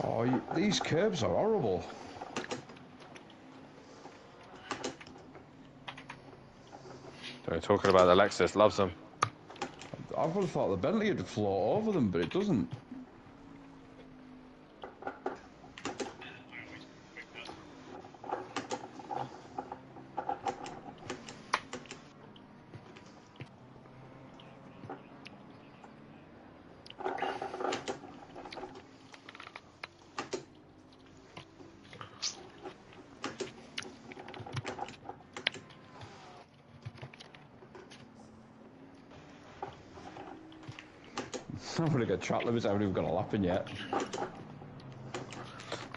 Oh, these curbs are horrible. We're talking about the Lexus, loves them. I would have thought the Bentley would float over them, but it doesn't. I'm going to get track limits. I haven't even got a lap in yet.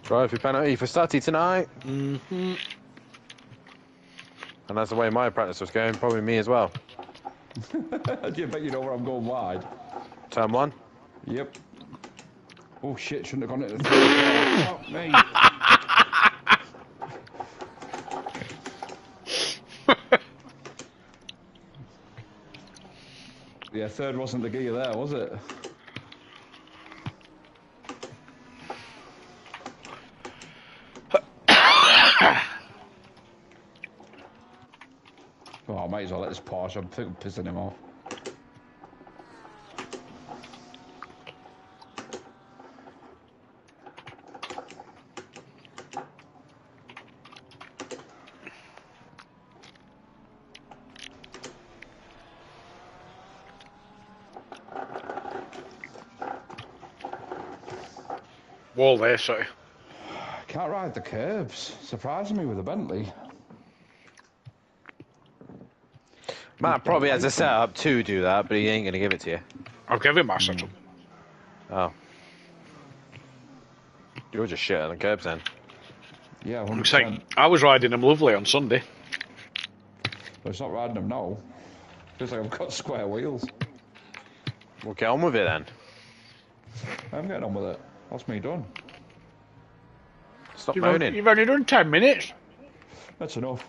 Drive your penalty for Stutty tonight. Mm-hmm. And that's the way my practice was going. Probably me as well. Do you bet you know where I'm going wide? Turn 1. Yep. Oh shit, shouldn't have gone into the third. Fuck me. Yeah, third wasn't the gear there, was it? Oh, I might as well let this Porsche. I'm pissing him off. Wall there, sorry. Can't ride the curbs. Surprising me with a Bentley. Matt probably has a setup to do that, but he ain't going to give it to you. I'll give him my setup. Oh. You're just shit on the curbs then. Yeah, 100%. I'm saying, I was riding them lovely on Sunday. But it's not riding them now. Feels like I've got square wheels. We'll get on with it then. I'm getting on with it. That's me done. Stop moaning. You've only done 10 minutes. That's enough.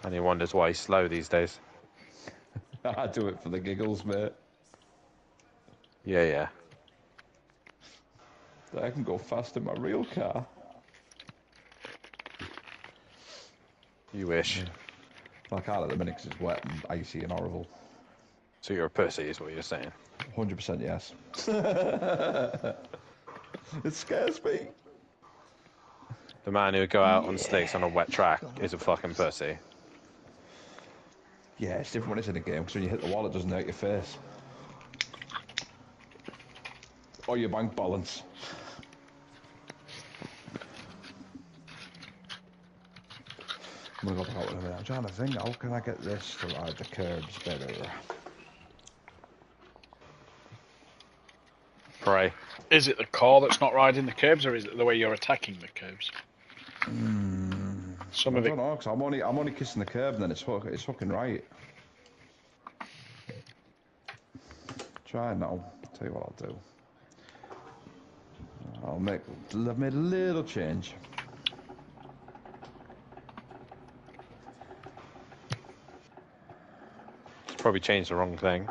And he wonders why he's slow these days. I do it for the giggles, mate. Yeah, yeah. I can go fast in my real car. You wish. My car at the minute because it's wet and icy and horrible. So you're a pussy is what you're saying. 100% yes. It scares me. The man who would go out on slicks on a wet track is a fucking pussy. Yeah, it's different when it's in a game because when you hit the wall it doesn't hurt your face. Or your bank balance. I'm gonna go back out in a minute. I'm trying to think, how can I get this to ride the curbs better? Pray. Is it the car that's not riding the curbs, or is it the way you're attacking the curbs? Some I of it. don't know, because I'm only kissing the curb and then it's fucking right. Try it now. Tell you what I'll do. I've made a little change. Probably changed the wrong thing.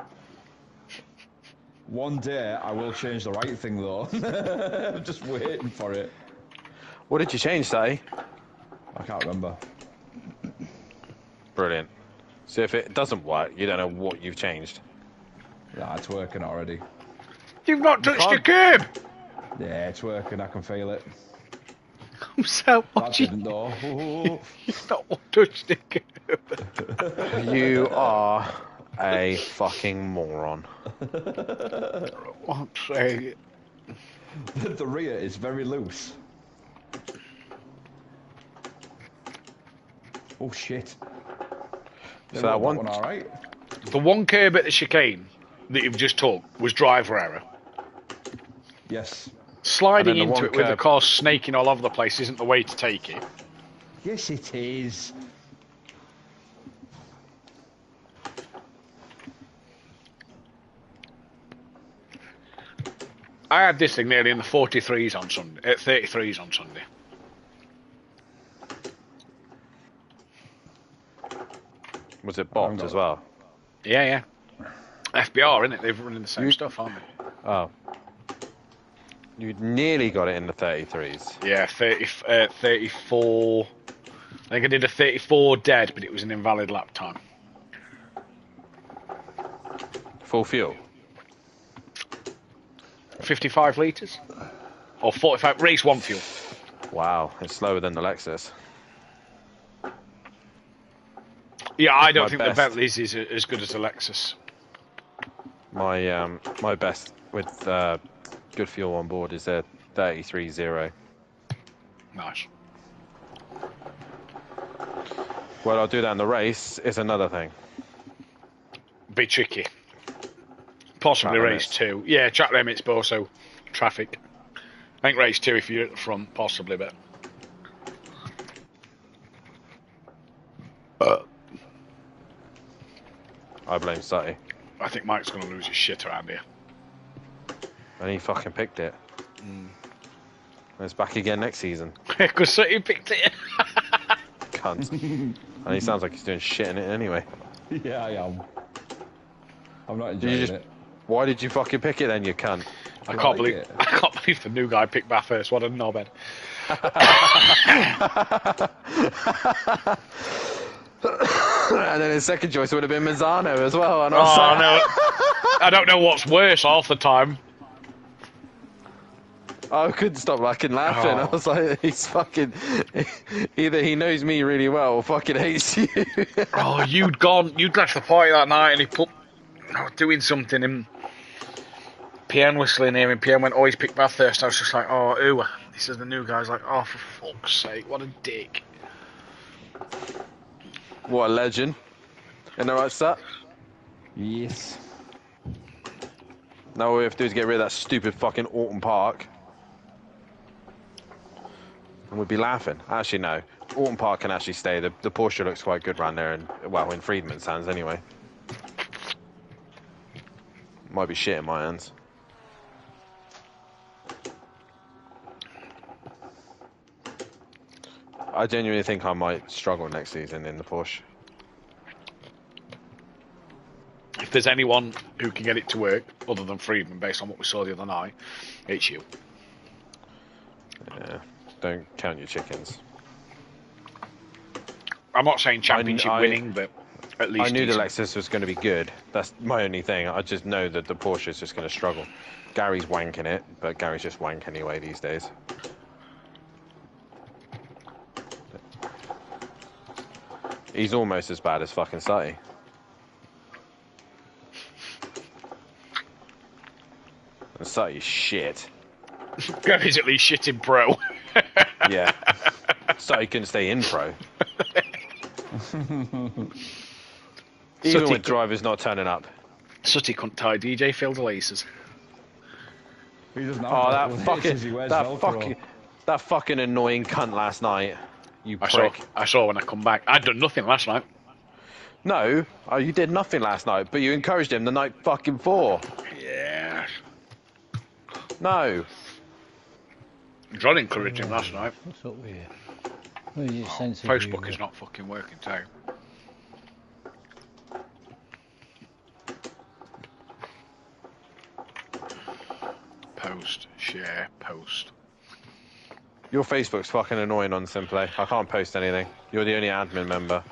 One day I will change the right thing though. I'm just waiting for it. What did you change, say? I can't remember. Brilliant. So if it doesn't work, you don't know what you've changed. Yeah, it's working already. You've not touched the curb! Yeah, it's working. I can feel it. I'm so That watching. didn't though. Ooh. You've not touched the curb. You are a fucking moron. I'm saying. The rear is very loose. Oh shit. So that one, all right. The one curb at the chicane that you've just took was driver error. Yes. Sliding the into one it with the curb- car snaking all over the place isn't the way to take it. Yes, it is. I had this thing nearly in the 43s on Sunday, 33s on Sunday. was it bopped as well? Yeah, yeah. FBR, isn't it? They're running the same stuff, aren't they? Oh. You'd nearly got it in the 33s. Yeah, 34. I think I did a 34 dead, but it was an invalid lap time. Full fuel. 55 litres? Or 45, race 1 fuel. Wow, it's slower than the Lexus. Yeah, I don't My think best. the Bentley's is as good as the Lexus. My best with good fuel on board is a 33.0. Nice. Well, I'll do that in the race. It's another thing. Bit tricky. Possibly Track race limits. 2. Yeah, track limits, but also traffic. I think race 2 if you're at the front, possibly, but... I blame Sutty. I think Mike's going to lose his shit around here. And he fucking picked it. And it's back again next season. Because he picked it. Cunt. And he sounds like he's doing shit in it anyway. Yeah, I am. I'm not enjoying it. Why did you fucking pick it then, you cunt? I can't believe the new guy picked Bathurst. What a knobhead. And then his second choice would have been Mazzano as well. And I was like, no. I don't know what's worse half the time. I couldn't stop fucking laughing. Oh. I was like, he's fucking... Either he knows me really well or fucking hates you. Oh, you'd left the party that night and he put... I was doing something and PM whistling here and PM went, oh, he's picked Bathurst. I was just like, oh, ooh. This is the new guy. I was like, oh, for fuck's sake, what a dick. What a legend. Isn't that right, Sat? Yes. Now all we have to do is get rid of that stupid fucking Alton Park. And we'd be laughing. Actually, no. Alton Park can actually stay. The Porsche looks quite good around there, and well, in Friedman's hands anyway. Might be shit in my hands. I genuinely think I might struggle next season in the Porsche. If there's anyone who can get it to work, other than Friedman, based on what we saw the other night, it's you. Yeah, don't count your chickens. I'm not saying championship winning, but at least I knew decent. the Lexus was going to be good. That's my only thing. I just know that the Porsche is just going to struggle. Gary's wanking it, but Gary's just wank anyway these days. He's almost as bad as fucking Sutty. And Sutty's shit. Gary's at least shitting pro. Yeah. Sutty can stay in pro. Even with drivers not turning up. Sutty couldn't tie DJ Phil the laces. He doesn't have Oh, that fucking annoying cunt last night. You prick. I saw when I come back. I'd done nothing last night. No, you did nothing last night, but you encouraged him the night fucking before. Yeah. No. John encouraged him last night. What's up with you? Where's your sense of Facebook humour? is not fucking working too. Post, share, post. Your Facebook's fucking annoying on SimPlay. I can't post anything. You're the only admin member.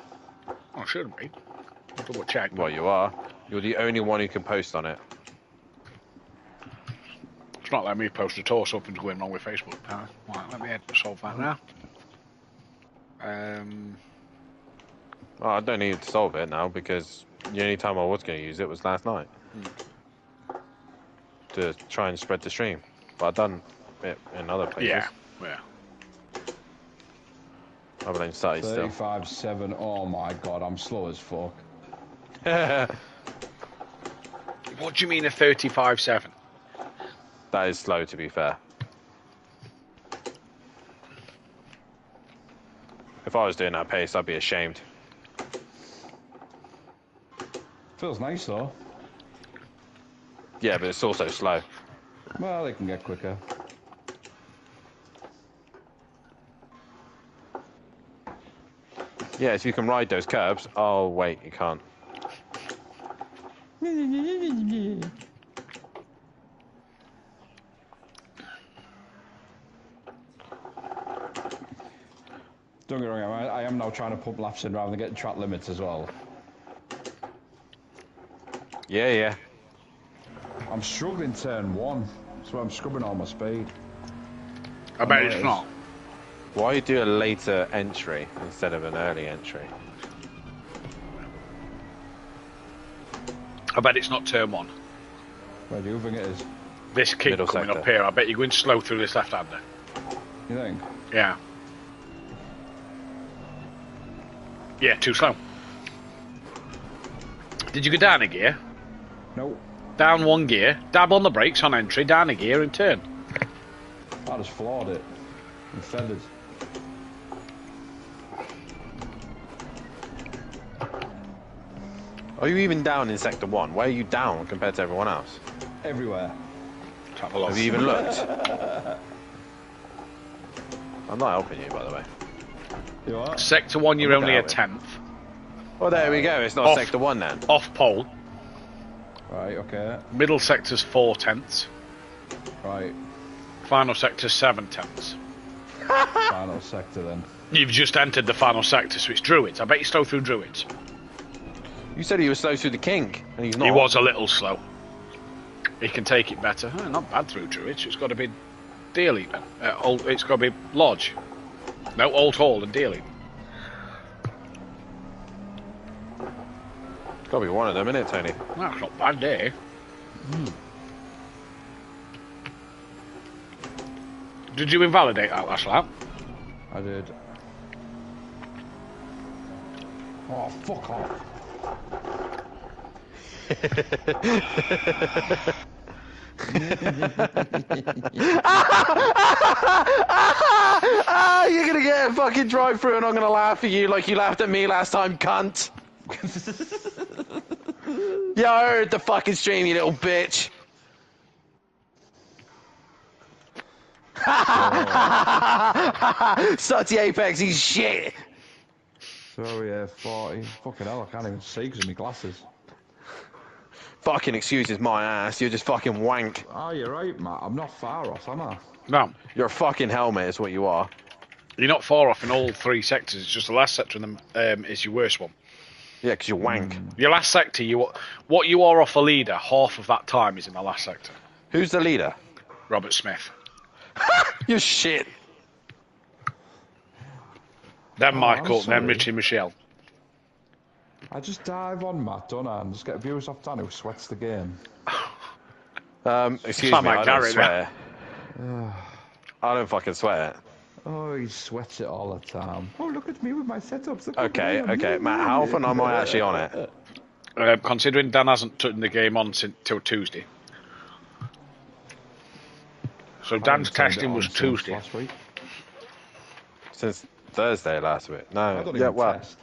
Oh, shouldn't be. Double check. Well, you are. You're the only one who can post on it. It's not letting me post at all. Something's going wrong with Facebook. Right, let me solve that now. Oh, I don't need to solve it now because the only time I was going to use it was last night. To try and spread the stream. But I've done it in other places. Yeah. I blame Sutty still. 35.7. Oh my god, I'm slow as fuck. What do you mean a 35.7? That is slow, to be fair. If I was doing that pace, I'd be ashamed. Feels nice though. Yeah, but it's also slow. Well, they can get quicker. Yeah, if you can ride those curbs. Oh, wait, you can't. Yeah, Don't get me wrong, I am now trying to pump laps in rather than getting track limits as well. Yeah, yeah. I'm struggling turn 1, so I'm scrubbing all my speed. I bet it's not. Why do a later entry instead of an early entry? I bet it's not turn 1. Where do you think it is? This kick Middle coming sector. up here, I bet you're going slow through this left-hander. You think? Yeah. Yeah, too slow. Did you go down a gear? Nope. Down 1 gear, dab on the brakes on entry, down a gear and turn. I just floored it. And feathers. Are you even down in sector 1? Where are you down compared to everyone else? Everywhere. Have a look. Have you even looked? I'm not helping you, by the way. You are? Sector 1, you're I'm only a looking at 10th. Well, there we go. It's not Off. sector 1 then. Off pole. Right, okay. Middle sector's 4 tenths. Right. Final sector's 7 tenths. Final sector then. You've just entered the final sector, so it's Druids. I bet you slow through Druids. You said he was slow through the king, and he's not. He was a little slow. He can take it better. Oh, not bad through Druids. It's got to be Dearly. It's got to be Lodge. No, Old Hall and Dearly. It's got to be one of them, isn't it, Tony? That's not bad, eh? Did you invalidate that last lap? I did. Oh, fuck off. You're gonna get a fucking drive-through and I'm gonna laugh at you like you laughed at me last time, cunt. Yeah, I heard the fucking stream, you little bitch. Sutty Apex, he's shit. So yeah, 40. Fucking hell, I can't even see because of my glasses. Fucking excuses my ass, you're just fucking wank. Oh, you're right, Matt. I'm not far off, am I? No. You're a fucking helmet, is what you are. You're not far off in all 3 sectors. It's just the last sector in them, is your worst one. Yeah, because you're wank. Your last sector, what you are off a leader, half of that time is in the last sector. Who's the leader? Robert Smith. You're shit. Then Oh, Michael, I'm then sorry. Richie Michelle. I just dive on Matt, don't I? And just get views off Dan who sweats the game. Excuse Sound me, like I don't Gary swear. I don't fucking swear. Oh, he sweats it all the time. Oh, look at me with my setups. Look at Okay, me, I'm okay, you, Matt, you. how often am I actually on it? Considering Dan hasn't turned the game on till Tuesday. So I Dan's haven't turned it testing on was since Tuesday. last week. Since Thursday last week. I No, don't yeah, even well. test.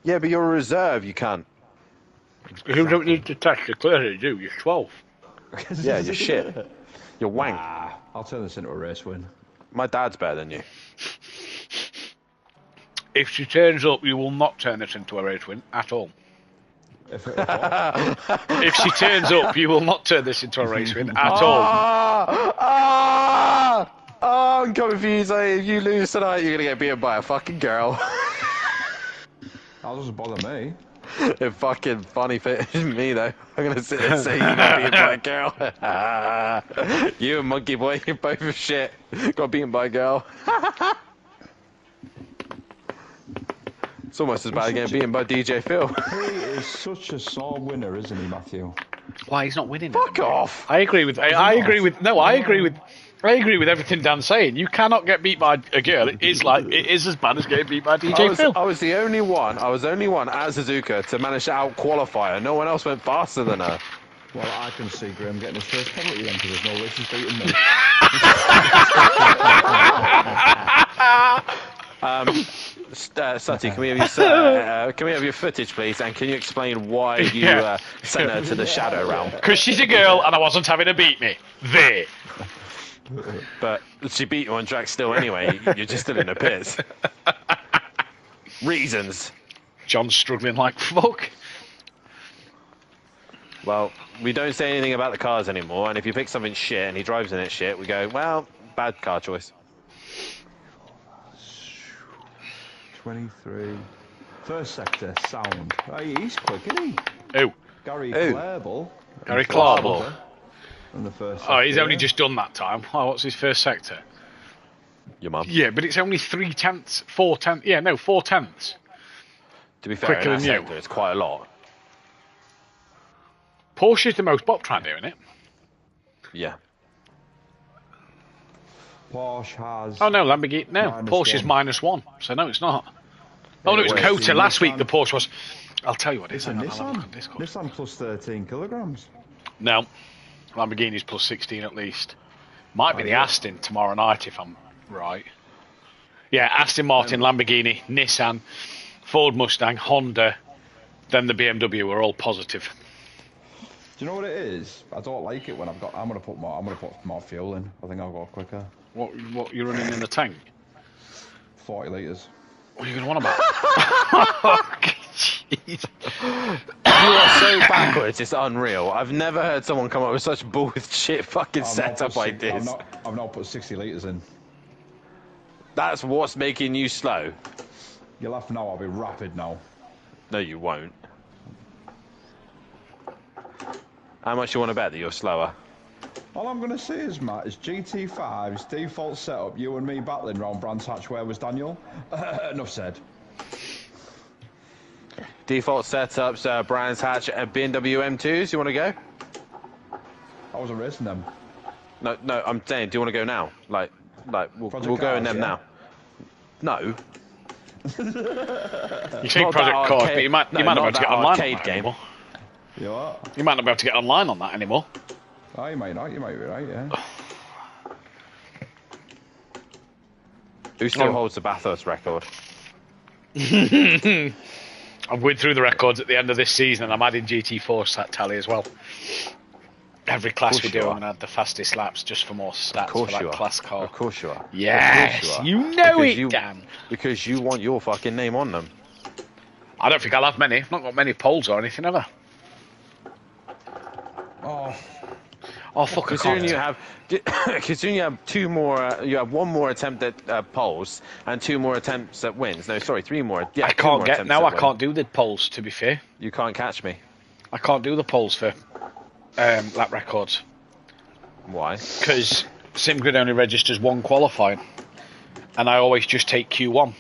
Yeah, but you're a reserve, you can't. You don't need to test, you clearly do. You're 12. Yeah, you're shit. You're wank. Ah, I'll turn this into a race win. My dad's better than you. If she turns up, you will not turn this into a race win at all. If it, If she turns up, you will not turn this into a race win at all. I'm coming for you, say if you lose tonight, you're gonna get beaten by a fucking girl. that doesn't bother me. It's fucking funny for me though. I'm gonna sit there and say you got beaten by a girl. You and Monkey Boy, you're both of shit. Got beaten by a girl. It's almost as bad as getting beaten by DJ Phil. He is such a sore winner, isn't he, Matthew? Why he's not winning? Fuck off. I agree with. I agree with everything Dan's saying. You cannot get beat by a girl. It is as bad as getting beat by DJ Phil. I was the only one. I was the only one at Suzuka to manage to out-qualify her. No one else went faster than her. Well, I can see Graham getting his first penalty then because there's no races beating me. Sutty, can we have your footage, please? And can you explain why you sent her to the shadow realm? Because she's a girl and I wasn't having her beat me. There. But she beat you on track still anyway. You're just still in the pits. Reasons. John's struggling like fuck. Well, we don't say anything about the cars anymore, and if you pick something shit and he drives in it shit, we go, well, bad car choice. 23. First sector, sound. Hey, he's quick, isn't he? Who? Gary Who? Clarball. Gary Clarball. In the first Oh, he's sector, only yeah. just done that time. Oh, what's his first sector? Your mum. Yeah, but it's only 3/10, 4/10. Yeah, no, 4/10. To be fair, Quicker in that than you. sector, it's quite a lot. Porsche's the most bop track doing it. Yeah. Porsche has... Oh no, Lamborghini. No, Porsche's -1. -1. So no, it's not. Oh no, it's wait, Cota. the Last week Nissan- the Porsche was. I'll tell you what it It's is. a Hang on, I'll have a look Nissan. on Discord. Nissan plus 13 kilograms. No, Lamborghini's plus 16 at least. Might be the Aston tomorrow night if I'm right. Yeah, Aston Martin, Lamborghini, Nissan, Ford Mustang, Honda, then the BMW are all positive. Do you know what it is? I don't like it when I'm gonna put more fuel in. I think I'll go quicker. What you're running in the tank? 40 litres. What are you going to want about? Oh, jeez. You are so backwards, it's unreal. I've never heard someone come up with such bullshit fucking setup like this. I've now put 60 litres in. That's what's making you slow. You'll laugh now, I'll be rapid now. No, you won't. How much you want to bet that you're slower? All I'm going to say is, Matt, is GT5's default setup, you and me battling round Brands Hatch, where was Daniel? Enough said. Default setups, Brands Hatch, BMW M2s. You want to go? I wasn't racing them. No, I'm saying, do you want to go now? Like we'll Project go in Cars, them yeah? now. No. You say Not Project that Cars, arcade- but you might no, not be not able to that get online on arcade that game. anymore. You what? You might not be able to get online on that anymore. Oh, you might not, you might be right, yeah. Who still Oh. holds the Bathurst record? I've went through the records at the end of this season and I'm adding GT4 stat tally as well. Every class we you do, are. I'm going to add the fastest laps just for more stats Of course for you that are. class car. Of course you are. Yes, Of course you are. know Because it, Dan. Because you want your fucking name on them. I don't think I'll have many. I've not got many poles or anything, have I? Oh, fuck, I Considering can't. you have two more, you have one more attempt at poles and two more attempts at wins. No, sorry, three more. Yeah, I two can't more get attempts now. at I win. can't do the poles. To be fair, You can't catch me. I can't do the poles for lap records Why? because SimGrid only registers one qualifying, and I always just take Q1.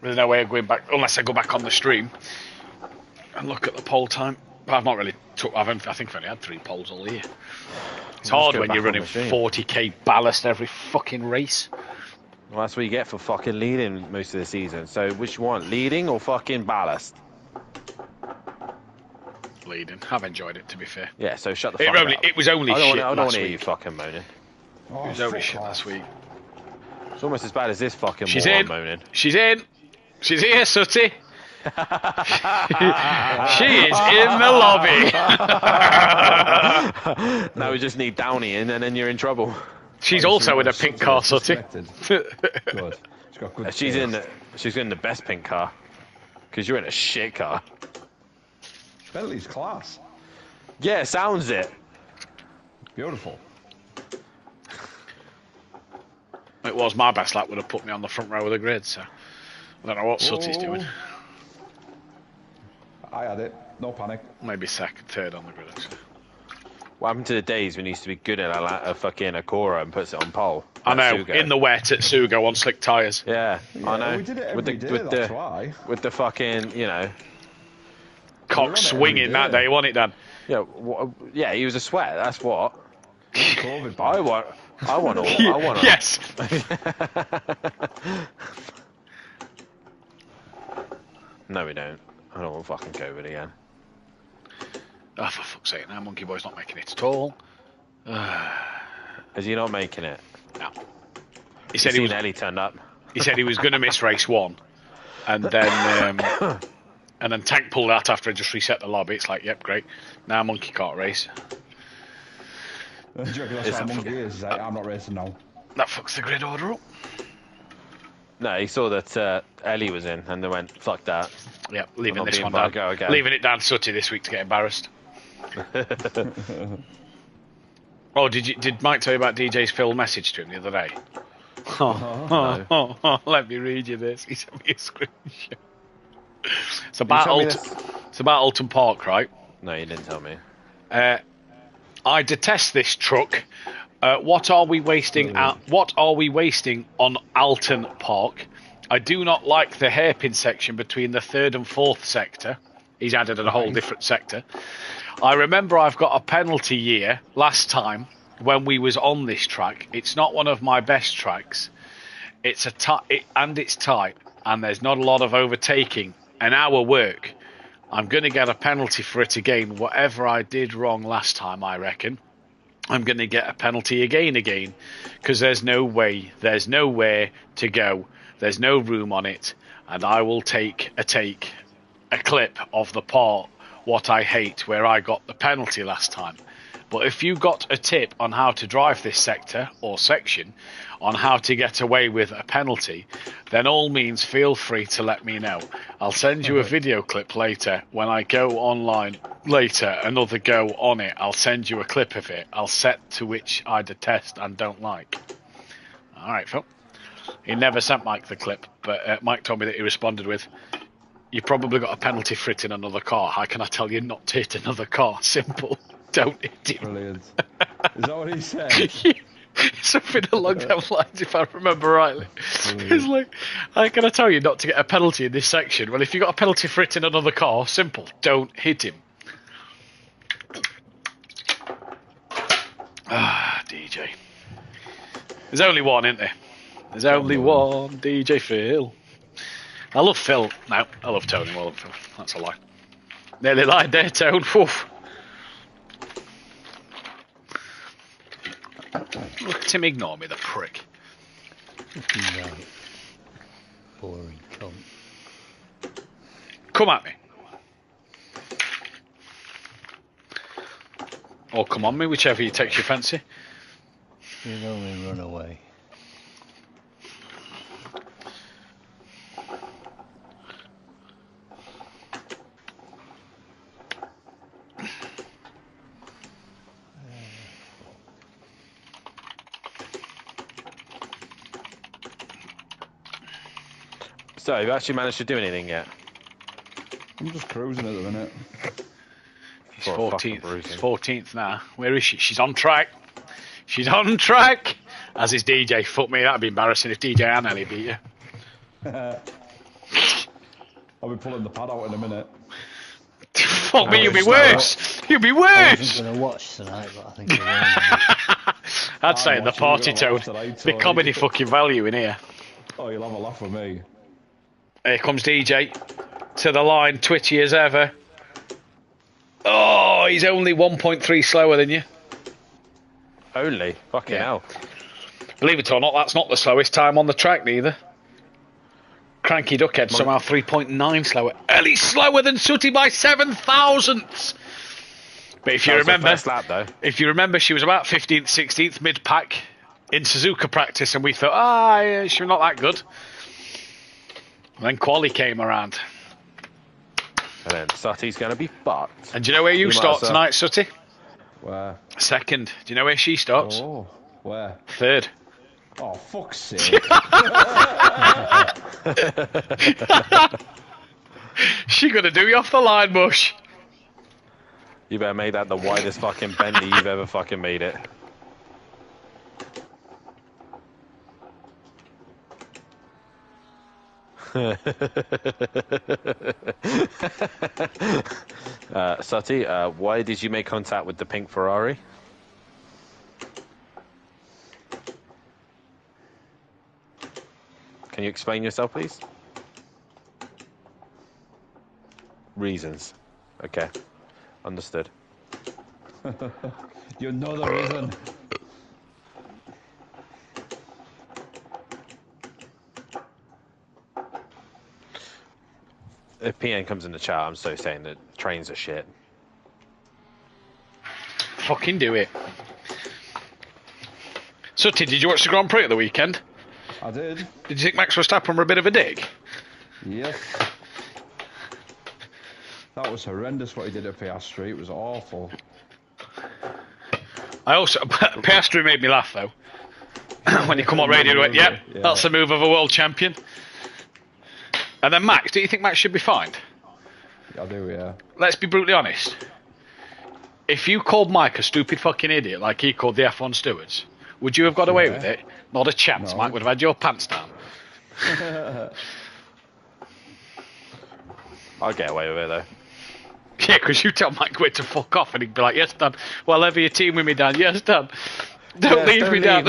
There's no way of going back unless I go back on the stream and look at the pole time. But I've not really took. I think I've only had 3 poles all year. It's hard go when back you're on running the stream. 40k ballast every fucking race. Well, that's what you get for fucking leading most of the season. So, which one, leading or fucking ballast? Leading. I've enjoyed it, to be fair. Yeah. So shut the fuck up. It was only shit I don't want last to hear you week. fucking moaning. Oh, It was only fuck shit off. last week. It's almost as bad as this fucking She's moron in. moaning. She's in. She's here, Sooty. She is in the lobby. Now we just need Downey in, and then you're in trouble. She's also in a pink car, Sooty. Good. She's got good She's taste. She's in the best pink car. Because you're in a shit car. Bentley's class. Yeah, sounds it. Beautiful. It was my best lap would have put me on the front row of the grid, so I don't know what Sooty's doing. I had it. No panic. Maybe second, third on the grid, actually. What happened to the days when you used to be good at a fucking Acora and puts it on pole? I know, Sugo. in the wet at Sugo on slick tyres. Yeah, I know. We did it every day, that's why. With the fucking, you know. Cock on it swinging every that day. day, wasn't it, Dan? Yeah, yeah, he was a sweat. That's what. COVID I want all. I want all. Yes. No, we don't. I don't want fucking COVID again. Oh, for fuck's sake, now Monkey Boy's not making it at all. Is he not making it? No. He said he was. Ellie turned up. He said he was going to miss race 1, and then Tank pulled out after I just reset the lobby. It's like, yep, great. Now Monkey can't race. Do you reckon that's It's why a- Monkey is? He's like, I'm not racing now. That fucks the grid order up. No, he saw that Ellie was in, and they went, "Fuck that." Yeah, leaving not this being one down. Bargo again. Leaving it down to Sutty this week to get embarrassed. Oh, did Mike tell you about DJ's Phil message to him the other day? Let me read you this. He sent me a screenshot. It's about Alton Park, right? No, you didn't tell me. I detest this truck. What are we wasting? What are we wasting on Alton Park? I do not like the hairpin section between the third and fourth sector. He's added a whole different sector. I remember I've got a penalty year last time when we was on this track. It's not one of my best tracks. It's it's tight, and there's not a lot of overtaking. An hour work. I'm going to get a penalty for it again. Whatever I did wrong last time, I reckon, I'm going to get a penalty again, because there's nowhere to go. There's no room on it, and I will take a clip of the part what I hate where I got the penalty last time. But if you got a tip on how to drive this sector or section, on how to get away with a penalty, then all means feel free to let me know. I'll send you a video clip later when I go online later, another go on it. I'll send you a clip of it. I'll set to which I detest and don't like. All right, Phil. He never sent Mike the clip, but Mike told me that he responded with, "You probably got a penalty for hitting another car. How can I tell you not to hit another car? Simple. Don't hit him." Brilliant. Is that what he said? Something along those lines, if I remember rightly. It's like, how can I tell you not to get a penalty in this section? Well, if you got a penalty for hitting another car, simple. Don't hit him. Ah, DJ. There's only one, isn't there? There's only one, DJ Phil. I love Phil. No, I love Tony more than Phil. That's a lie. Nearly lied there, Tone. Woof. Look at him ignore me, the prick. Right. Boring cunt. Come at me. Or come on me, whichever you takes your fancy. You'd only run away. So, have you actually managed to do anything yet? I'm just cruising at the minute. He's 14th. He's 14th now. Where is she? She's on track. She's on track. As is DJ. Fuck me, that'd be embarrassing if DJ and Ellie beat you. I'll be pulling the pad out in a minute. Fuck me, you'll be worse. You'll be worse. I wasn't going to watch tonight, but I think I will. I'd say in the party tone. The comedy fucking value in here. Oh, you'll have a laugh with me. Here comes DJ to the line, twitchy as ever. Oh, he's only 1.3 slower than you. Only? Fucking hell. Believe it or not, that's not the slowest time on the track, neither. Cranky Duckhead somehow 3.9 slower. Ellie's slower than Sooty by 7 thousandths. But if you remember, first lap, though. If you remember, she was about 15th, 16th mid-pack in Suzuka practice, and we thought, yeah, she's not that good. And then Quali came around. And then Sutty's going to be fucked. And do you know where you start tonight, Sutty? Where? Second. Do you know where she starts? Oh, where? Third. Oh, fuck's sake. She gonna do you off the line, Mush. You better make that the widest fucking Bentley you've ever fucking made it. Sutty, why did you make contact with the pink Ferrari? Can you explain yourself, please? Reasons. Okay. Understood. You know the reason. If PN comes in the chat, I'm so saying that trains are shit. Fucking do it. Sutty, did you watch the Grand Prix at the weekend? I did. Did you think Max Verstappen were a bit of a dick? Yes. That was horrendous what he did at Piastri. It was awful. I also Piastri made me laugh though. When he come on radio and went, "Yep, yeah. That's the move of a world champion." And then Max, do you think Max should be fined? I do, yeah. Let's be brutally honest. If you called Mike a stupid fucking idiot like he called the F1 stewards, would you have got away with it? Not a chance. No. Mike would have had your pants down. I'll get away with it though. Yeah, because you tell Mike where to fuck off and he'd be like, "Yes, Dad. Well, ever you team with me, Dad. Yes, Dad. Don't leave me, Dad."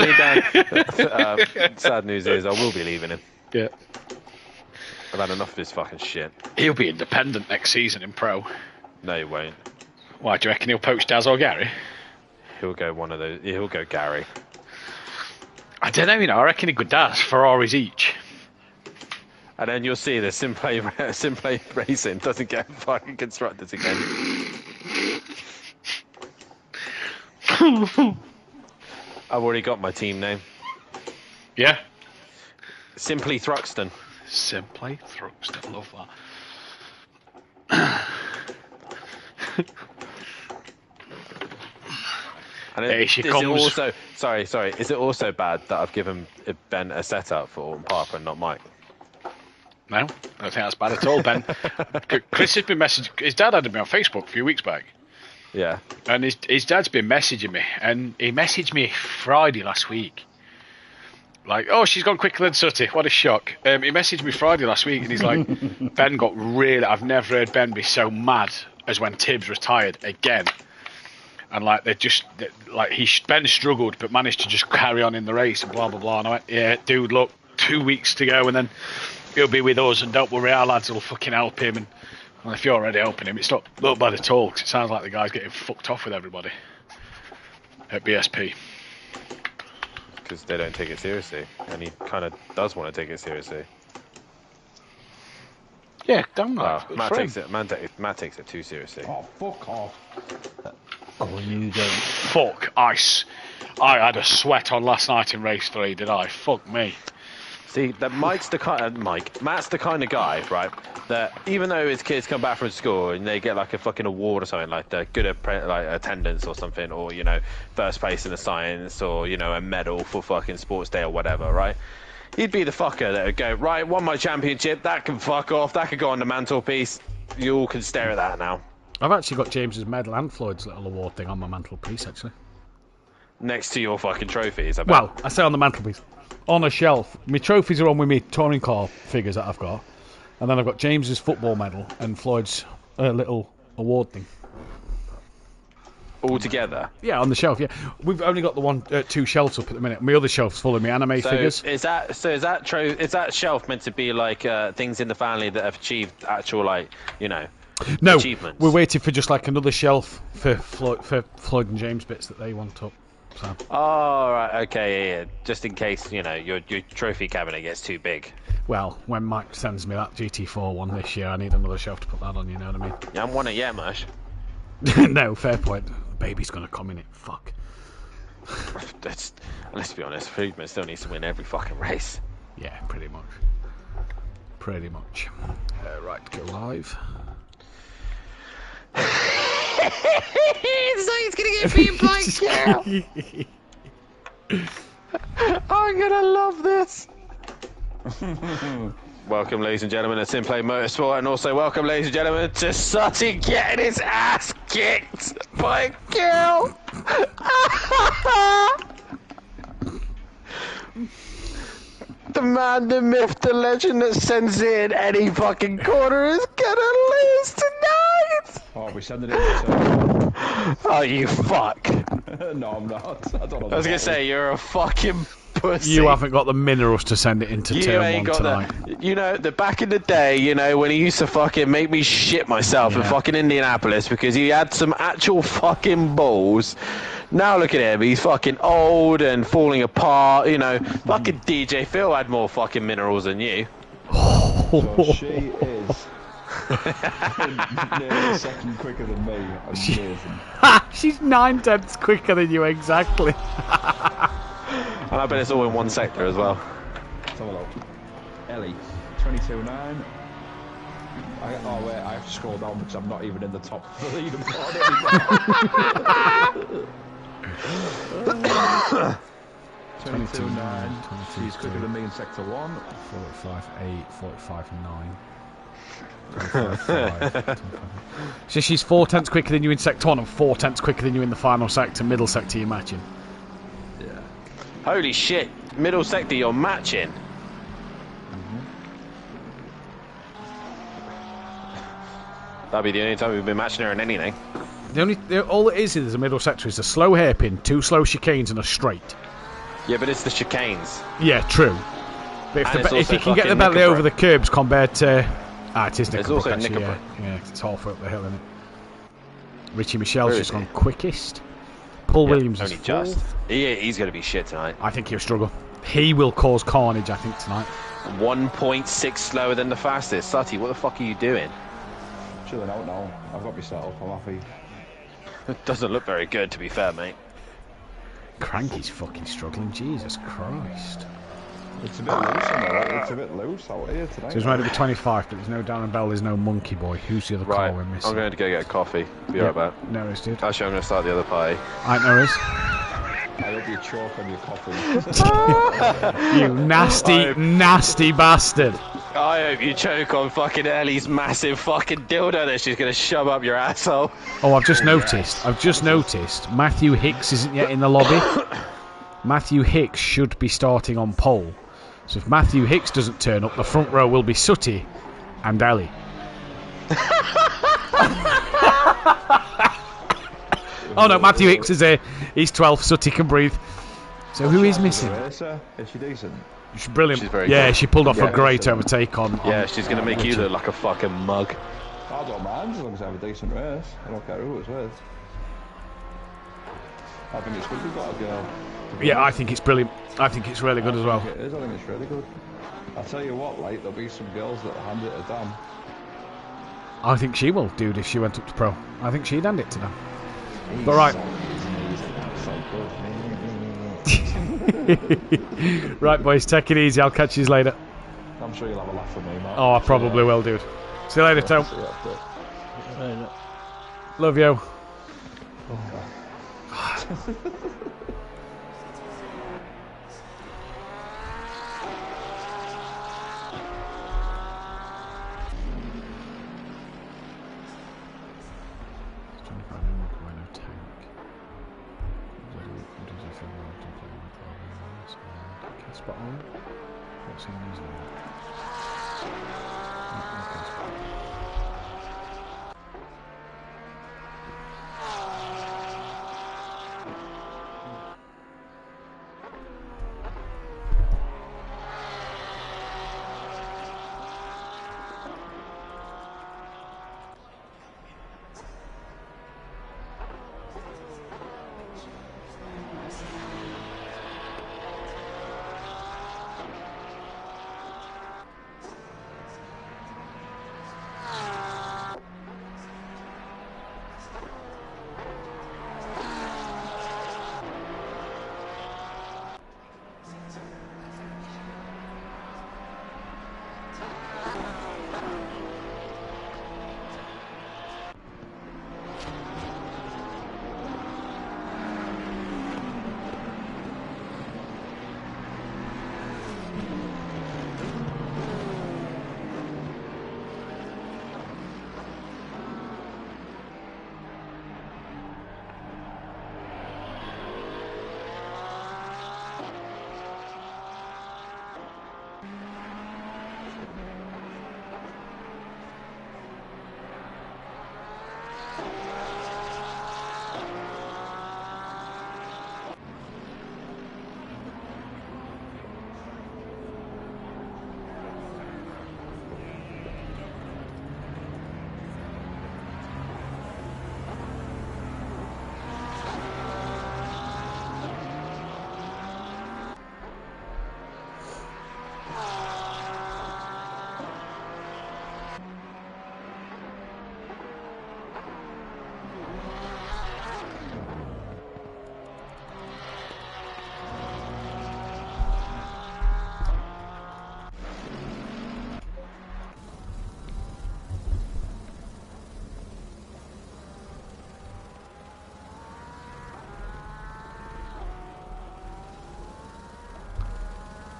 Sad news is I will be leaving him. Yeah. I've had enough of his fucking shit. He'll be independent next season in pro. No, he won't. Why, do you reckon he'll poach Daz or Gary? He'll go one of those. He'll go Gary. I don't know, I reckon he could Daz Ferraris each. And then you'll see the SimPlay Racing doesn't get fucking constructed again. I've already got my team name. Yeah? Simply Thruxton. SimPlay Thruxton, love that. And There she is it comes. also sorry? Is it also bad that I've given Ben a setup for Alton Park and not Mike? No, I don't think that's bad at all, Ben. Chris has been messaging. His dad had me on Facebook a few weeks back. Yeah. And his dad's been messaging me. And he messaged me Friday last week. Like, "Oh, she's gone quicker than Sutty. What a shock." He messaged me Friday last week and he's like, "Ben got really... I've never heard Ben be so mad as when Tibbs retired again." And like, Ben struggled but managed to just carry on in the race and blah, blah, blah. And I went, "Yeah, dude, look, 2 weeks to go and then he'll be with us and don't worry, our lads will fucking help him." And well, if you're already helping him, it's not bad at all, 'cause it sounds like the guy's getting fucked off with everybody at BSP. Because they don't take it seriously, and he kind of does want to take it seriously. Yeah, don't know. Well, Matt takes it too seriously. Oh, fuck off. Oh, you don't. Fuck ice. I had a sweat on last night in race 3, did I? Fuck me. See, that Matt's the kind of guy, right? That even though his kids come back from school and they get like a fucking award or something, like the good attendance or something, or first place in the science, or a medal for fucking sports day or whatever, right? He'd be the fucker that would go, "Right, won my championship. That can fuck off. That could go on the mantelpiece. You all can stare at that now." I've actually got James's medal and Floyd's little award thing on my mantelpiece, actually. Next to your fucking trophies, I bet. Well, I say on the mantelpiece. On a shelf. My trophies are on with me touring car figures that I've got. And then I've got James's football medal and Floyd's little award thing. All together? Yeah, on the shelf, yeah. We've only got the 2 shelves up at the minute. My other shelf's full of my anime figures. Is that shelf meant to be like things in the family that have achieved actual No, achievements? we're waiting for just like another shelf for Floyd and James bits that they want up. So. Oh, right, okay, yeah. Just in case, your trophy cabinet gets too big. Well, when Mike sends me that GT4 one this year, I need another shelf to put that on, you know what I mean? You haven't won it yet, Mush. No, fair point. Baby's going to come in it, fuck. Let's be honest, Friedman still needs to win every fucking race. Yeah, pretty much. Right, go live. It's gonna get beat by girl. I'm gonna love this. Welcome, ladies and gentlemen, to SimPlay Motorsport, and also welcome, ladies and gentlemen, to Sutty getting his ass kicked by a girl. The man, the myth, the legend that sends it in any fucking corner is gonna lose tonight. Oh, we send it in to... Oh, you fuck. No, I'm not. I don't know. I was gonna say, you're a fucking pussy. You haven't got the minerals to send it into turn 1 tonight. The back in the day, when he used to fucking make me shit myself in fucking Indianapolis because he had some actual fucking balls. Now look at him, he's fucking old and falling apart, Fucking DJ Phil had more fucking minerals than you. So she is nearly a second quicker than me. Amazing. She's 9/10 quicker than you, exactly. And I bet it's all in one sector as well. Let's have a look. Ellie, 22.9. Oh wait, I have to scroll down because I'm not even in the top of the leaderboard anymore. 22.9. She's quicker than me in sector 1. 45.8, 45.9. So she's 4 tenths quicker than you in sector 1 and 4 tenths quicker than you in the final sector, middle sector you're matching. Yeah. Holy shit! Middle sector, you're matching. That'll be the only time we've been matching her in anything. All it is a middle sector is a slow hairpin, 2 slow chicanes, and a straight. Yeah, but it's the chicanes. Yeah, true. But if you can get the belly over the curbs compared to... it is Knickerbrook. It's also actually, Knickerbrook. Yeah, it's halfway up the hill, isn't it? Richie Michelle's just gone quickest. Paul Williams is only fourth. just. He's going to be shit tonight. I think he'll struggle. He will cause carnage, I think, tonight. 1.6 slower than the fastest. Sutty, what the fuck are you doing? Chilling out now. I've got myself. I'm happy. It doesn't look very good, to be fair, mate. Cranky's fucking struggling. Jesus Christ. It's a bit loose, isn't it? It's a bit loose out here tonight. So he's ready to be 25, but there's no Darren Bell, there's no Monkey Boy. Who's the other Right, car we're missing? I'm going to go get a coffee. Be right back. No worries, dude. Actually, I'm going to start the other party. Alright, no worries. I hope you choke on your coffee. You nasty, nasty bastard. I hope you choke on fucking Ellie's massive fucking dildo that she's going to shove up your asshole. Oh, I've just noticed, Matthew Hicks isn't yet in the lobby. Matthew Hicks should be starting on pole. So if Matthew Hicks doesn't turn up, the front row will be Sutty and Ellie. Oh no, Matthew Hicks is here. He's 12th, Sutty can breathe. So who is missing? Is she decent? She's brilliant. She's very yeah, good. she pulled off Yeah, a great overtake on... Yeah, she's going to make you look like a fucking mug. I don't mind as long as I have a decent race. I don't care who it's with. I think it's good we've got a girl. Yeah, I think it's brilliant. I think it's really good as well. It is, I think it's really good. I'll tell you what, like, there'll be some girls that hand it to Dan. I think she will, dude, if she went up to pro. I think she'd hand it to them. But right. Right, boys, take it easy. I'll catch you later. I'm sure you'll have a laugh with me, Matt. Oh, I probably will, dude. See you later, Tom. Love you.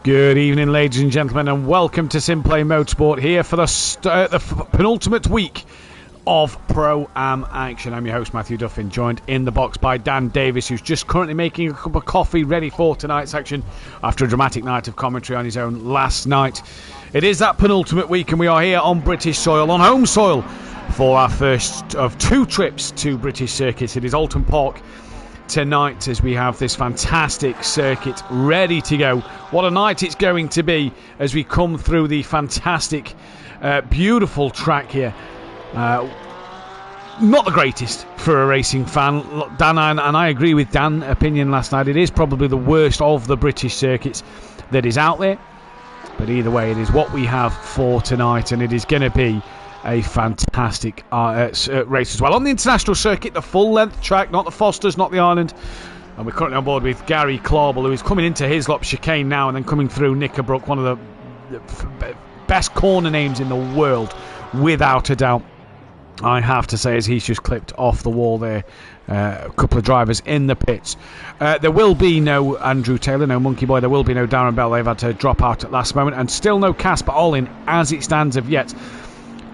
Good evening, ladies and gentlemen, and welcome to SimPlay Motorsport here for the penultimate week of Pro-Am action. I'm your host, Matthew Duffin, joined in the box by Dan Davis, who's just currently making a cup of coffee ready for tonight's action after a dramatic night of commentary on his own last night. It is that penultimate week, and we are here on British soil, on home soil, for our first of two trips to British circuits. It is Alton Park tonight as we have this fantastic circuit ready to go. What a night it's going to be as we come through the fantastic, beautiful track here. Not the greatest for a racing fan. Dan, and I agree with Dan's opinion last night. It is probably the worst of the British circuits that is out there. But either way, it is what we have for tonight, and it is going to be a fantastic race as well. On the international circuit, the full-length track, not the Fosters, not the Island. And we're currently on board with Gary Clarbel, who is coming into Hislop chicane now and then coming through Knickerbrook, one of the best corner names in the world, without a doubt. I have to say, as he's just clipped off the wall there, a couple of drivers in the pits. There will be no Andrew Taylor, no Monkey Boy. There will be no Darren Bell. They've had to drop out at last moment. And still no Casper Olin as it stands of yet.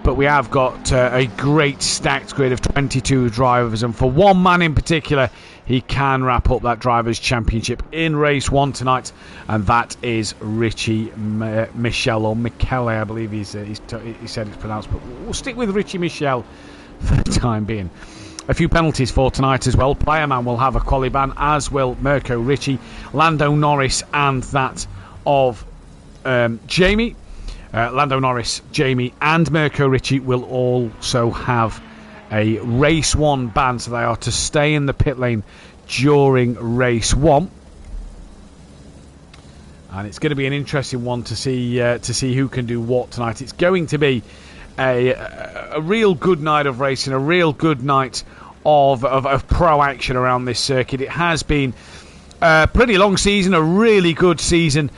But we have got a great stacked grid of 22 drivers. And for one man in particular, he can wrap up that Drivers' Championship in race one tonight. And that is Richie Michel, or Michele, I believe he said it's pronounced. But we'll stick with Richie Michel for the time being. A few penalties for tonight as well. Playerman will have a quali ban, as will Mirko Ricci, Lando Norris, and that of Jamie. Lando Norris, Jamie, and Mirko Ricci will also have a race one ban, so they are to stay in the pit lane during race one. And it's going to be an interesting one to see who can do what tonight. It's going to be a real good night of racing, a real good night of pro action around this circuit. It has been a pretty long season, a really good season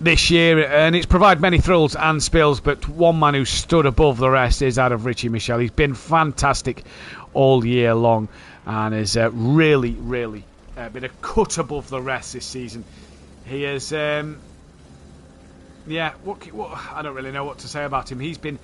this year, and it's provided many thrills and spills, but one man who stood above the rest is that of Richie Michel. He's been fantastic all year long and has really been a cut above the rest this season. He has I don't really know what to say about him. He's been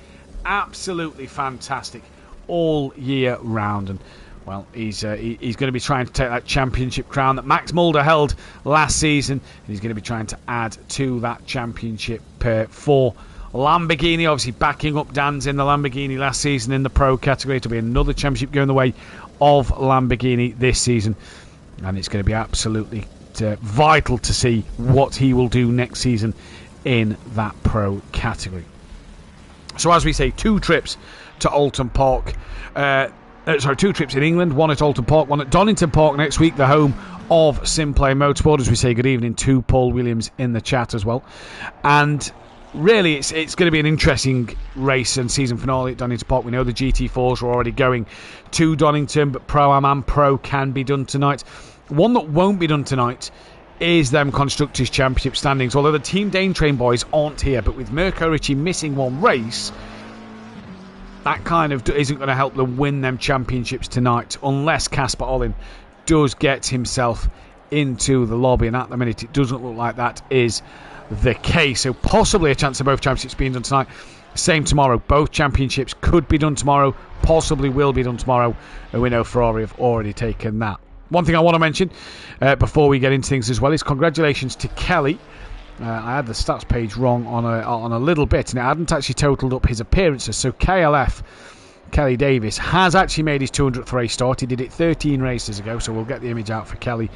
absolutely fantastic all year round, and well, he's going to be trying to take that championship crown that Max Mulder held last season, and he's going to be trying to add to that championship for Lamborghini. Obviously backing up Dan's in the Lamborghini last season in the pro category. It'll be another championship going the way of Lamborghini this season, and it's going to be absolutely vital to see what he will do next season in that pro category. So as we say, two trips to Alton Park. Two trips in England, one at Alton Park, one at Donington Park next week, the home of SimPlay Motorsport. As we say good evening to Paul Williams in the chat as well. And really, it's going to be an interesting race and season finale at Donington Park. We know the GT4s are already going to Donington, but Pro-Am and Pro can be done tonight. One that won't be done tonight is them Constructors' Championship standings, although the Team Dane Train boys aren't here. But with Mirko Ricci missing one race, that kind of isn't going to help them win them championships tonight, unless Casper Olin does get himself into the lobby, and at the minute it doesn't look like that is the case. So possibly a chance of both championships being done tonight. Same tomorrow. Both championships could be done tomorrow, possibly will be done tomorrow, and we know Ferrari have already taken that. One thing I want to mention before we get into things as well is congratulations to Kelly. I had the stats page wrong on a little bit, and it hadn't actually totaled up his appearances. So KLF, Kelly Davis, has actually made his 200th race start. He did it 13 races ago, so we'll get the image out for Kelly.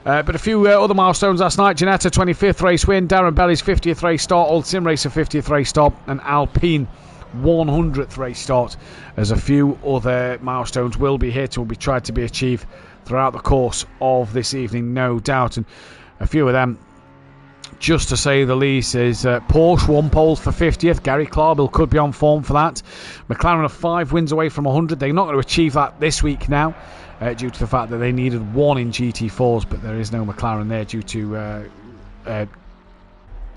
But a few other milestones last night. Janetta 25th race win, Darren Belly's 50th race start, Old Sim Racer 50th race start, and Alpine 100th race start, as a few other milestones will be hit and will be tried to be achieved throughout the course of this evening, no doubt. And a few of them, just to say the least, is Porsche 1 pole for 50th. Gary Clarbel could be on form for that. McLaren are 5 wins away from 100. They're not going to achieve that this week now, due to the fact that they needed 1 in GT4s, but there is no McLaren there due to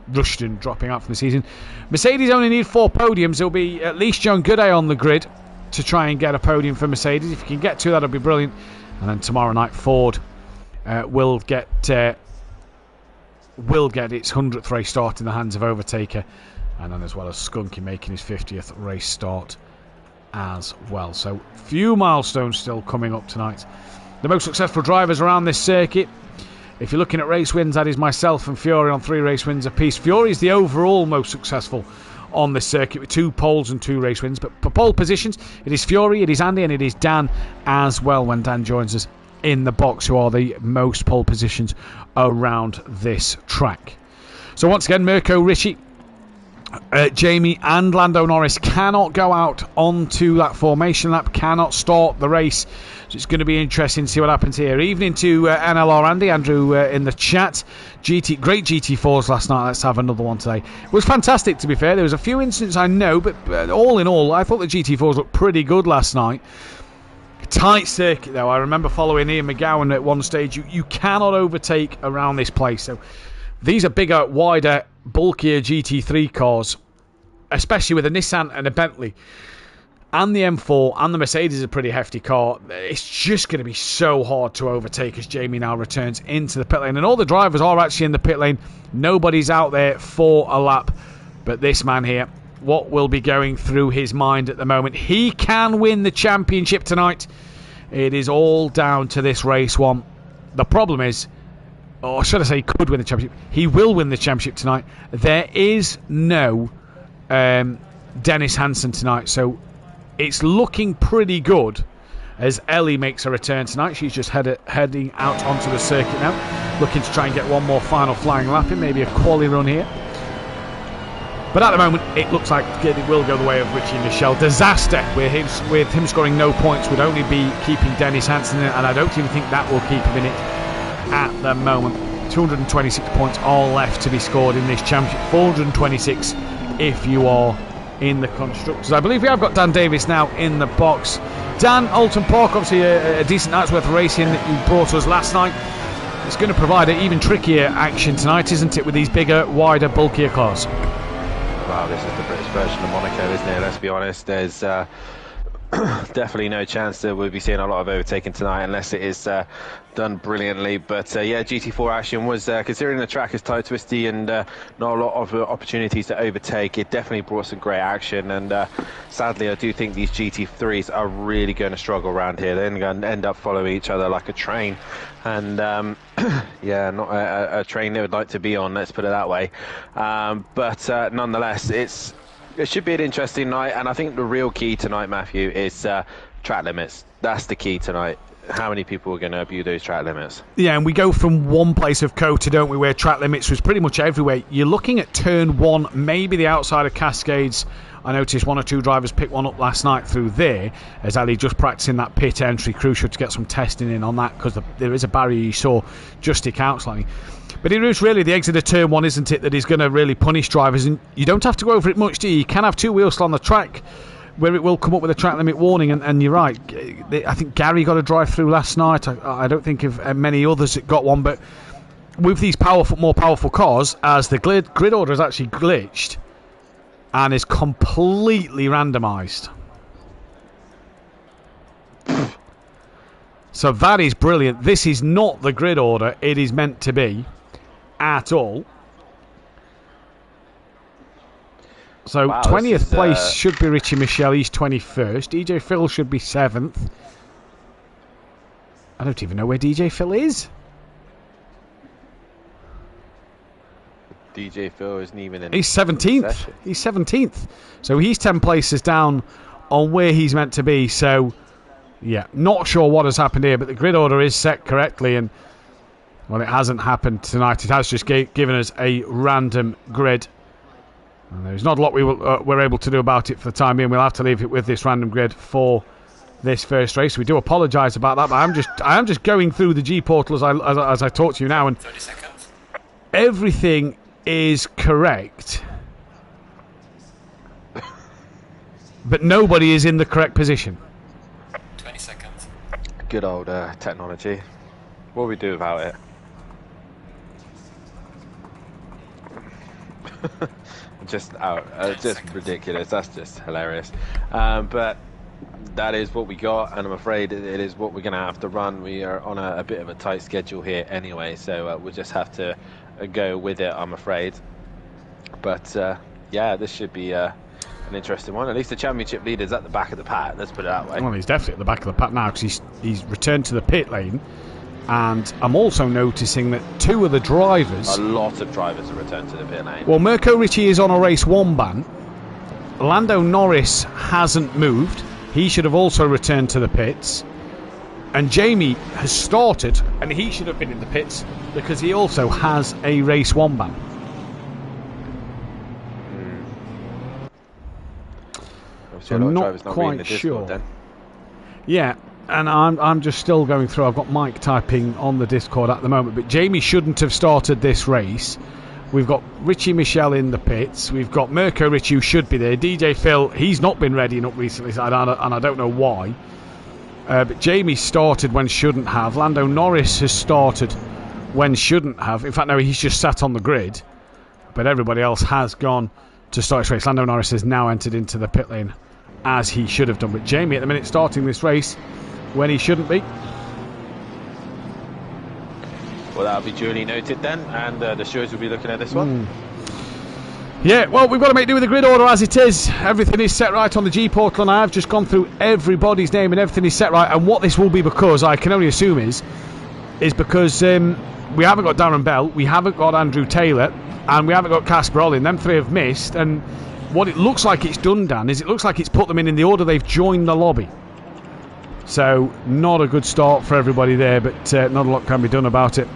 Rushton dropping out from the season. Mercedes only need 4 podiums. There'll be at least John Gooday on the grid to try and get a podium for Mercedes. If you can get 2, that'll be brilliant. And then tomorrow night, Ford will get will get its 100th race start in the hands of Overtaker, and then as well as Skunky making his 50th race start as well. So few milestones still coming up tonight. The most successful drivers around this circuit, if you're looking at race wins, that is myself and Fury on 3 race wins apiece. Fury is the overall most successful on this circuit with 2 poles and 2 race wins. But for pole positions, it is Fury, it is Andy, and it is Dan as well when Dan joins us in the box, who are the most pole positions around this track. So once again, Mirko, Richie, Jamie and Lando Norris cannot go out onto that formation lap, cannot start the race. So it's going to be interesting to see what happens here. Evening to NLR Andy, Andrew in the chat. Great GT4s last night. Let's have another one today. It was fantastic, to be fair. There was a few incidents, I know, but all in all, I thought the GT4s looked pretty good last night. Tight circuit, though. I remember following Ian McGowan at one stage. You cannot overtake around this place. So these are bigger, wider, bulkier GT3 cars, especially with a Nissan and a Bentley. And the M4 and the Mercedes is a pretty hefty car. It's just going to be so hard to overtake as Jamie now returns into the pit lane. And all the drivers are actually in the pit lane. Nobody's out there for a lap. But this man here, what will be going through his mind at the moment? He can win the championship tonight. It is all down to this race one. The problem is, or should I say he could win the championship. He will win the championship tonight. There is no Dennis Hansen tonight. So it's looking pretty good as Ellie makes a return tonight. She's just heading out onto the circuit now, looking to try and get one more final flying lap in, maybe a quali run here. But at the moment, it looks like it will go the way of Richie Michelle. Disaster with him scoring no points would only be keeping Dennis Hansen in it, and I don't even think that will keep him in it at the moment. 226 points all left to be scored in this championship. 426 if you are in the constructors. I believe we have got Dan Davis now in the box. Dan, Alton Park, obviously a decent night's worth of racing that you brought us last night. It's going to provide an even trickier action tonight, isn't it, with these bigger, wider, bulkier cars? Wow, this is the British version of Monaco, isn't it? Let's be honest. There's definitely no chance that we'll be seeing a lot of overtaking tonight unless it is done brilliantly. But yeah, GT4 action was, considering the track is tight, twisty, and not a lot of opportunities to overtake, it definitely brought some great action. And sadly, I do think these GT3s are really going to struggle around here. They're going to end up following each other like a train. And yeah, not a train they would like to be on, let's put it that way. But nonetheless, it should be an interesting night, and I think the real key tonight, Matthew, is track limits. That's the key tonight. How many people are going to abuse those track limits? Yeah, and we go from one place of Kota, don't we, where track limits was pretty much everywhere. You're looking at turn 1, maybe the outside of Cascades. I noticed 1 or 2 drivers pick one up last night through there, as Ali just practicing that pit entry. Crucial to get some testing in on that, because there is a barrier you saw just stick out slightly. But it is really the exit of turn 1, isn't it, that is going to really punish drivers. And you don't have to go over it much, do you? You can have 2 wheels still on the track where it will come up with a track limit warning. And you're right. I think Gary got a drive through last night. I don't think of many others that got one. But with these more powerful cars, as the grid order is actually glitched and is completely randomised. So that is brilliant. This is not the grid order it is meant to be at all. So wow, 20th place should be Richie Michelle. He's 21st. DJ Phil should be 7th. I don't even know where DJ Phil is. DJ Phil isn't even in. He's 17th. He's 17th. So he's 10 places down on where he's meant to be. So yeah, not sure what has happened here, but the grid order is set correctly, and well, it hasn't happened tonight. It has just given us a random grid. And there's not a lot we're able to do about it for the time being. We'll have to leave it with this random grid for this first race. We do apologise about that, but I am just going through the G portal as I talk to you now, and 30 seconds. Everything is correct, but nobody is in the correct position. 20 seconds. Good old technology. What do we do about it? Just ridiculous. That's just hilarious. But that is what we got, and I'm afraid it is what we're going to have to run. We are on a bit of a tight schedule here anyway, so we'll just have to go with it, I'm afraid. But yeah, this should be an interesting one. At least the championship leader's at the back of the pack, let's put it that way. Well, he's definitely at the back of the pack now because he's returned to the pit lane. And I'm also noticing that two of the drivers... A lot of drivers have returned to the pit lane. Well, Mirko Ricci is on a race 1 ban. Lando Norris hasn't moved. He should have also returned to the pits. And Jamie has started, and he should have been in the pits because he also has a race 1 ban. Obviously, I'm a lot of not drivers not quite reading the Discord sure. then. Yeah, and I'm just still going through. I've got Mike typing on the Discord at the moment, but Jamie shouldn't have started this race. We've got Richie Michelle in the pits. We've got Mirko Ricci, who should be there. DJ Phil, he's not been readying up recently, and I don't know why. But Jamie started when shouldn't have. Lando Norris has started when shouldn't have. In fact, no, he's just sat on the grid. But everybody else has gone to start this race. Lando Norris has now entered into the pit lane as he should have done. But Jamie at the minute starting this race when he shouldn't be. Well, that'll be duly noted then, and the stewards will be looking at this one. Yeah, well, we've got to make do with the grid order as it is. Everything is set right on the G portal, and I've just gone through everybody's name, and everything is set right. And what this will be, because I can only assume is because we haven't got Darren Bell, we haven't got Andrew Taylor, and we haven't got Casper Olin. Them three have missed, and what it looks like it's done, Dan, is it looks like it's put them in the order they've joined the lobby. So, not a good start for everybody there, but not a lot can be done about it.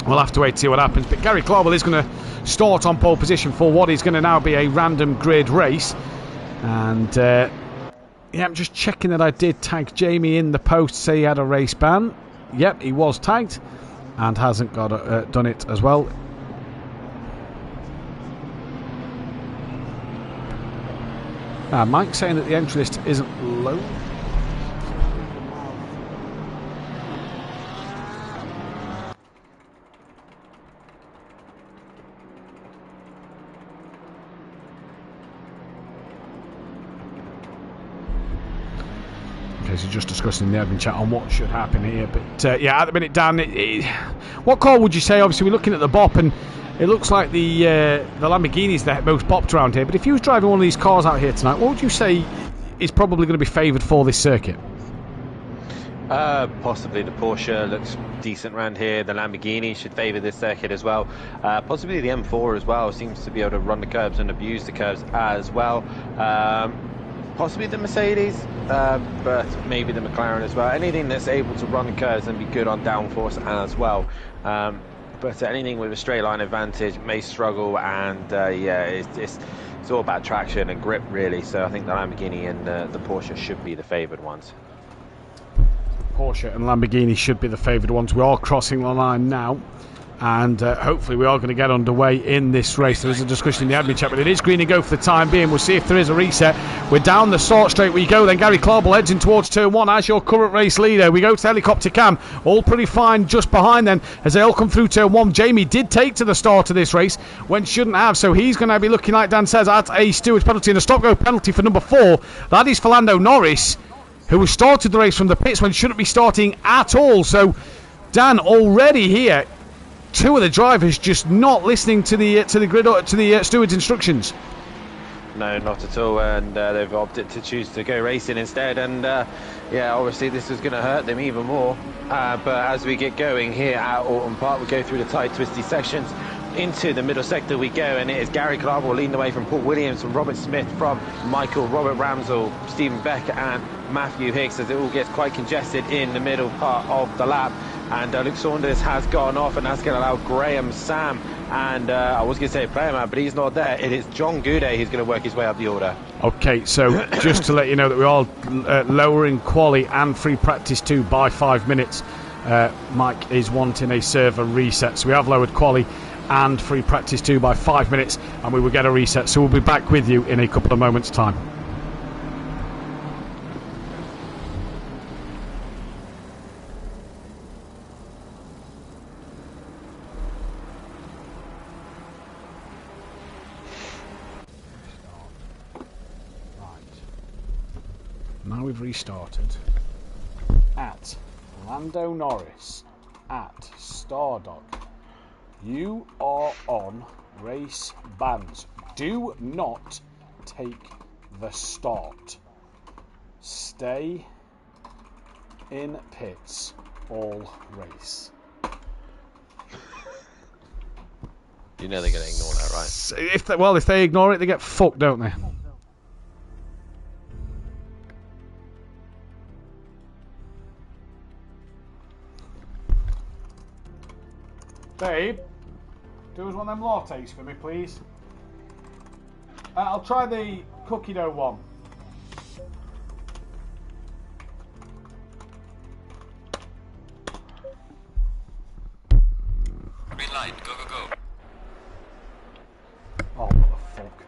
We'll have to wait to see what happens. But Gary Clarwell is going to start on pole position for what is going to now be a random grid race. And, yeah, I'm just checking that I did tag Jamie in the post, say he had a race ban. Yep, he was tagged and hasn't got done it as well. Mike's saying that the entry list isn't low. So just discussing the admin chat on what should happen here. But yeah, at the minute, Dan, what car would you say? Obviously, we're looking at the BOP, and it looks like the Lamborghini's the most bopped around here. But if you was driving one of these cars out here tonight, what would you say is probably going to be favoured for this circuit? Possibly the Porsche looks decent around here. The Lamborghini should favour this circuit as well. Possibly the M4 as well. Seems to be able to run the curbs and abuse the curbs as well. Possibly the Mercedes, but maybe the McLaren as well. Anything that's able to run curves and be good on downforce as well. But anything with a straight line advantage may struggle, and yeah, it's all about traction and grip really. So I think the Lamborghini and the Porsche should be the favoured ones. Porsche and Lamborghini should be the favoured ones. We are crossing the line now. And hopefully we are going to get underway in this race. There is a discussion in the admin chat, but it is green and go for the time being. We'll see if there is a reset. We're down the start straight we go. Then Gary Clarwell heads in towards turn 1 as your current race leader. We go to helicopter cam, all pretty fine just behind them as they all come through turn 1. Jamie did take to the start of this race when shouldn't have, so he's going to be looking, like Dan says, at a steward's penalty and a stop-go penalty for number 4. That is for Lando Norris, who has started the race from the pits when shouldn't be starting at all. So Dan, already here, two of the drivers just not listening to the steward's instructions. No, not at all, and they've opted to choose to go racing instead. And yeah, obviously this is going to hurt them even more. But as we get going here at Alton Park, we go through the tight, twisty sections. Into the middle sector we go, and it is Gary Clarwell leading the way from Paul Williams, from Robert Smith, from Michael, Robert Ramsell, Stephen Becker and Matthew Hicks, as it all gets quite congested in the middle part of the lap. And Luke Saunders has gone off, and that's going to allow Graham Sam and I was going to say player man, but he's not there. It is John Goudet who's going to work his way up the order. Okay, so just to let you know that we are lowering quali and free practice 2 by 5 minutes. Mike is wanting a server reset, so we have lowered quali and free practice 2 by 5 minutes, and we will get a reset. So we'll be back with you in a couple of moments' time. Now we've restarted at Lando Norris at Stardock. You are on race bans. Do not take the start. Stay in pits all race. You know they're going to ignore that, right? If they ignore it, they get fucked, don't they? Babe, do us one of them lattes for me, please. I'll try the cookie dough one. Green light, go, go, go. Oh, what the fuck.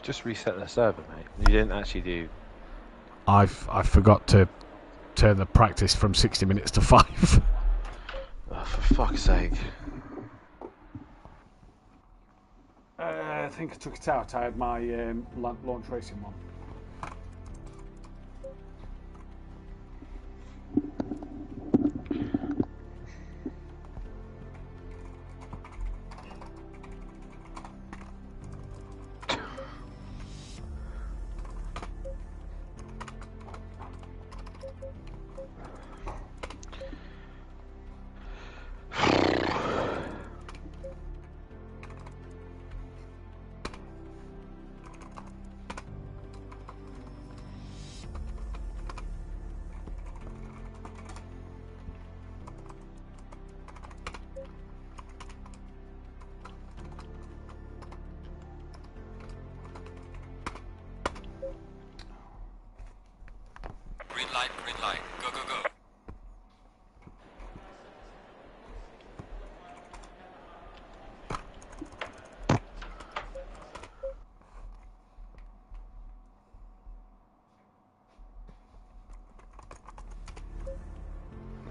Just reset the server, mate. You didn't actually do... I forgot to turn the practice from 60 minutes to 5. Oh, for fuck's sake. I think I took it out. I had my launch racing one. Green light, go, go, go.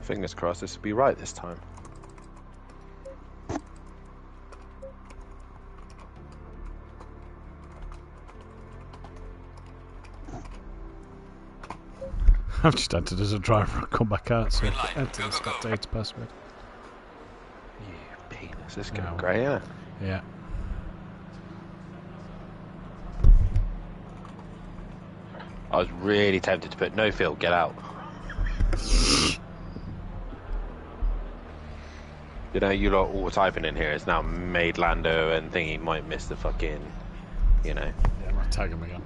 Fingers crossed this will be right this time. I've just entered as a driver and come back out, so Green light, enter go, the go, go. data password. You penis, this is going Yeah, great, isn't it? Yeah. I was really tempted to put no field, get out. You know, you lot all typing in here. It's now made Lando and thingy might miss the fucking, you know. Yeah, I'm gonna tag him again.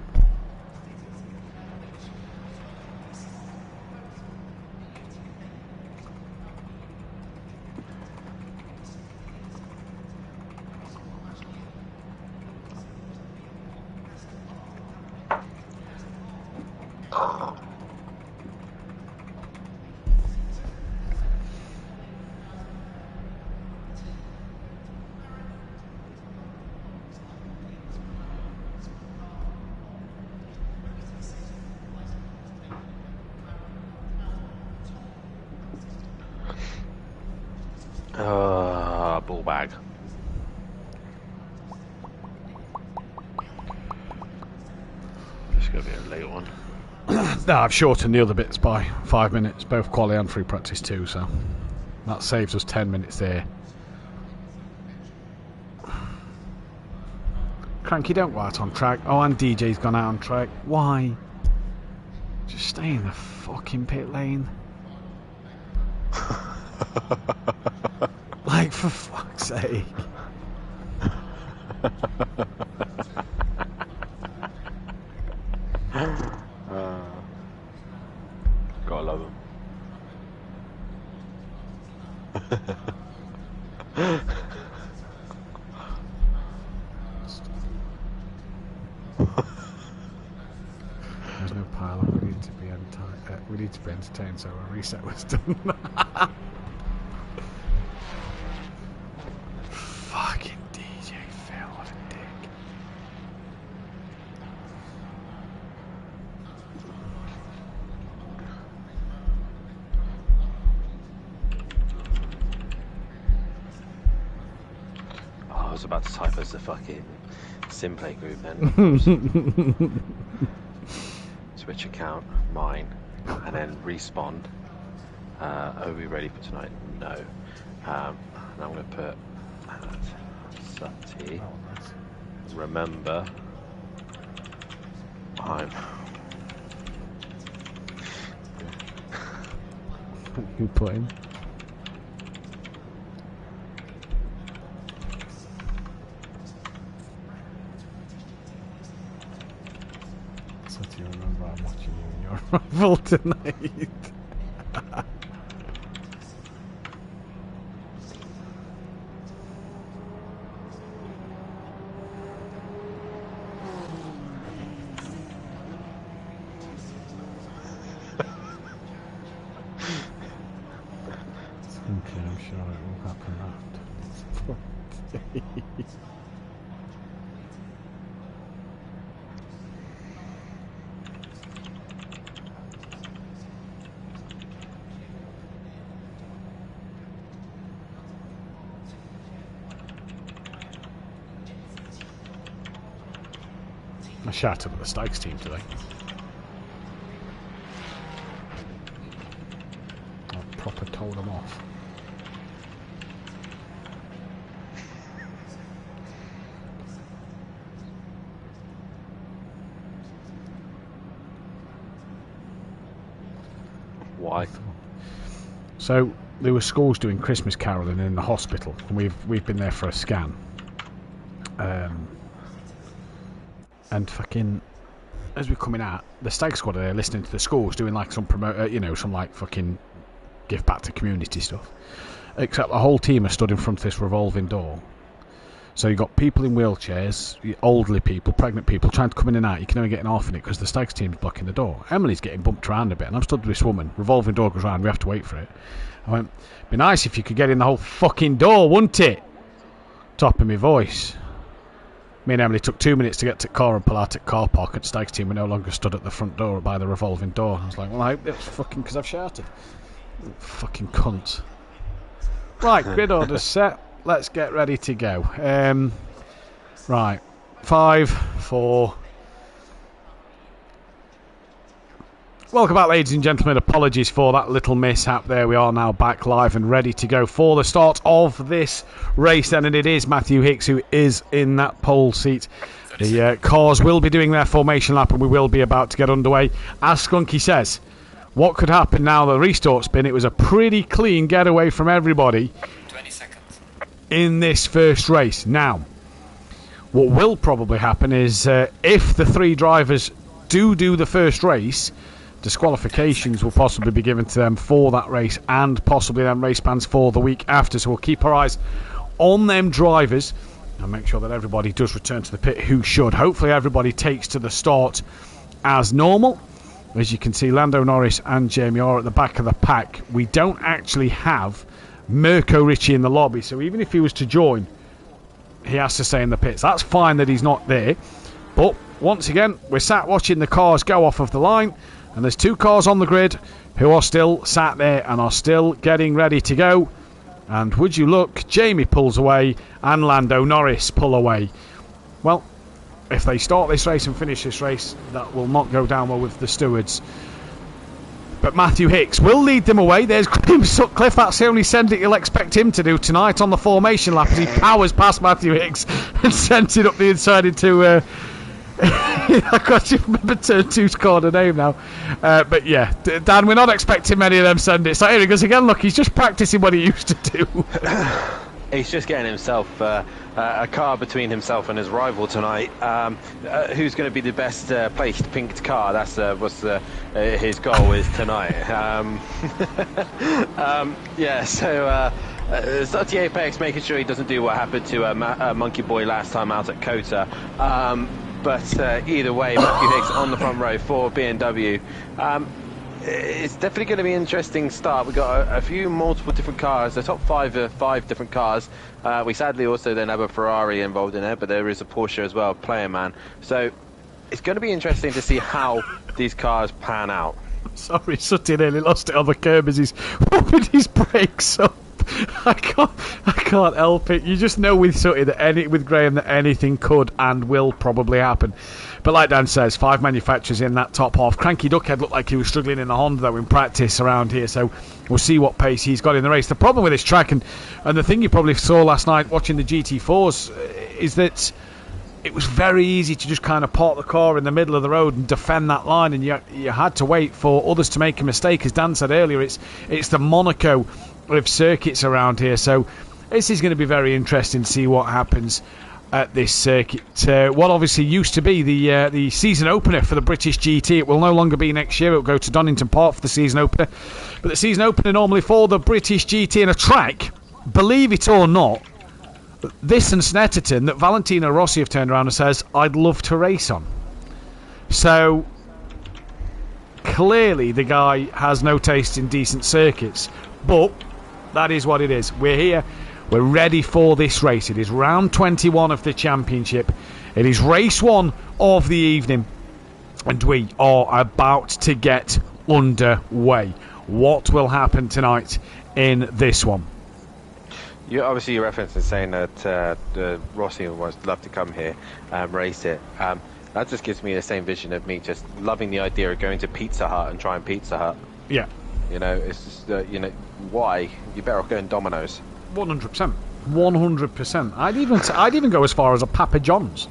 Ball bag. This is going to be a late one. No, I've shortened the other bits by 5 minutes, both quali and free practice too, so that saves us 10 minutes there. Cranky, don't go out on track. Oh, and DJ's gone out on track. Why? Just stay in the fucking pit lane. Like, for fuck's sake. Gotta love him. There's no pile-up. We need to be entertained, so a reset was done. Fucking DJ Phil, what a dick. Oh, I was about to type as the fucking SimPlay group then. Switch account, mine, and then respond. Are we ready for tonight? No. And I'm going to put Sutty. Remember, I'm. You put in. So do you remember I'm watching you in your rival tonight? I'm sure it will happen after. I shouted at the Stakes team today. I proper told them off. Why? So there were schools doing Christmas caroling in the hospital, and we've been there for a scan. And fucking, as we're coming out, the Stag Squad are there listening to the schools doing like some some like fucking give back to community stuff. Except the whole team are stood in front of this revolving door. So you've got people in wheelchairs, elderly people, pregnant people trying to come in and out. You can only get an half in it because the Stags team's blocking the door. Emily's getting bumped around a bit, and I'm stood with this woman. Revolving door goes round, we have to wait for it. I went, be nice if you could get in the whole fucking door, wouldn't it? Top of my voice. Me and Emily took 2 minutes to get to the car and pull out at car park, and Stags team were no longer stood at the front door by the revolving door. I was like, well, I hope it was fucking because I've shouted. Fucking cunt. Right, grid order's set. Let's get ready to go. Right. 5, 4. Welcome back, ladies and gentlemen. Apologies for that little mishap there. We are now back live and ready to go for the start of this race then, and it is Matthew Hicks who is in that pole seat. The cars will be doing their formation lap and we will be about to get underway. As Skunky says, what could happen now the restart spin? It was a pretty clean getaway from everybody 20 seconds. in this first race. Now, what will probably happen is if the three drivers do the first race, disqualifications will possibly be given to them for that race and possibly then race bans for the week after. So we'll keep our eyes on them drivers and make sure that everybody does return to the pit who should. Hopefully everybody takes to the start as normal. As you can see, Lando Norris and Jamie are at the back of the pack. We don't actually have Mirko Ricci in the lobby, so even if he was to join, he has to stay in the pits. That's fine that he's not there, but once again we're sat watching the cars go off of the line, and there's two cars on the grid who are still sat there and are still getting ready to go. And would you look, Jamie pulls away and Lando Norris pull away. Well, if they start this race and finish this race, that will not go down well with the stewards. But Matthew Hicks will lead them away. There's Graham Sutcliffe. That's the only send it you'll expect him to do tonight on the formation lap as he powers past Matthew Hicks and sends it up the inside into... I can't even remember turn 2's corner name now. But yeah, Dan, we're not expecting many of them send it. So here he goes again. Look, he's just practicing what he used to do. He's just getting himself a car between himself and his rival tonight. Who's going to be the best placed pinked car? That's his goal is tonight. Yeah, so Sutty Apex making sure he doesn't do what happened to Monkey Boy last time out at Kota. But either way, Matthew Hicks on the front row for BMW. It's definitely going to be an interesting start. We've got a few multiple different cars. The top 5 are 5 different cars. We sadly also then have a Ferrari involved in there, but there is a Porsche as well, Player Man. So it's going to be interesting to see how these cars pan out. Sorry, Sutty nearly lost it on the curb as he's whooping his brakes up. I can't help it. You just know with Sutty that with Graham that anything could and will probably happen. But like Dan says, 5 manufacturers in that top half. Cranky Duckhead looked like he was struggling in the Honda though in practice around here, so we'll see what pace he's got in the race. The problem with this track, and the thing you probably saw last night watching the GT4s, is that it was very easy to just kind of park the car in the middle of the road and defend that line, and you had to wait for others to make a mistake. As Dan said earlier, it's the Monaco of circuits around here, so this is going to be very interesting to see what happens at this circuit. What obviously used to be the season opener for the British GT, it will no longer be next year. It will go to Donington Park for the season opener, but the season opener normally for the British GT in a track, believe it or not, this and Snetterton, that Valentino Rossi have turned around and says, I'd love to race on. So clearly the guy has no taste in decent circuits, but that is what it is. We're here, we're ready for this race. It is round 21 of the championship. It is race 1 of the evening, and we are about to get underway. What will happen tonight in this one? Obviously, your reference is saying that Rossi would love to come here and race it. That just gives me the same vision of me just loving the idea of going to Pizza Hut and trying Pizza Hut. Yeah. You know, it's just, why? You're better off going Domino's. 100%. 100%. I'd even go as far as a Papa John's,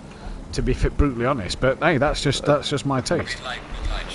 to be brutally honest. But hey, that's just my taste.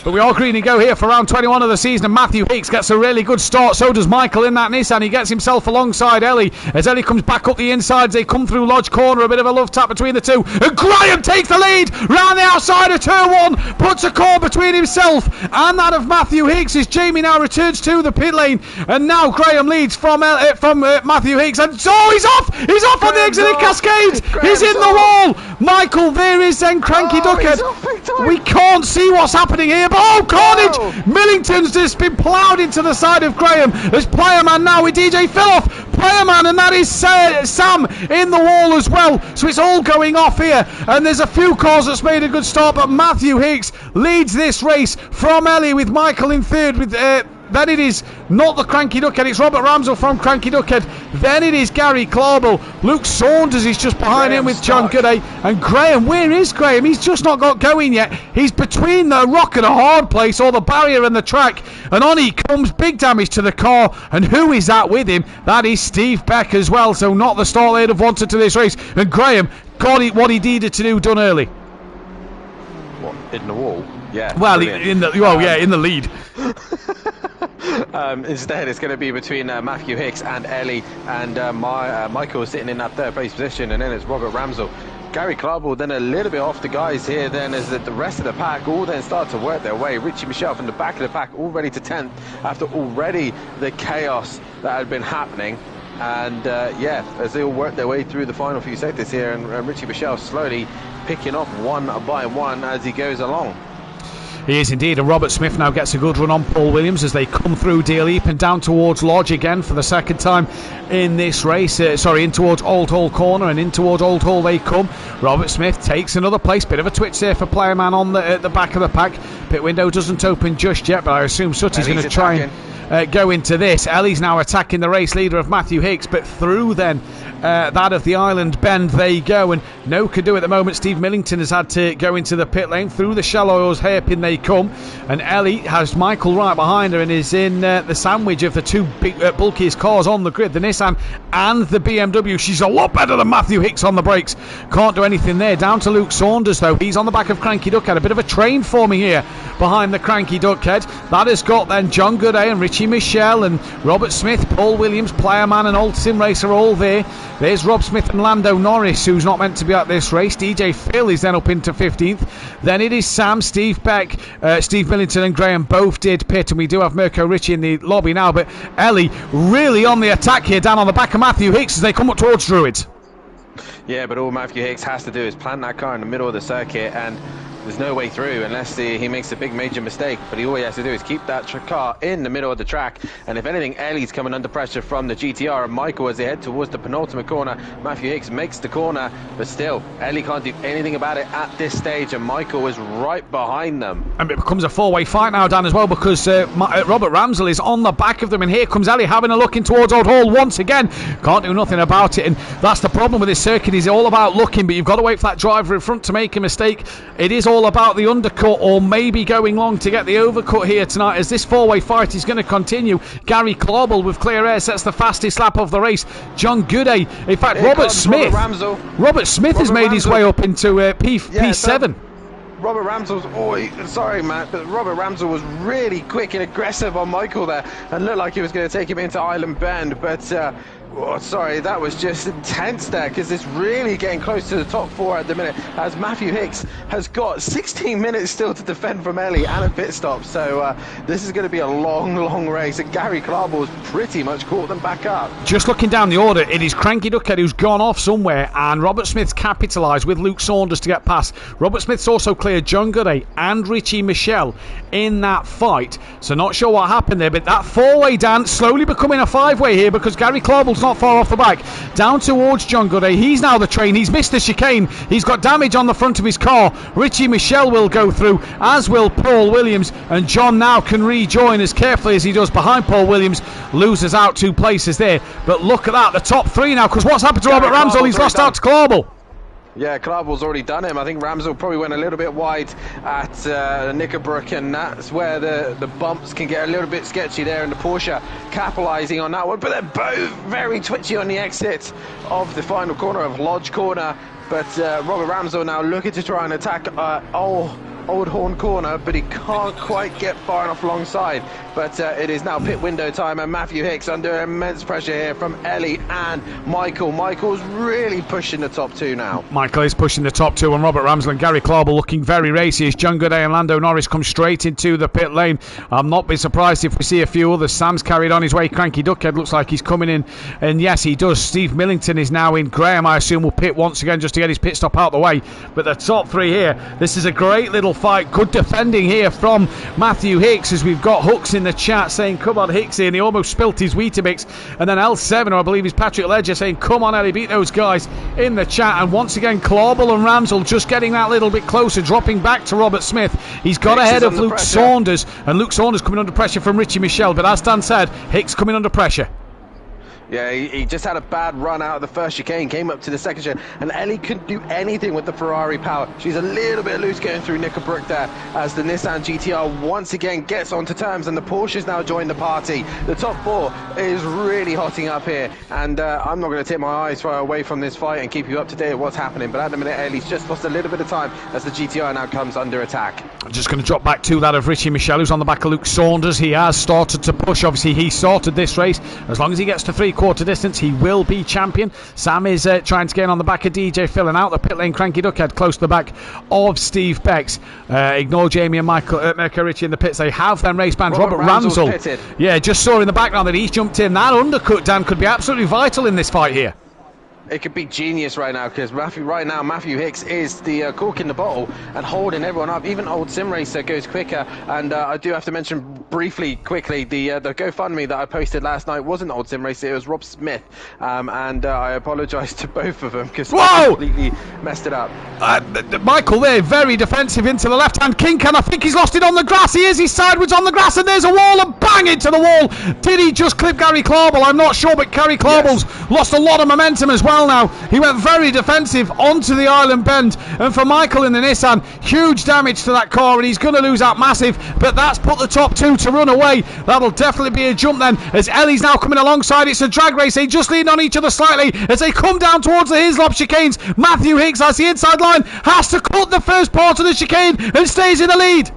But we are green and go here for round 21 of the season, and Matthew Hicks gets a really good start. So does Michael in that Nissan. He gets himself alongside Ellie as Ellie comes back up the insides. They come through Lodge Corner, a bit of a love tap between the two, and Graham takes the lead round the outside of turn 1, puts a core between himself and that of Matthew Hicks as Jamie now returns to the pit lane, and now Graham leads from Matthew Hicks, and he's off on the exit of Cascade. He's in the wall. Michael, there is then Cranky Duckhead. We can't see what's happening here, but carnage! Millington's just been ploughed into the side of Graham. There's Playerman now with DJ Philliff. Playerman, and that is Sam in the wall as well. So it's all going off here, and there's a few cars that's made a good start, but Matthew Hicks leads this race from Ellie with Michael in third with then it is not the Cranky Duckhead, it's Robert Ramsell from Cranky Duckhead. Then it is Gary Clarbell. Luke Saunders is just behind him with John Gooday. And Graham, where is Graham? He's just not got going yet. He's between the rock and a hard place, or the barrier and the track. And on he comes, big damage to the car. And who is that with him? That is Steve Beck as well. So not the start they'd have wanted to this race. And Graham got it, what he needed to do done early. What, in the wall? Yeah. Well, in the lead. Instead, it's going to be between Matthew Hicks and Ellie, and Michael sitting in that third place position, and then it's Robert Ramsell. Gary Clarbell then a little bit off the guys here, then as the rest of the pack all then start to work their way. Richie Michelle from the back of the pack already to 10th after already the chaos that had been happening. And as they all work their way through the final few sectors here, and Richie Michelle slowly picking off one by one as he goes along. He is indeed, and Robert Smith now gets a good run on Paul Williams as they come through Deal Heap and down towards Lodge again for the second time in this race. In towards Old Hall Corner, and in towards Old Hall they come. Robert Smith takes another place. Bit of a twitch there for Playerman on the back of the pack. Pit window doesn't open just yet, but I assume Sutty's going to try and go into this. Ellie's now attacking the race leader of Matthew Hicks, but through then that of the Island Bend they go, and no can do at the moment. Steve Millington has had to go into the pit lane. Through the shallows hairpin they come, and Ellie has Michael right behind her and is in the sandwich of the two big bulkiest cars on the grid, the Nissan and the BMW. She's a lot better than Matthew Hicks on the brakes. Can't do anything there. Down to Luke Saunders though. He's on the back of Cranky Duckhead. A bit of a train forming here behind the Cranky Duckhead. That has got then John Gooday and Richie Michelle and Robert Smith, Paul Williams, Playerman and Old Sim Racer all there. There's Rob Smith and Lando Norris, who's not meant to be at this race. DJ Phil is then up into 15th. Then it is Sam, Steve Beck, Steve Millington and Graham both did pit, and we do have Mirko Ritchie in the lobby now, but Ellie really on the attack here down on the back of Matthew Hicks as they come up towards Druids. Yeah, but all Matthew Hicks has to do is plant that car in the middle of the circuit, and There's no way through unless he makes a big major mistake. But all he has to do is keep that car in the middle of the track. And if anything, Ellie's coming under pressure from the GTR. And Michael, as they head towards the penultimate corner, Matthew Hicks makes the corner. But still, Ellie can't do anything about it at this stage. And Michael is right behind them. And it becomes a four-way fight now, Dan, as well, because Robert Ramsell is on the back of them. And here comes Ellie having a look in towards Old Hall once again. Can't do nothing about it. And that's the problem with this circuit. Is all about looking, but you've got to wait for that driver in front to make a mistake. It is all about the undercut, or maybe going long to get the overcut here tonight, as this four-way fight is going to continue. Gary Clauble with clear air sets the fastest lap of the race. John Gooday, in fact, Robert Smith has made his way up into P7. Robert Ramsell, sorry Matt, but Robert Ramsell was really quick and aggressive on Michael there and looked like he was going to take him into Island Bend, but sorry, that was just intense there, because it's really getting close to the top four at the minute, as Matthew Hicks has got 16 minutes still to defend from Ellie and a pit stop. So this is going to be a long race, and Gary Clarble's pretty much caught them back up. Just looking down the order, it is Cranky Duckhead who's gone off somewhere, and Robert Smith's capitalised with Luke Saunders to get past. Robert Smith's also cleared John Gooday and Richie Michelle in that fight, so not sure what happened there, but that four-way, Dan, slowly becoming a five-way here, because Gary Clarble's not far off the back, down towards John Gooday. He's now the train, he's missed the chicane, he's got damage on the front of his car. Richie Michelle will go through, as will Paul Williams, and John now can rejoin as carefully as he does behind Paul Williams. Loses out 2 places there, but look at that, the top 3 now, because what's happened to Robert Ramsell? He's lost out to Clauble. Yeah, Clarble's already done him. I think Ramsell probably went a little bit wide at Knickerbrook, and that's where the bumps can get a little bit sketchy there, and the Porsche capitalising on that one. But they're both very twitchy on the exit of the final corner of Lodge Corner. But Robert Ramsell now looking to try and attack Old Horn Corner, but he can't quite get far enough alongside. But it is now pit window time, and Matthew Hicks under immense pressure here from Ellie and Michael. Michael's really pushing the top 2 now. Michael is pushing the top 2, and Robert Ramsell and Gary Clauble looking very racy as John Gooday and Lando Norris come straight into the pit lane. I'll not be surprised if we see a few others. Sam's carried on his way. Cranky Duckhead looks like he's coming in, and yes, he does. Steve Millington is now in. Graham, I assume, will pit once again just to get his pit stop out the way. But the top 3 here, this is a great little fight. Good defending here from Matthew Hicks, as we've got Hooks in the chat saying, come on Hicksy, and he almost spilt his Weetabix. And then L7, or I believe he's Patrick Ledger, saying, come on Ellie, beat those guys, in the chat. And once again, Clauble and Ramsell just getting that little bit closer, dropping back to Robert Smith. He's got Hicks ahead of Luke Saunders, and Luke Saunders coming under pressure from Richie Michelle. But as Dan said, Hicks coming under pressure. Yeah, he just had a bad run out of the first chicane, came up to the second chicane, and Ellie couldn't do anything with the Ferrari power. She's a little bit loose going through Knickerbrook there, as the Nissan GTR once again gets onto terms, and the Porsches now join the party. The top 4 is really hotting up here, and I'm not going to take my eyes far away from this fight and keep you up to date with what's happening, but at the minute Ellie's just lost a little bit of time as the GTR now comes under attack. I'm just going to drop back to that of Richie Michelle, who's on the back of Luke Saunders. He has started to push. Obviously he started this race. As long as he gets to 3/4 distance, he will be champion. Sam is trying to get on the back of DJ Phil, and out the pit lane Cranky Duckhead close to the back of Steve Becks. Ignore Jamie and Michael Mercurici in the pits. They have them race bands. Robert Ramsell, yeah, just saw in the background that he's jumped in. That undercut, Dan, could be absolutely vital in this fight here. It could be genius right now, because Matthew Hicks is the cork in the bottle and holding everyone up. Even old Sim Racer goes quicker, and I do have to mention quickly the GoFundMe that I posted last night wasn't old Sim Racer, it was Rob Smith, and I apologise to both of them because I completely messed it up. Michael there, very defensive into the left-hand kink, and I think he's lost it on the grass. He is, he's sideways on the grass, and there's a wall, and bang into the wall. Did he just clip Gary Clauble? I'm not sure, but Gary Clauble's lost a lot of momentum as well now. He went very defensive onto the Island Bend, and for Michael in the Nissan, huge damage to that car, and he's going to lose out massive, but that's put the top 2 to run away. That'll definitely be a jump then, as Ellie's now coming alongside. It's a drag race. They just lean on each other slightly as they come down towards the Hislop chicanes. Matthew Hicks, as the inside line, has to cut the first part of the chicane and stays in the lead.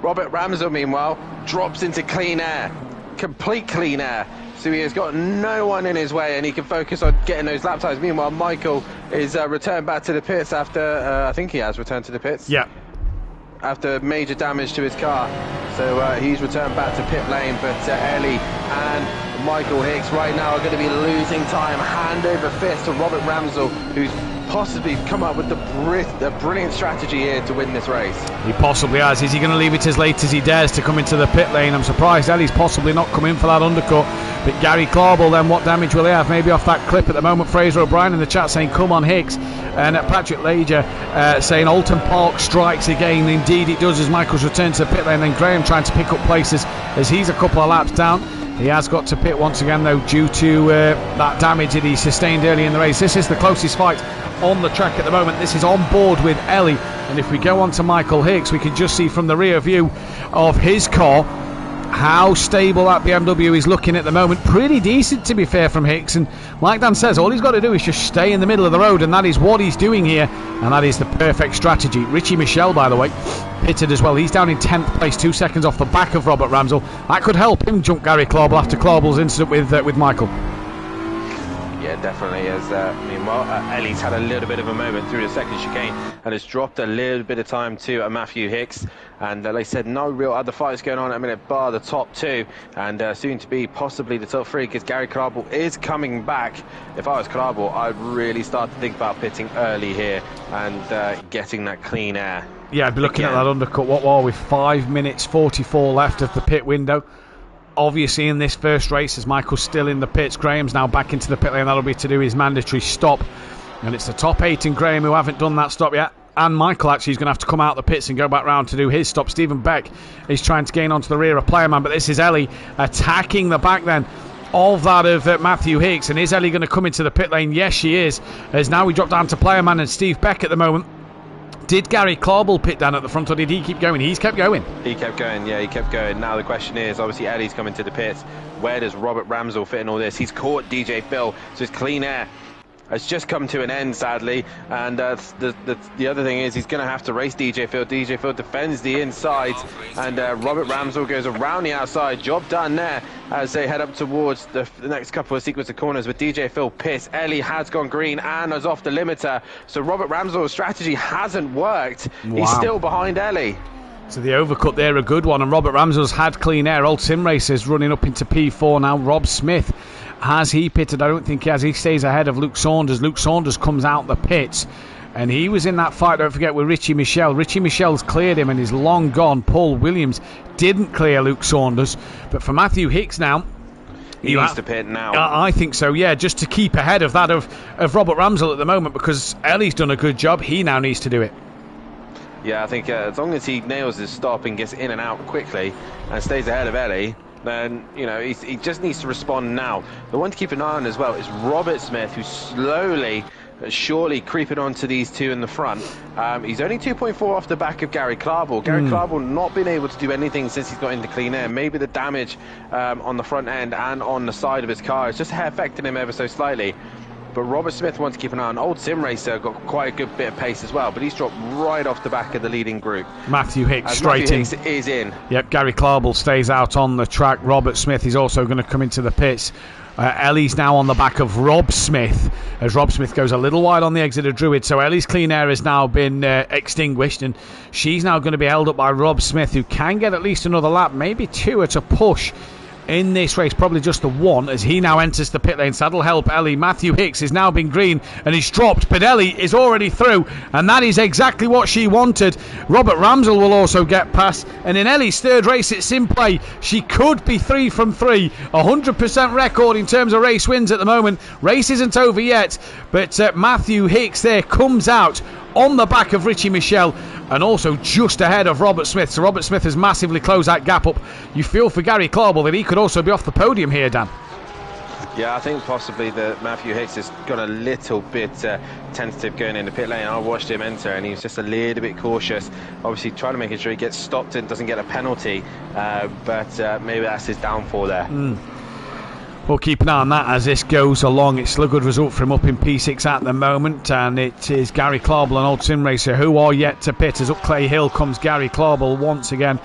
Robert Ramsell, meanwhile, drops into clean air, complete clean air. So he has got no one in his way, and he can focus on getting those lap times. Meanwhile, Michael is returned back to the pits after, I think he has returned to the pits. Yeah. After major damage to his car. So he's returned back to pit lane, but Ellie and Michael Hicks right now are going to be losing time, hand over fist to Robert Ramsell, who's possibly come up with the brilliant strategy here to win this race. He possibly has. Is he going to leave it as late as he dares to come into the pit lane? I'm surprised Ellie's possibly not come in for that undercut. But Gary Clauble, then what damage will he have? Maybe off that clip at the moment. Fraser O'Brien in the chat saying, come on, Hicks. And Patrick Lager saying, Alton Park strikes again. Indeed it does, as Michael's returned to the pit lane. Then Graham trying to pick up places as he's a couple of laps down. He has got to pit once again, though, due to that damage that he sustained early in the race. This is the closest fight on the track at the moment. This is on board with Ellie. And if we go on to Michael Hicks, we can just see from the rear view of his car how stable that BMW is looking at the moment. Pretty decent, to be fair, from Hicks. And like Dan says, all he's got to do is just stay in the middle of the road, and that is what he's doing here, and that is the perfect strategy. Richie Michel, by the way, pitted as well. He's down in 10th place, 2 seconds off the back of Robert Ramsell. That could help him jump Gary Clauble after Clauble's incident with Michael. Yeah, definitely. As meanwhile, Ellie's had a little bit of a moment through the second chicane and has dropped a little bit of time to Matthew Hicks. And like I said, no real other fights going on at the minute, bar the top two, and soon to be possibly the top three, because Gary Clauble is coming back. If I was Clauble, I'd really start to think about pitting early here and getting that clean air. Yeah, I'd be looking at that undercut. What are we? 5 minutes 44 left of the pit window. Obviously in this first race, as Michael's still in the pits, Graham's now back into the pit lane. That'll be to do his mandatory stop, and it's the top 8 in Graham who haven't done that stop yet. And Michael actually is going to have to come out the pits and go back round to do his stop. Stephen Beck is trying to gain onto the rear of Playerman, but this is Ellie attacking the back then of that of Matthew Hicks. And is Ellie going to come into the pit lane? Yes, she is, as now we drop down to Playerman and Steve Beck at the moment. Did Gary Clauble pit down at the front, or did he keep going? He's kept going. He kept going, yeah, he kept going. Now the question is, obviously Ellie's coming to the pits. Where does Robert Ramsell fit in all this? He's caught DJ Phil, so his clean air has just come to an end, sadly. And the other thing is, he's going to have to race DJ Phil. DJ Phil defends the inside, and Robert Ramsell goes around the outside. Job done there as they head up towards the next couple of sequence of corners with DJ Phil pissed. Ellie has gone green and is off the limiter. So Robert Ramsell's strategy hasn't worked. Wow. He's still behind Ellie. So the overcut there, a good one, and Robert Ramsell's had clean air. Old Sim Racers running up into P4 now. Rob Smith, has he pitted? I don't think he has. He stays ahead of Luke Saunders. Luke Saunders comes out the pits, and he was in that fight, don't forget, with Richie Michel. Richie Michel's cleared him and is long gone. Paul Williams didn't clear Luke Saunders. But for Matthew Hicks now, he needs to pit now. I think so, yeah, just to keep ahead of that of Robert Ramsell at the moment, because Ellie's done a good job. He now needs to do it. Yeah, I think as long as he nails his stop and gets in and out quickly and stays ahead of Ellie, then, you know, he just needs to respond now. The one to keep an eye on as well is Robert Smith, who's slowly but surely creeping onto these two in the front. He's only 2.4 off the back of Gary Clauble. Gary Clauble not been able to do anything since he's got into clean air. Maybe the damage on the front end and on the side of his car is just affecting him ever so slightly. But Robert Smith wants to keep an eye on. Old Sim Racer got quite a good bit of pace as well, but he's dropped right off the back of the leading group. Matthew Hicks straight in. Matthew Hicks is in. Yep, Gary Clauble stays out on the track. Robert Smith is also going to come into the pits. Ellie's now on the back of Rob Smith, as Rob Smith goes a little wide on the exit of Druid. So Ellie's clean air has now been extinguished, and she's now going to be held up by Rob Smith, who can get at least another lap, maybe two at a push in this race, probably just the one, as he now enters the pit lane. So that'll help Ellie. Matthew Hicks has now been green and he's dropped, but Ellie is already through, and that is exactly what she wanted. Robert Ramsell will also get past, and in Ellie's third race at SimPlay, she could be 3 from 3, 100% record in terms of race wins at the moment. Race isn't over yet, but Matthew Hicks there comes out on the back of Richie Michel, and also just ahead of Robert Smith. So Robert Smith has massively closed that gap up. You feel for Gary Clauble that he could also be off the podium here, Dan. Yeah, I think possibly that Matthew Hicks has got a little bit tentative going in the pit lane. I watched him enter and he was just a little bit cautious, obviously trying to make sure he gets stopped and doesn't get a penalty, but maybe that's his downfall there. We'll keep an eye on that as this goes along. It's still a good result for him up in P6 at the moment, and it is Gary Clauble and Old Sim Racer who are yet to pit, as up Clay Hill comes Gary Clauble once again.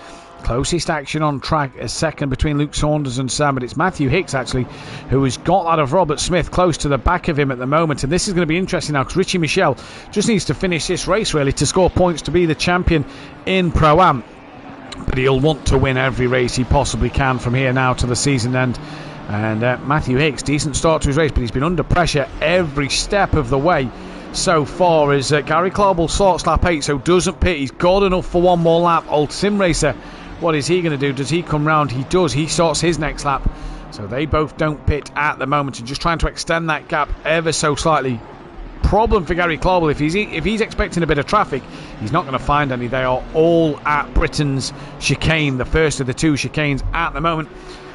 Closest action on track, a second between Luke Saunders and Sam, but it's Matthew Hicks actually who has got that of Robert Smith close to the back of him at the moment. And this is going to be interesting now, because Richie Michel just needs to finish this race really to score points to be the champion in Pro-Am, but he'll want to win every race he possibly can from here now to the season end. And Matthew Hicks, decent start to his race, but he's been under pressure every step of the way. so far as Gary Clark sorts lap 8, so doesn't pit. He's got enough for one more lap. Old Sim Racer, what is he going to do? Does he come round? He does. He sorts his next lap. So they both don't pit at the moment and just trying to extend that gap ever so slightly. Problem for Gary Clark, if he's expecting a bit of traffic, he's not going to find any. They are all at Britain's chicane, the first of the two chicanes at the moment.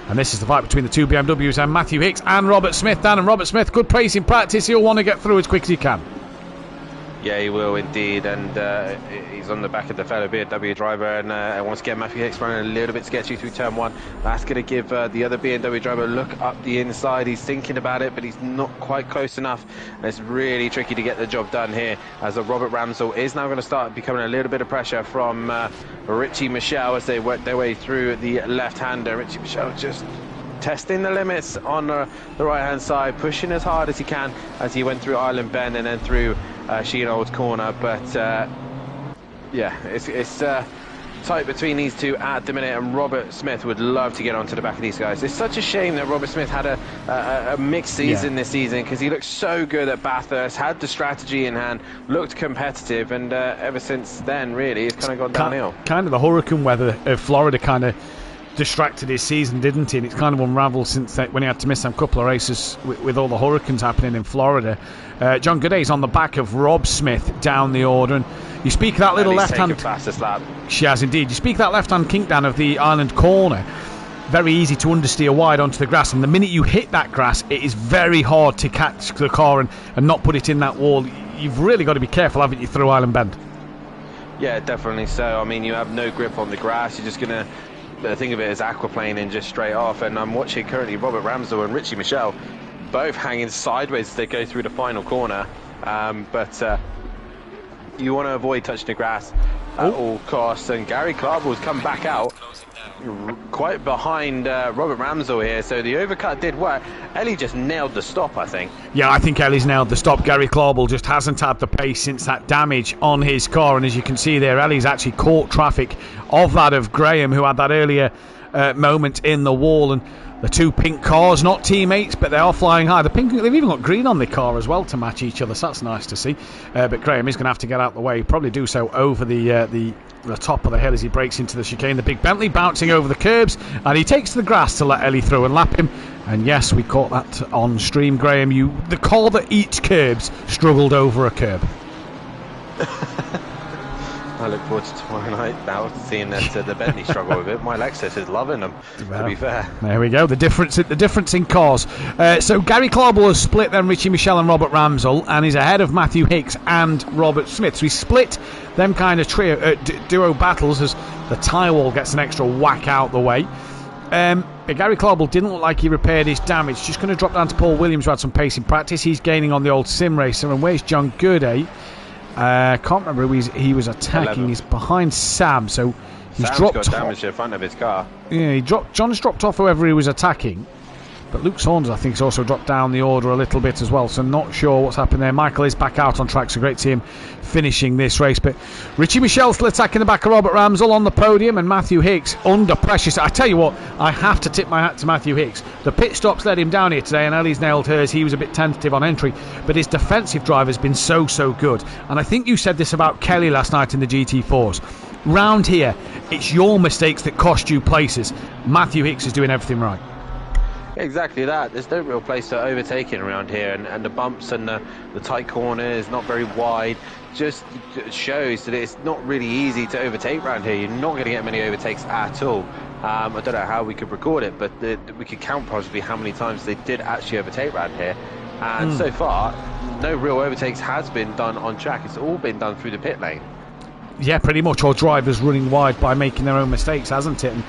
And this is the fight between the two BMWs and Matthew Hicks and Robert Smith. Dan and Robert Smith, good pace in practice. He'll want to get through as quick as he can. Yeah, he will indeed, and he's on the back of the fellow BMW driver, and once again Matthew Hicks running a little bit sketchy through turn 1. That's going to give the other BMW driver a look up the inside. He's thinking about it, but he's not quite close enough, and it's really tricky to get the job done here, as Robert Ramsell is now going to start becoming a little bit of pressure from Richie Michelle as they work their way through the left-hander. Richie Michelle just testing the limits on the right-hand side, pushing as hard as he can as he went through Island Bend and then through Sheenold's corner, but yeah, it's tight between these two at the minute, and Robert Smith would love to get onto the back of these guys. It's such a shame that Robert Smith had a mixed season this season, because he looked so good at Bathurst, had the strategy in hand, looked competitive, and ever since then really it's kind of gone downhill. Kind of the hurricane weather of Florida kind of distracted his season, didn't he? And it's kind of unravelled since when he had to miss them couple of races with all the hurricanes happening in Florida. John Gooday's on the back of Rob Smith down the order, and you speak of that little left-hand... fastest lap. She has indeed. You speak of that left-hand kink down of the island corner. Very easy to understeer wide onto the grass, and the minute you hit that grass, it is very hard to catch the car and not put it in that wall. You've really got to be careful, haven't you, through Island Bend? Yeah, definitely so. I mean, you have no grip on the grass. You're just going to think of it as aquaplaning just straight off, and I'm watching currently Robert Ramsell and Richie Michelle both hanging sideways as they go through the final corner, but you want to avoid touching the grass at all costs, and Gary Clark will come back out quite behind Robert Ramsell here, so the overcut did work. Ellie just nailed the stop, I think. Yeah, I think Ellie's nailed the stop. Gary Clark just hasn't had the pace since that damage on his car, and as you can see there, Ellie's actually caught traffic of that of Graham, who had that earlier moment in the wall, and the two pink cars, not teammates, but they are flying high. The pink, they've even got green on the car as well to match each other, so that's nice to see. But Graham is going to have to get out the way, probably do so over the top of the hill as he breaks into the chicane. The big Bentley bouncing over the curbs, and he takes to the grass to let Ellie through and lap him. And yes, we caught that on stream, Graham. The car that eats curbs struggled over a curb. I look forward to tomorrow night now, seeing that the Bentley struggle with it. My Lexus is loving them, to be fair. There we go, the difference in cars. So Gary Clark has split then Richie Michelle and Robert Ramsell, and he's ahead of Matthew Hicks and Robert Smith. So he split them kind of duo battles as the tyre wall gets an extra whack out the way. But Gary Clark didn't look like he repaired his damage. Just going to drop down to Paul Williams, who had some pace in practice. He's gaining on the old sim racer. And where's John Goodey? Can't remember who he was attacking. 11. He's behind Sam, so he's Sam's dropped got damage in front of his car. Yeah, John's dropped off whoever he was attacking, but Luke Saunders, I think, has also dropped down the order a little bit as well, so not sure what's happened there. Michael is back out on track, so great to see him finishing this race. But Richie Michelle still attacking the back of Robert Ramsell on the podium, and Matthew Hicks under pressure. So I tell you what, I have to tip my hat to Matthew Hicks. The pit stops let him down here today, and Ellie's nailed hers. He was a bit tentative on entry, but his defensive drive has been so good. And I think you said this about Kelly last night in the GT4s. Round here, it's your mistakes that cost you places. Matthew Hicks is doing everything right. Exactly that. There's no real place to overtaking around here, and the bumps and the tight corners, not very wide, just shows that it's not really easy to overtake around here. You're not going to get many overtakes at all. I don't know how we could record it, but we could count possibly how many times they did actually overtake around here. And so far, no real overtakes has been done on track. It's all been done through the pit lane. Yeah, pretty much. Or drivers running wide by making their own mistakes, hasn't it? And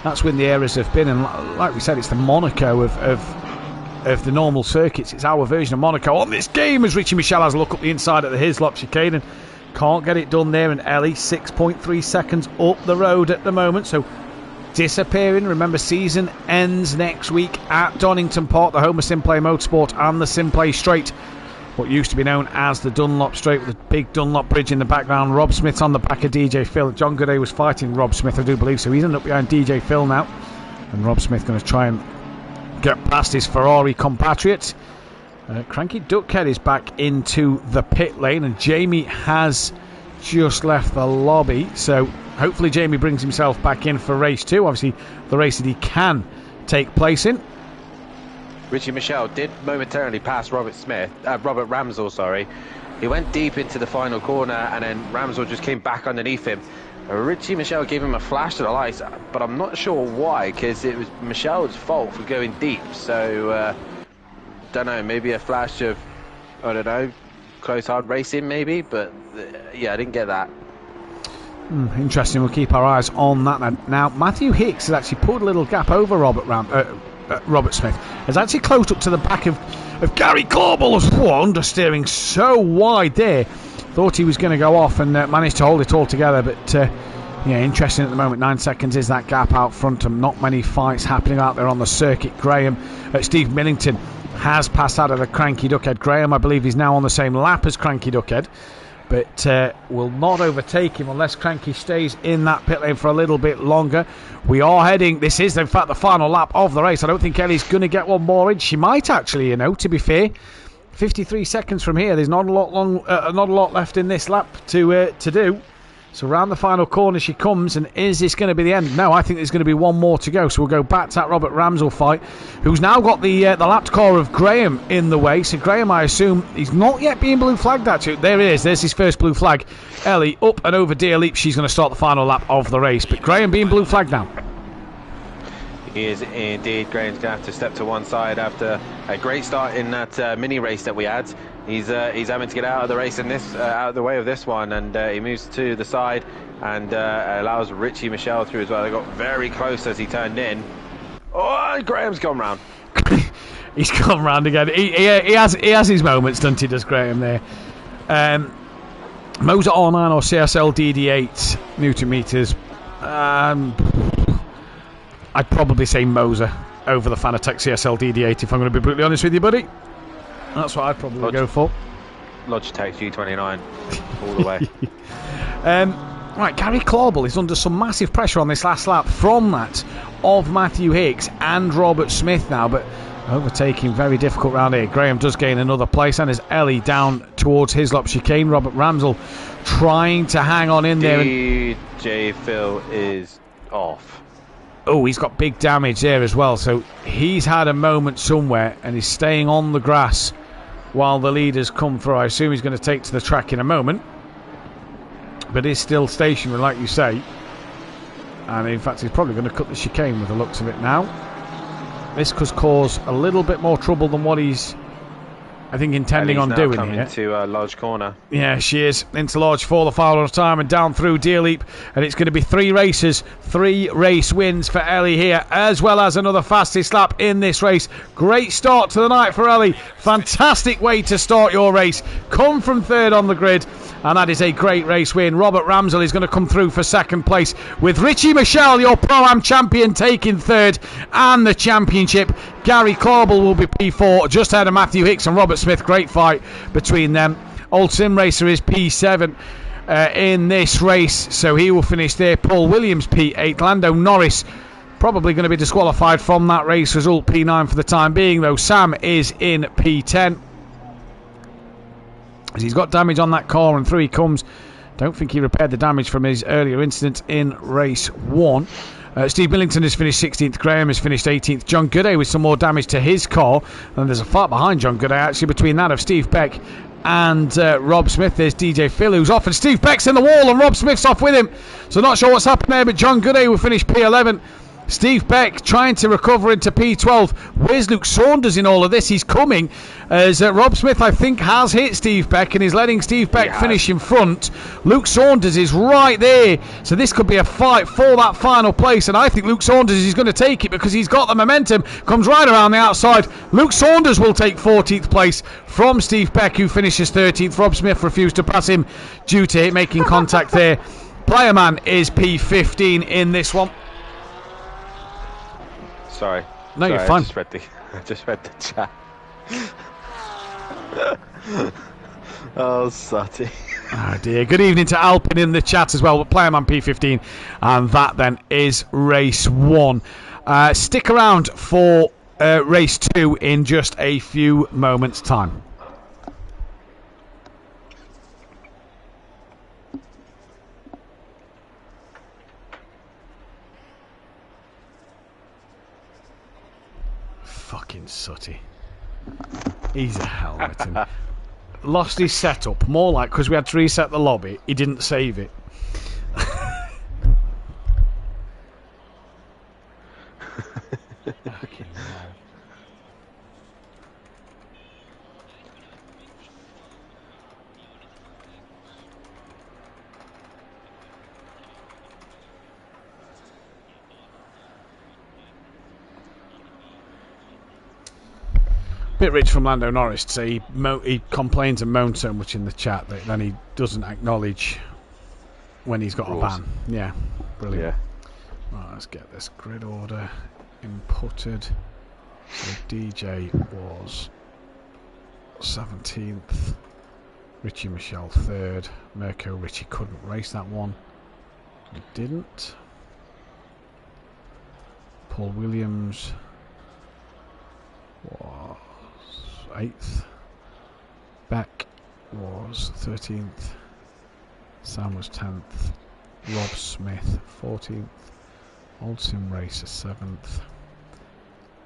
that's when the errors have been, and like we said, it's the Monaco of the normal circuits. It's our version of Monaco on this game, as Richie Michelle has a look up the inside at the Hislop chicane and can't get it done there, and Ellie 6.3 seconds up the road at the moment, so disappearing. Remember, season ends next week at Donington Park, the home of SimPlay Motorsport and the SimPlay Straight, what used to be known as the Dunlop Straight, with the big Dunlop bridge in the background. Rob Smith's on the back of DJ Phil. John Goodey was fighting Rob Smith, I do believe, so he's ended up behind DJ Phil now, and Rob Smith going to try and get past his Ferrari compatriot. Cranky Duckhead is back into the pit lane, and Jamie has just left the lobby. So hopefully Jamie brings himself back in for race 2. Obviously, the race that he can take place in. Richie Michelle did momentarily pass Robert Ramsell, sorry. He went deep into the final corner, and then Ramsell just came back underneath him. Richie Michelle gave him a flash to the lights, but I'm not sure why, because it was Michelle's fault for going deep. So, don't know, maybe a flash of, I don't know, close hard racing maybe, but yeah, I didn't get that. Interesting, we'll keep our eyes on that now. Matthew Hicks has actually pulled a little gap over Robert Smith. Has actually closed up to the back of Gary Corbell. Understeering so wide there. Thought he was going to go off and managed to hold it all together, but yeah, interesting at the moment. 9 seconds is that gap out front, and not many fights happening out there on the circuit. Steve Millington has passed out of the Cranky Duckhead. Graham, I believe, is now on the same lap as Cranky Duckhead, but will not overtake him unless Cranky stays in that pit lane for a little bit longer. We are heading, this is in fact the final lap of the race. I don't think Ellie's going to get one more in. She might actually, to be fair. 53 seconds from here. There's not a lot left in this lap to do. So around the final corner she comes, and is this going to be the end? No, I think there's going to be one more to go. So we'll go back to that Robert Ramsell fight, who's now got the lapped car of Graham in the way. So Graham, I assume, he's not yet being blue flagged actually. There it is. There's his first blue flag. Ellie up and over Deer Leap. She's going to start the final lap of the race. But Graham being blue flagged now. He is indeed. Graham's going to have to step to one side after a great start in that mini race that we had. He's having to get out of the race in this, out of the way of this one, and he moves to the side and allows Richie Michelle through as well. They got very close as he turned in. Oh, Graham's gone round. He's gone round again. He has his moments, doesn't he? Does Graham there? Moser R9 or CSL DD8 Newton meters. I'd probably say Moser over the Fanatec CSL DD8 if I'm going to be brutally honest with you, buddy. That's what I'd probably go for. Logitech G29 all the way. Right, Gary Corbell is under some massive pressure on this last lap from that of Matthew Hicks and Robert Smith now, but overtaking very difficult round here. Graham does gain another place, and as Ellie down towards Hislop chicane. Robert Ramsell trying to hang on in there. DJ Phil is off. Oh, he's got big damage there as well, so he's had a moment somewhere and he's staying on the grass while the leaders come through. I assume he's going to take to the track in a moment, but is still stationary, like you say. And in fact, he's probably going to cut the chicane with the looks of it now. This could cause a little bit more trouble than what he's, I think, intending on doing coming here. Into Lodge corner. Yeah, she is into Lodge for the final time and down through Deer Leap, and it's going to be 3 races, 3 race wins for Ellie here, as well as another fastest lap in this race. Great start to the night for Ellie. Fantastic way to start your race. Come from 3rd on the grid, and that is a great race win. Robert Ramsell is going to come through for 2nd place, with Richie Michelle, your Pro-Am champion, taking 3rd, and the championship. Gary Corbell will be P4, just ahead of Matthew Hicks and Robert Smith. Great fight between them. Old Sim Racer is P7 in this race, so he will finish there. Paul Williams P8. Lando Norris probably going to be disqualified from that race result. P9 for the time being, though. Sam is in P10. As he's got damage on that car, and through he comes. Don't think he repaired the damage from his earlier incident in race 1. Steve Millington has finished 16th. Graham has finished 18th. John Gooday with some more damage to his car. And there's a fight behind John Gooday, actually, between that of Steve Beck and Rob Smith. There's DJ Phil, who's off, and Steve Beck's in the wall, and Rob Smith's off with him. So not sure what's happened there, but John Gooday will finish P11. Steve Beck trying to recover into P12. Where's Luke Saunders in all of this? He's coming as Rob Smith, I think, has hit Steve Beck and is letting Steve Beck finish in front. Luke Saunders is right there. So this could be a fight for that final place, and I think Luke Saunders is going to take it because he's got the momentum. Comes right around the outside. Luke Saunders will take 14th place from Steve Beck, who finishes 13th. Rob Smith refused to pass him due to making contact there. Playerman is P15 in this one. Sorry. No, you're fine. I just read the chat. Oh, Sutty. Oh dear. Good evening to Alpin in the chat as well. Playerman P15, and that then is race 1. Stick around for race 2 in just a few moments' time. Fucking sooty. He's a helmet. And lost his setup. More like because we had to reset the lobby, he didn't save it. Fucking hell. Bit rich from Lando Norris to say he complains and moans so much in the chat that then he doesn't acknowledge when he's got Rules. a ban. Yeah, brilliant. Yeah. Right, let's get this grid order inputted. So DJ was 17th, Richie Michelle 3rd, Mirko Richie couldn't race that one. He didn't. Paul Williams was 8th. Beck was 13th. Sam was 10th. Rob Smith 14th. Old Sim Racer 7th.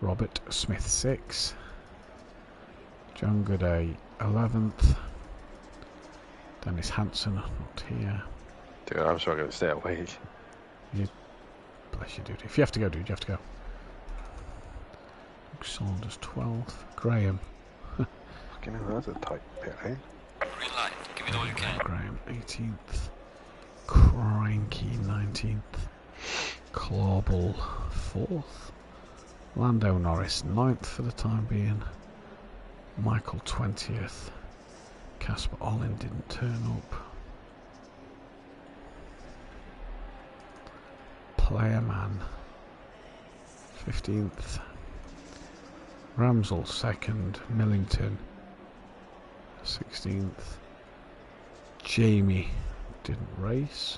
Robert Smith 6th. John Gooday 11th. Dennis Hansen not here. Dude, I'm struggling to stay awake. Bless you, dude. If you have to go, dude, you have to go. Luke Saunders 12th. Graham. Fucking hell, that's a tight pit, eh? Green light. Give it all you can. Graham 18th. Cranky 19th. Clawball 4th. Lando Norris 9th for the time being. Michael 20th. Casper Olin didn't turn up. Playerman 15th. Ramsell 2nd. Millington 16th. Jamie didn't race.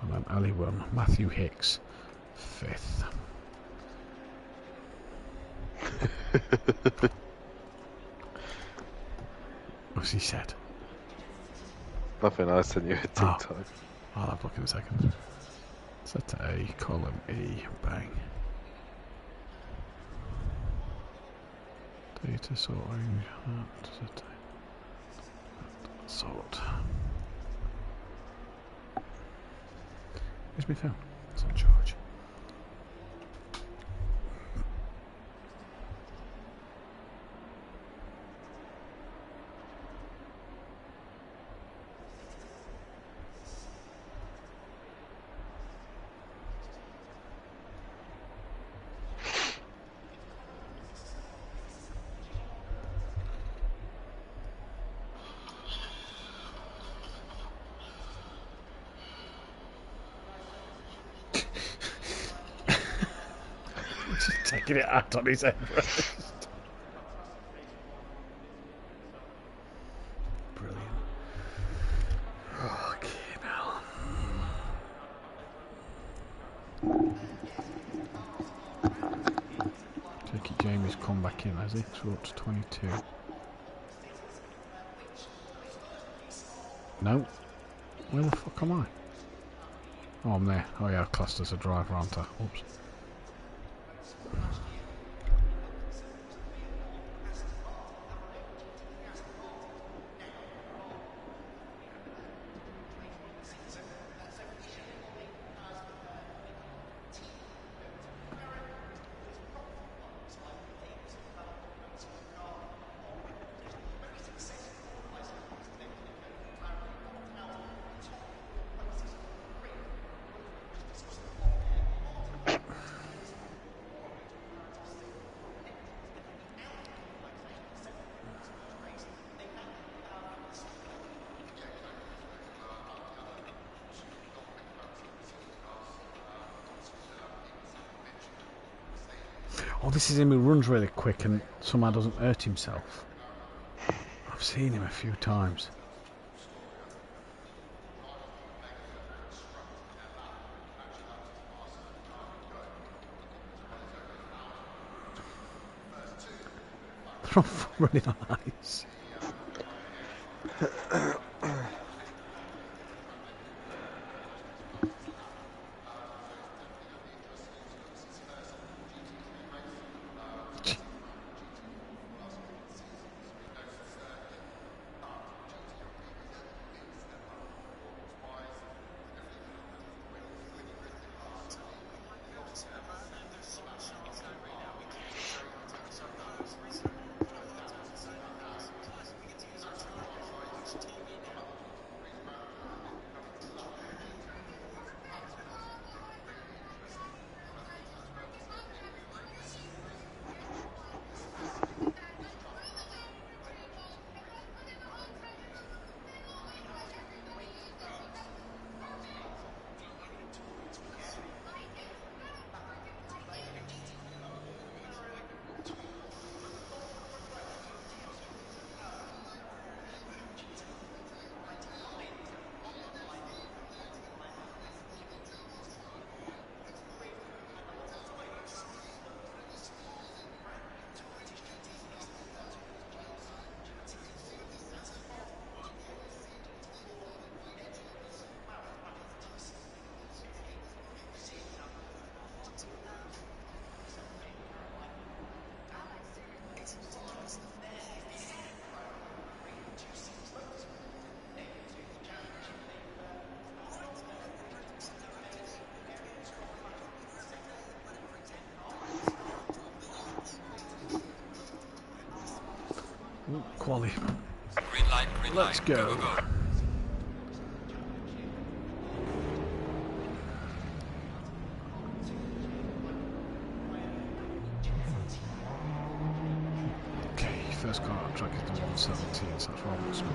And then Ali won. Matthew Hicks 5th. What's he said? Nothing, I sent you a TikTok. I'll have a look in a second. Set to A, column E, bang. Data sorting. Sort. Where's my phone? It's on charge. Taking it out on his Everest. Brilliant. Okay, now. Take it, Jamie's come back in, has he? So we're up to 22. No. Where the fuck am I? Oh, I'm there. Oh yeah, I've classed as a driver, aren't I? Oops. Oh, this is him who runs really quick and somehow doesn't hurt himself. I've seen him a few times. from running on ice. Quali. Green light, green Let's light. go. Go, go, go. Okay, first car on track is the 117, so that's Robert Smith.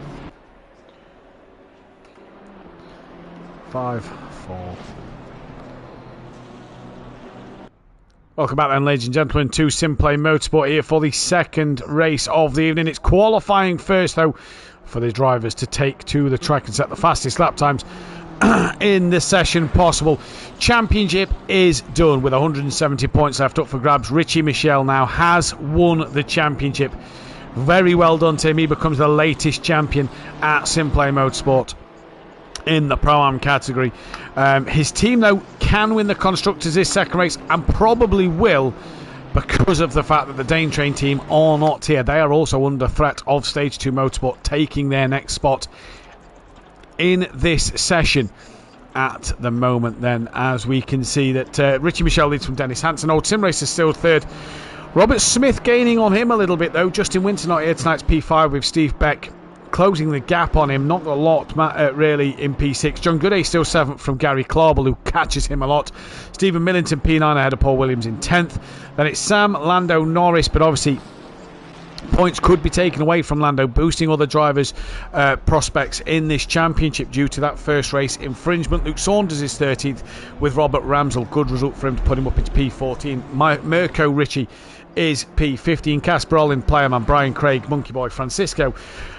5, 4. Welcome back then, ladies and gentlemen, to SimPlay Motorsport here for the second race of the evening. It's qualifying first, though, for the drivers to take to the track and set the fastest lap times in the session possible. Championship is done with 170 points left up for grabs. Richie Michelle now has won the championship. Very well done to him. He becomes the latest champion at SimPlay Motorsport in the Pro-Am category. His team, though, can win the Constructors this second race, and probably will, because of the fact that the Dane Train team are not here. They are also under threat of Stage 2 Motorsport taking their next spot in this session at the moment then, as we can see that Richie Michelle leads from Dennis Hansen. Old Sim Racer still third. Robert Smith gaining on him a little bit, though. Justin Winter not here tonight's P5 with Steve Beck closing the gap on him. Not a lot, really, in P6. John Gooday still 7th from Gary Clarbel, who catches him a lot. Stephen Millington P9 ahead of Paul Williams in 10th. Then it's Sam, Lando, Norris, but obviously points could be taken away from Lando, boosting other drivers' prospects in this championship due to that first race infringement. Luke Saunders is 13th with Robert Ramsell. Good result for him to put him up into P14. Mirko Ritchie is P15. Casper Olin, Playerman, Brian Craig, Monkey Boy, Francisco,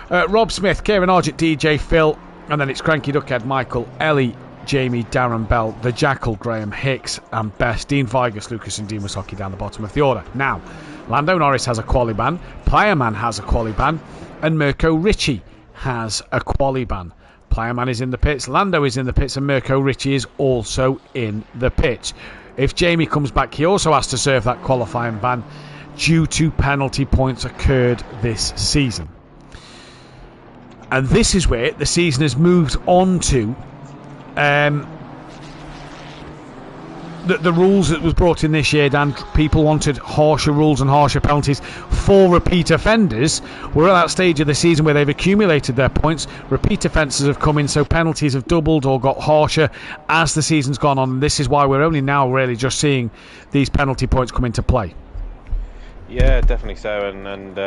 Rob Smith, Kieran Argent, DJ, Phil, and then it's Cranky Duckhead, Michael, Ellie, Jamie, Darren Bell, The Jackal, Graham Hicks, and Best, Dean Vigus, Lucas, and Dean Wasocki down the bottom of the order. Now, Lando Norris has a quali ban, Playerman has a quali ban, and Mirko Ritchie has a quali ban. Playerman is in the pits, Lando is in the pits, and Mirko Ritchie is also in the pits. If Jamie comes back, he also has to serve that qualifying ban due to penalty points occurred this season. And this is where the season has moved on to the rules that was brought in this year, Dan. People wanted harsher rules and harsher penalties for repeat offenders. We're at that stage of the season where they've accumulated their points. Repeat offences have come in, so penalties have doubled or got harsher as the season's gone on. And this is why we're only now really just seeing these penalty points come into play. Yeah, definitely so, and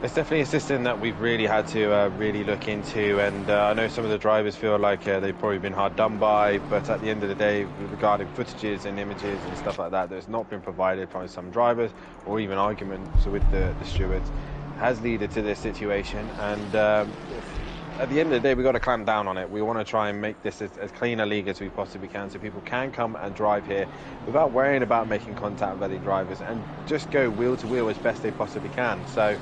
it's definitely a system that we've really had to really look into, and I know some of the drivers feel like they've probably been hard done by, but at the end of the day, regarding footages and images and stuff like that, that's not been provided by some drivers, or even arguments with the stewards, has led to this situation. And at the end of the day, we've got to clamp down on it. We want to try and make this as clean a league as we possibly can, so people can come and drive here without worrying about making contact with other drivers and just go wheel to wheel as best they possibly can. So,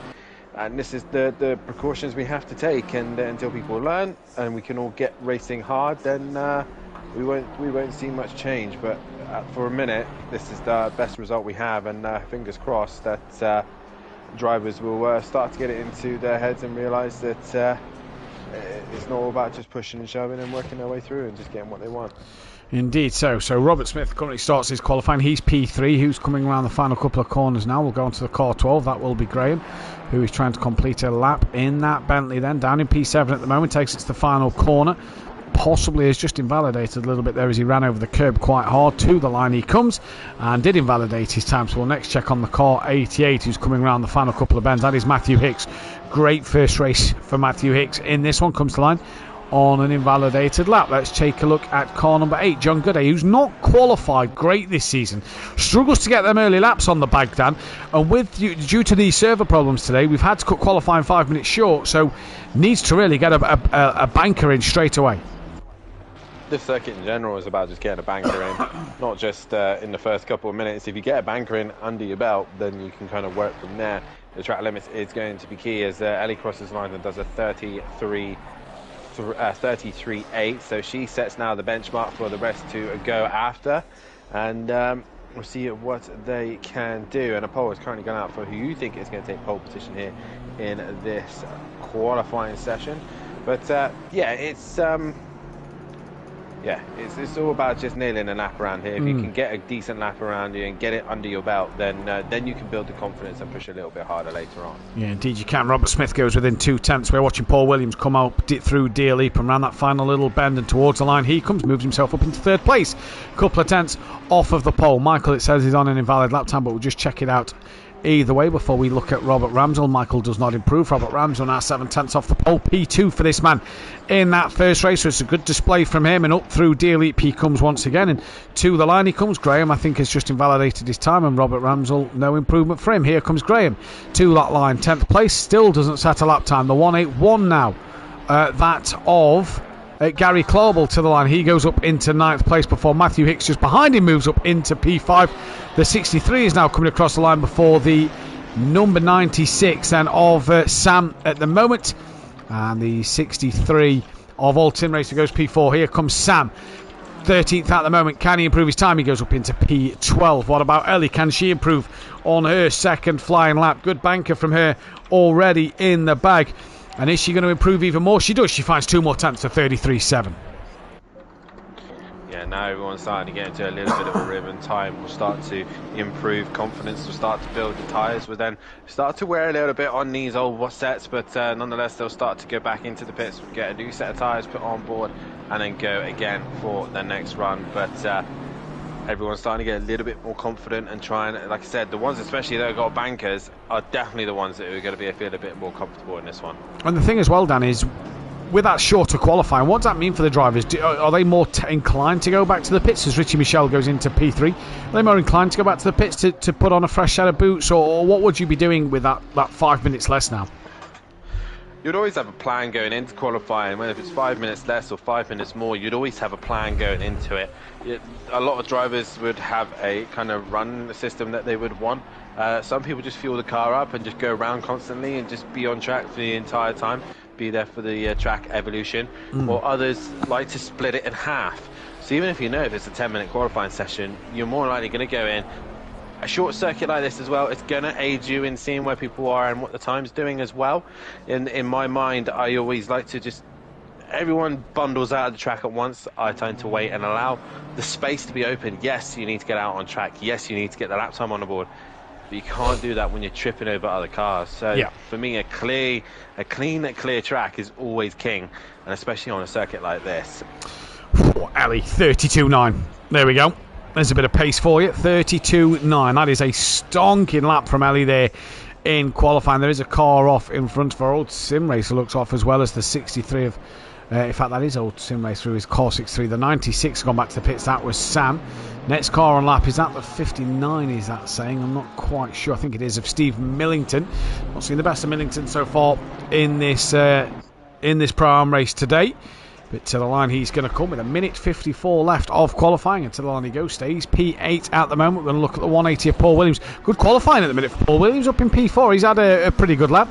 and this is the precautions we have to take, and until people learn and we can all get racing hard, then we won't see much change. But for a minute, this is the best result we have, and fingers crossed that drivers will start to get it into their heads and realise that it's not all about just pushing and shoving and working their way through and just getting what they want. Indeed so. So Robert Smith currently starts his qualifying. He's P3. Who's coming around the final couple of corners now? We'll go on to the car 12. That will be Graham, who is trying to complete a lap in that Bentley then. Down in P7 at the moment. Takes it to the final corner. Possibly has just invalidated a little bit there as he ran over the curb quite hard. To the line he comes and did invalidate his time. So we'll next check on the car 88, who's coming around the final couple of bends. That is Matthew Hicks. Great first race for Matthew Hicks in this one. Comes to line on an invalidated lap. Let's take a look at car number 8, John Gooday, who's not qualified great this season. Struggles to get them early laps on the bag, Dan. And due to these server problems today, we've had to cut qualifying 5 minutes short. So needs to really get a banker in straight away. This circuit in general is about just getting a banker in, not just in the first couple of minutes. If you get a banker in under your belt, then you can kind of work from there. The track limits is going to be key as Ellie crosses the line and does a 33.8, so she sets now the benchmark for the rest to go after, and we'll see what they can do. And a poll is currently gone out for who you think is going to take pole position here in this qualifying session. But it's all about just nailing a lap around here. If you can get a decent lap around you and get it under your belt, then you can build the confidence and push a little bit harder later on. Yeah, indeed you can. Robert Smith goes within 2/10. We're watching Paul Williams come out through Deer Leap and round that final little bend, and towards the line he comes, moves himself up into third place. Couple of tenths off of the pole. Michael, it says he's on an invalid lap time, but we'll just check it out either way before we look at Robert Ramsell. Michael does not improve. Robert Ramsell now 7/10 off the pole. P2 for this man in that first race. So it's a good display from him, and up through Deer Leap he comes once again, and to the line he comes. Graham, I think, has just invalidated his time, and Robert Ramsell, no improvement for him. Here comes Graham to that line, 10th place, still doesn't set a lap time. The 181 now, that of Gary Clawball to the line. He goes up into 9th place before Matthew Hicks just behind him moves up into P5. The 63 is now coming across the line before the number 96 then of Sam at the moment, and the 63 of Old Sim Racer goes P4. Here comes Sam, 13th at the moment. Can he improve his time? He goes up into P12. What about Ellie? Can she improve on her second flying lap? Good banker from her already in the bag. And is she going to improve even more? She does. She finds 2 more tenths to 33.7. Yeah, now everyone's starting to get into a little bit of a rhythm. Time will start to improve. Confidence will start to build. The tyres will then start to wear a little bit on these old sets, but nonetheless they'll start to go back into the pits, get a new set of tyres put on board, and then go again for the next run. But everyone's starting to get a little bit more confident and trying, like I said, the ones especially that have got bankers are definitely the ones that are going to feel a bit more comfortable in this one. And the thing as well, Dan, is with that shorter qualifying, what does that mean for the drivers? Are they more inclined to go back to the pits as Richie Michelle goes into P3? Are they more inclined to go back to the pits to put on a fresh set of boots, or what would you be doing with that 5 minutes less now? You'd always have a plan going into qualifying. Whether it's 5 minutes less or 5 minutes more, you'd always have a plan going into it. A lot of drivers would have a kind of run system that they would want. Some people just fuel the car up and just go around constantly and just be on track for the entire time, be there for the track evolution. Or others like to split it in half. So even if you know if it's a 10-minute qualifying session, you're more likely going to go in. A short circuit like this as well, it's going to aid you in seeing where people are and what the time's doing as well. In my mind, I always like to just, everyone bundles out of the track at once. I tend to wait and allow the space to be open. Yes, you need to get out on track. Yes, you need to get the lap time on the board. But you can't do that when you're tripping over other cars. So for me, a clean, clear track is always king, and especially on a circuit like this. Ali, 32.9. There we go. There's a bit of pace for you. 32.9. That is a stonking lap from Ellie there in qualifying. There is a car off in front for Old Sim Racer, looks off, as well as the 63 of... in fact, that is Old Sim Racer through his car 63. The 96 gone back to the pits. That was Sam. Next car on lap, is that the 59, is that saying? I'm not quite sure. I think it is, of Steve Millington. Not seen the best of Millington so far in this in this Pro-Am race today. But to the line he's going to come with a minute 54 left of qualifying, and to the line he goes. Stays P8 at the moment. We're going to look at the 180 of Paul Williams. Good qualifying at the minute for Paul Williams, up in P4. He's had a pretty good lap.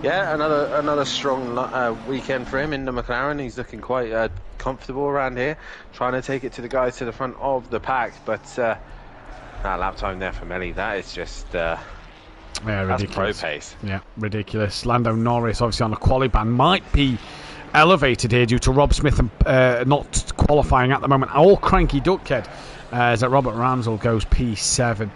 Yeah, another strong weekend for him in the McLaren. He's looking quite comfortable around here, trying to take it to the guys to the front of the pack. But that lap time there from Ellie, that is just yeah, that's ridiculous. pro pace. Yeah, ridiculous. Lando Norris obviously on a quali ban might be elevated here due to Rob Smith not qualifying at the moment. All cranky duckhead as that Robert Ramsell goes P7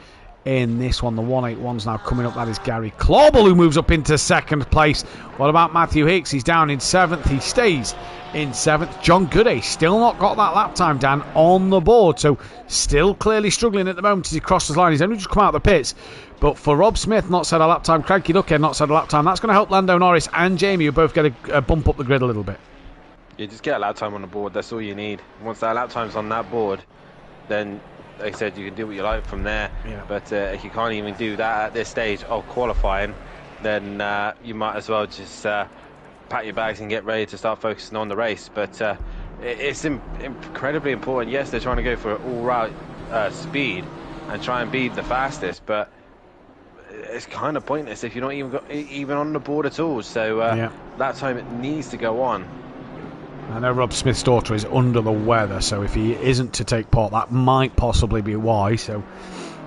in this one. The 181's now coming up. That is Gary Clauble who moves up into second place. What about Matthew Hicks? He's down in 7th. He stays in 7th. John Gooday still not got that lap time, Dan, on the board, so still clearly struggling at the moment as he crosses the line. He's only just come out of the pits. But for Rob Smith, not set a lap time, Cranky Duckhead not set a lap time, that's going to help Lando Norris and Jamie, who both get a bump up the grid a little bit. You just get a lap time on the board, that's all you need. Once that lap time's on that board, then, like I said, you can do what you like from there. Yeah. But if you can't even do that at this stage of qualifying, then you might as well just pack your bags and get ready to start focusing on the race. But it's incredibly important. Yes, they're trying to go for all-route speed and try and beat the fastest, but it's kind of pointless if you're not even on the board at all. So that time it needs to go on. I know Rob Smith's daughter is under the weather, so if he isn't to take part, that might possibly be why. So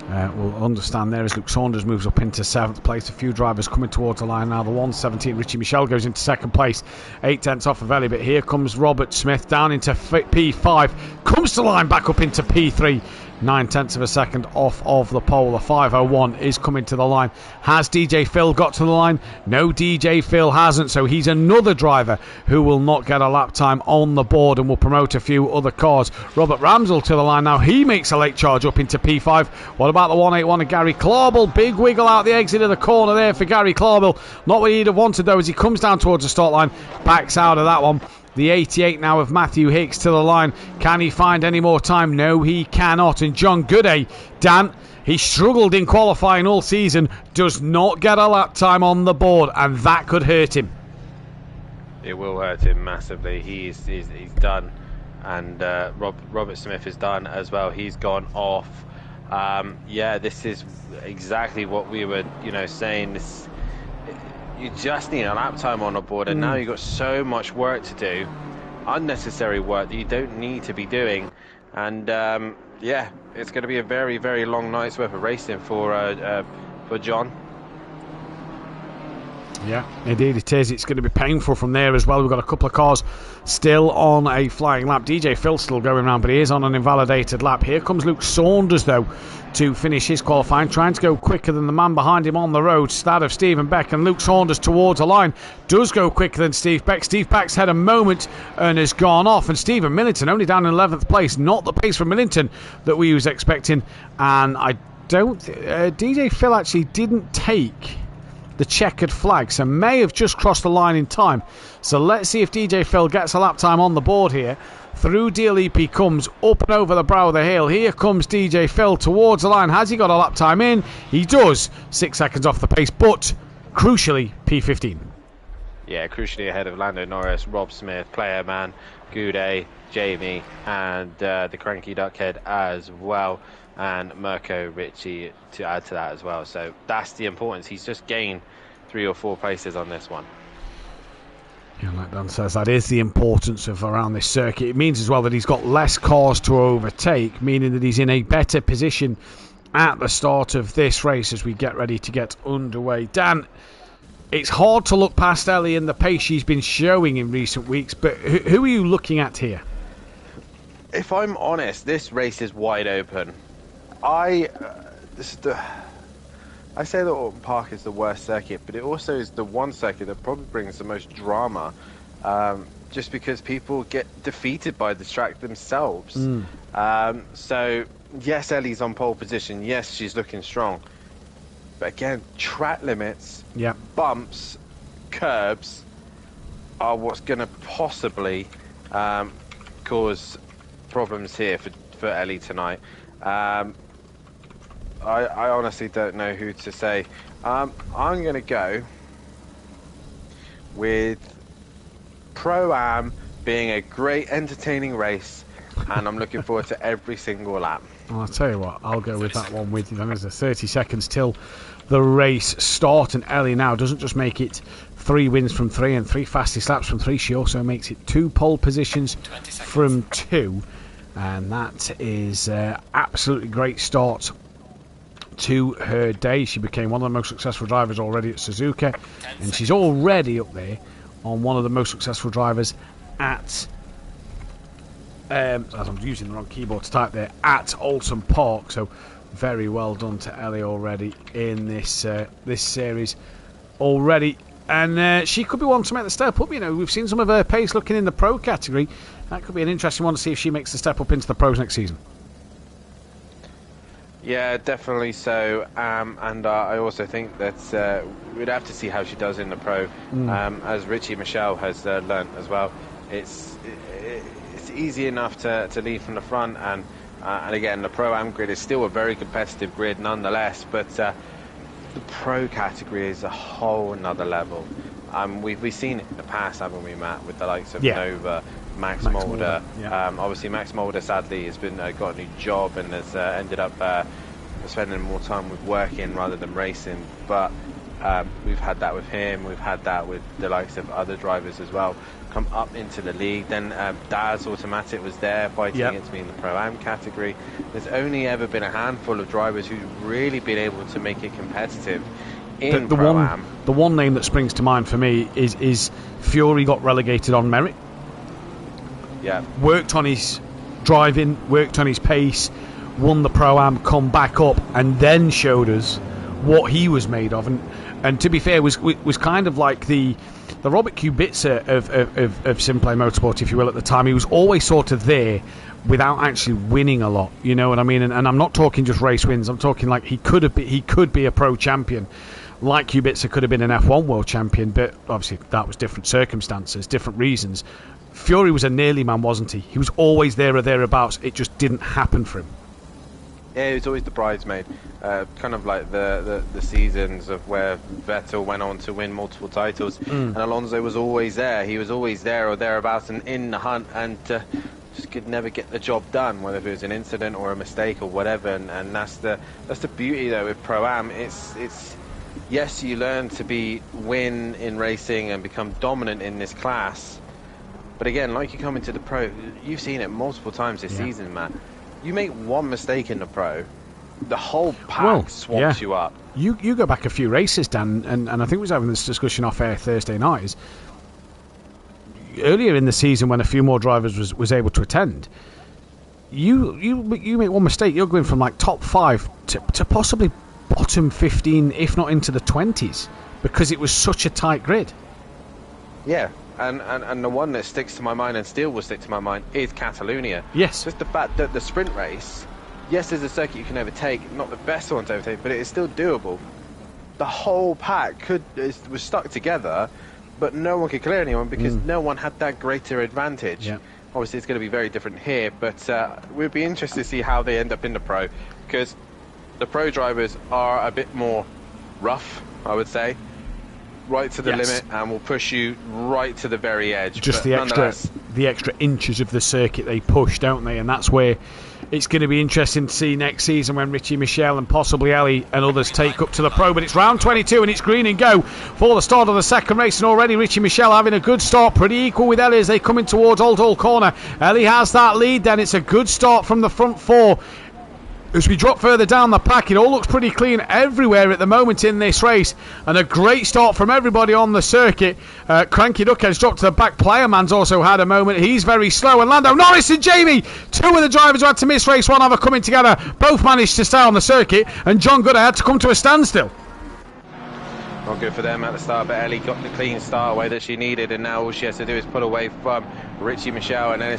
we'll understand there as Luke Saunders moves up into 7th place. A few drivers coming towards the line now. The 117, Richie Michelle, goes into 2nd place, 8 tenths off of Ellie. But here comes Robert Smith down into P5, comes to line back up into P3. 9 tenths of a second off of the pole. The 501 is coming to the line. Has DJ Phil got to the line? No, DJ Phil hasn't, so he's another driver who will not get a lap time on the board and will promote a few other cars. Robert Ramsell to the line now. He makes a late charge up into P5. What about the 181 of Gary Clauble? Big wiggle out the exit of the corner there for Gary Clauble. Not what he'd have wanted though, as he comes down towards the start line, backs out of that one. The 88 now of Matthew Hicks to the line. Can he find any more time? No, he cannot. And John Gooday, Dan, he struggled in qualifying all season, does not get a lap time on the board, and that could hurt him. It will hurt him massively. He's done, and Robert Smith is done as well. He's gone off. Yeah, this is exactly what we were, saying. This, you just need a lap time on the board, and now you've got so much work to do, unnecessary work that you don't need to be doing. And yeah, it's going to be a very, very long night's worth of racing for John. Yeah, indeed it is. It's going to be painful from there as well. We've got a couple of cars still on a flying lap. DJ Phil still going around, but he is on an invalidated lap. Here comes Luke Saunders, though, to finish his qualifying, trying to go quicker than the man behind him on the road, that of Stephen Beck. And Luke Saunders towards the line does go quicker than Steve Beck. Steve Beck's had a moment and has gone off, and Stephen Millington only down in 11th place. Not the pace from Millington that we was expecting. And I don't DJ Phil actually didn't take the checkered flag, so may have just crossed the line in time. So let's see if DJ Phil gets a lap time on the board here. Through DLEP he comes, up and over the brow of the hill. Here comes DJ Phil towards the line. Has he got a lap time in? He does. 6 seconds off the pace, but crucially P15. Yeah, crucially ahead of Lando Norris, Rob Smith, Player Man, Goudet, Jamie, and the Cranky Duckhead as well, and Mirko Ritchie to add to that as well. So that's the importance. He's just gained 3 or 4 places on this one. Yeah, like Dan says, that is the importance of around this circuit. It means as well that he's got less cars to overtake, meaning that he's in a better position at the start of this race as we get ready to get underway. Dan, it's hard to look past Ellie and the pace she's been showing in recent weeks, but who are you looking at here? If I'm honest, this race is wide open. I say that Orton Park is the worst circuit, but it also is the one circuit that probably brings the most drama, just because people get defeated by the track themselves. So yes, Ellie's on pole position. Yes, she's looking strong. But again, track limits, bumps, curbs are what's going to possibly cause problems here for Ellie tonight. I honestly don't know who to say. I'm going to go with Pro-Am being a great, entertaining race, and I'm looking forward to every single lap. Well, I'll tell you what, I'll go with that one with you. Then there's 30 seconds till the race start, and Ellie now doesn't just make it 3 wins from 3 and 3 fastest laps from 3, she also makes it 2 pole positions from 2, and that is absolutely great start to her day. She became one of the most successful drivers already at Suzuka, and she's already up there on one of the most successful drivers at as I'm using the wrong keyboard to type there, at Alton Park. So very well done to Ellie already in this this series already, and she could be one to make the step up. You know, we've seen some of her pace looking in the pro category. That could be an interesting one to see if she makes the step up into the pros next season. Yeah, definitely so, and I also think that we'd have to see how she does in the pro, as Richie Michelle has learnt as well. It's easy enough to lead from the front, and again, the Pro-Am grid is still a very competitive grid nonetheless, but the pro category is a whole another level. We've seen it in the past, haven't we, Matt, with the likes of Nova, Max Mulder. Obviously, Max Mulder sadly has got a new job and has ended up spending more time with working rather than racing. But we've had that with him. We've had that with the likes of other drivers as well. Come up into the league. Then Daz Automatic was there fighting against me in the Pro-Am category. There's only ever been a handful of drivers who've really been able to make it competitive in Pro-Am. The one name that springs to mind for me is Fury. Got relegated on merit. Yeah. Worked on his driving, worked on his pace, won the Pro-Am, come back up, and then showed us what he was made of. And to be fair, was kind of like the Robert Kubica of SimPlay Motorsport, if you will, at the time. He was always sort of there without actually winning a lot, you know what I mean? And I'm not talking just race wins. I'm talking like he could be a pro champion, like Kubica could have been an F1 world champion, but obviously that was different circumstances, different reasons. Fury was a nearly man, wasn't he? He was always there or thereabouts. It just didn't happen for him. Yeah, he was always the bridesmaid. Kind of like the seasons of where Vettel went on to win multiple titles, and Alonso was always there. He was always there or thereabouts and in the hunt, and just could never get the job done, whether it was an incident or a mistake or whatever. And that's the beauty though with Pro-Am. It's yes, you learn to win in racing and become dominant in this class. But again, like you come into the pro, you've seen it multiple times this season, Matt. You make one mistake in the pro, the whole pack swamps you up. You go back a few races, Dan, and I think we was having this discussion off air Thursday night. Is earlier in the season when a few more drivers was able to attend, you make one mistake, you're going from like top 5 to possibly bottom 15, if not into the 20s, because it was such a tight grid. Yeah. And the one that sticks to my mind and still will stick to my mind is Catalonia. Yes. Just the fact that the sprint race, yes, there's a circuit you can overtake, not the best one to overtake, but it is still doable. The whole pack was stuck together, but no one could clear anyone because no one had that greater advantage. Yeah. Obviously, it's going to be very different here, but we'd be interested to see how they end up in the pro, because the pro drivers are a bit more rough, I would say. Right to the limit, and will push you right to the very edge. Just the extra inches of the circuit they push, don't they? And that's where it's going to be interesting to see next season when Richie Michelle and possibly Ellie and others take up to the pro. But it's round 22 and it's green and go for the start of the second race, and already Richie Michelle having a good start, pretty equal with Ellie as they come in towards Old Hull Corner. Ellie has that lead then. It's a good start from the front 4. As we drop further down the pack, it all looks pretty clean everywhere at the moment in this race, and a great start from everybody on the circuit. Cranky Duckhead's dropped to the back. Playerman's also had a moment. He's very slow, and Lando Norris and Jamie, 2 of the drivers who had to miss race 1 are coming together. Both managed to stay on the circuit, and John Gooder had to come to a standstill. Not good for them at the start, but Ellie got the clean start away that she needed, and now all she has to do is pull away from Richie Michelle, and then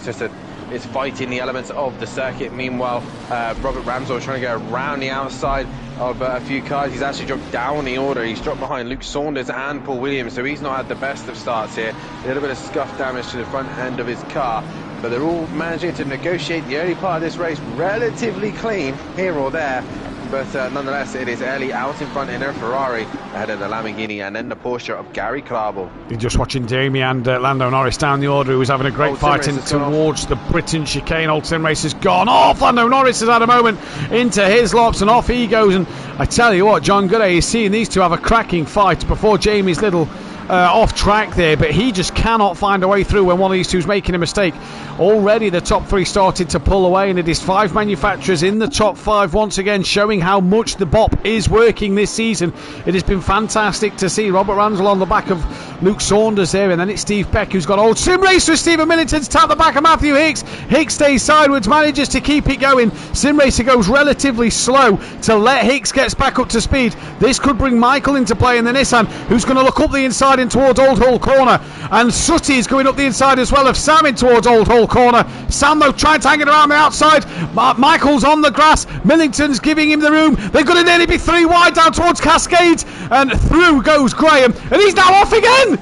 it's fighting the elements of the circuit. Meanwhile, Robert Ramshaw trying to go around the outside of a few cars. He's actually dropped down the order. He's dropped behind Luke Saunders and Paul Williams, so he's not had the best of starts here. A little bit of scuff damage to the front end of his car, but they're all managing to negotiate the early part of this race relatively clean here or there. But nonetheless, it is Ellie out in front in her Ferrari ahead of the Lamborghini and then the Porsche of Gary Klabel. You're just watching Jamie and Lando Norris down the order, who was having a great fight in towards the Britain chicane. Old Sim Race has gone off. Lando Norris has had a moment into his lops and off he goes. And I tell you what, John Gooday is seeing these two have a cracking fight before Jamie's little off track there, but he just cannot find a way through when one of these two is making a mistake. Already the top three started to pull away, and it is 5 manufacturers in the top 5 once again, showing how much the BOP is working this season. It has been fantastic to see Robert Ramsell on the back of Luke Saunders there, and then it's Steve Peck who's got Old Sim Racer. Stephen Millington's tapped the back of Matthew Hicks. Hicks stays sideways, manages to keep it going. Sim Racer goes relatively slow to let Hicks gets back up to speed. This could bring Michael into play in the Nissan, who's going to look up the inside in towards Old Hull Corner, and Sutty is going up the inside as well of Sam in towards Old Hull Corner. Sam though trying to hang it around the outside. Michael's on the grass, Millington's giving him the room. They're going to nearly be 3 wide down towards Cascades, and through goes Graham, and he's now off again.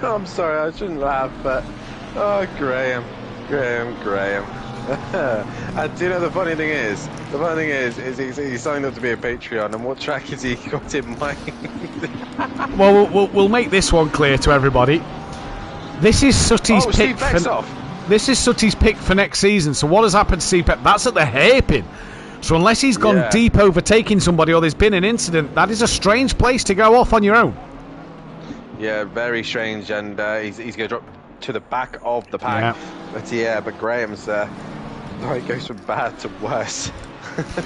I'm sorry, I shouldn't laugh, but Graham. And do you know the funny thing is? The funny thing is he signed up to be a Patreon, and what track has he got in mind? Well, we'll make this one clear to everybody. This is Sutty's pick. This is Sutty's pick for next season. So what has happened to CPEP? That's at the hairpin. So unless he's gone deep overtaking somebody or there's been an incident, that is a strange place to go off on your own. Yeah, very strange, and he's going to drop to the back of the pack. But Graham's it goes from bad to worse.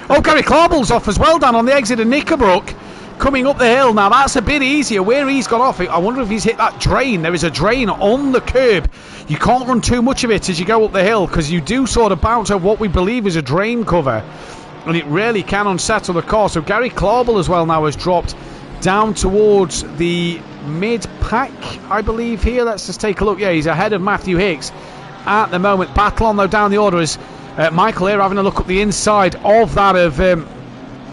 Oh, Gary Clarbell's off as well down on the exit of Knickerbrook, coming up the hill. Now that's a bit easier where he's got off. I wonder if he's hit that drain. There is a drain on the curb. You can't run too much of it as you go up the hill, because you do sort of bounce over what we believe is a drain cover, and it really can unsettle the car. So Gary Clarbell as well now has dropped down towards the mid-pack, I believe here. Let's just take a look. Yeah, he's ahead of Matthew Hicks at the moment. Battle on though down the order is Michael here having a look up the inside of that of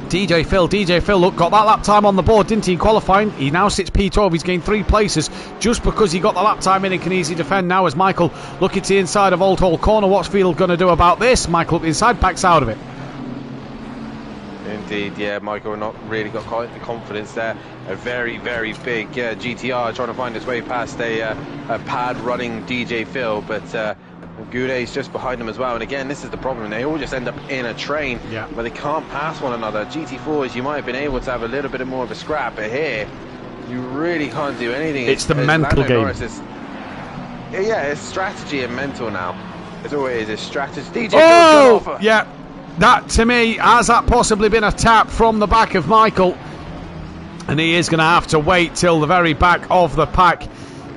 DJ Phil. DJ Phil, look, got that lap time on the board, didn't he, in qualifying? He now sits P12. He's gained 3 places just because he got the lap time in and can easily defend now as Michael looking to the inside of Old Hall Corner. What's Phil going to do about this? Michael up the inside, backs out of it. Indeed, yeah, Michael not really got quite the confidence there. A very, very big GTR trying to find its way past a pad running DJ Phil, but Goudet's just behind him as well. And again, this is the problem. They all just end up in a train where they can't pass one another. GT4s, you might have been able to have a little bit more of a scrap, but here, you really can't do anything. It's the mental game. It's strategy and mental now. It's always a strategy. DJ oh, yeah. That, to me, has that possibly been a tap from the back of Michael? And he is going to have to wait till the very back of the pack.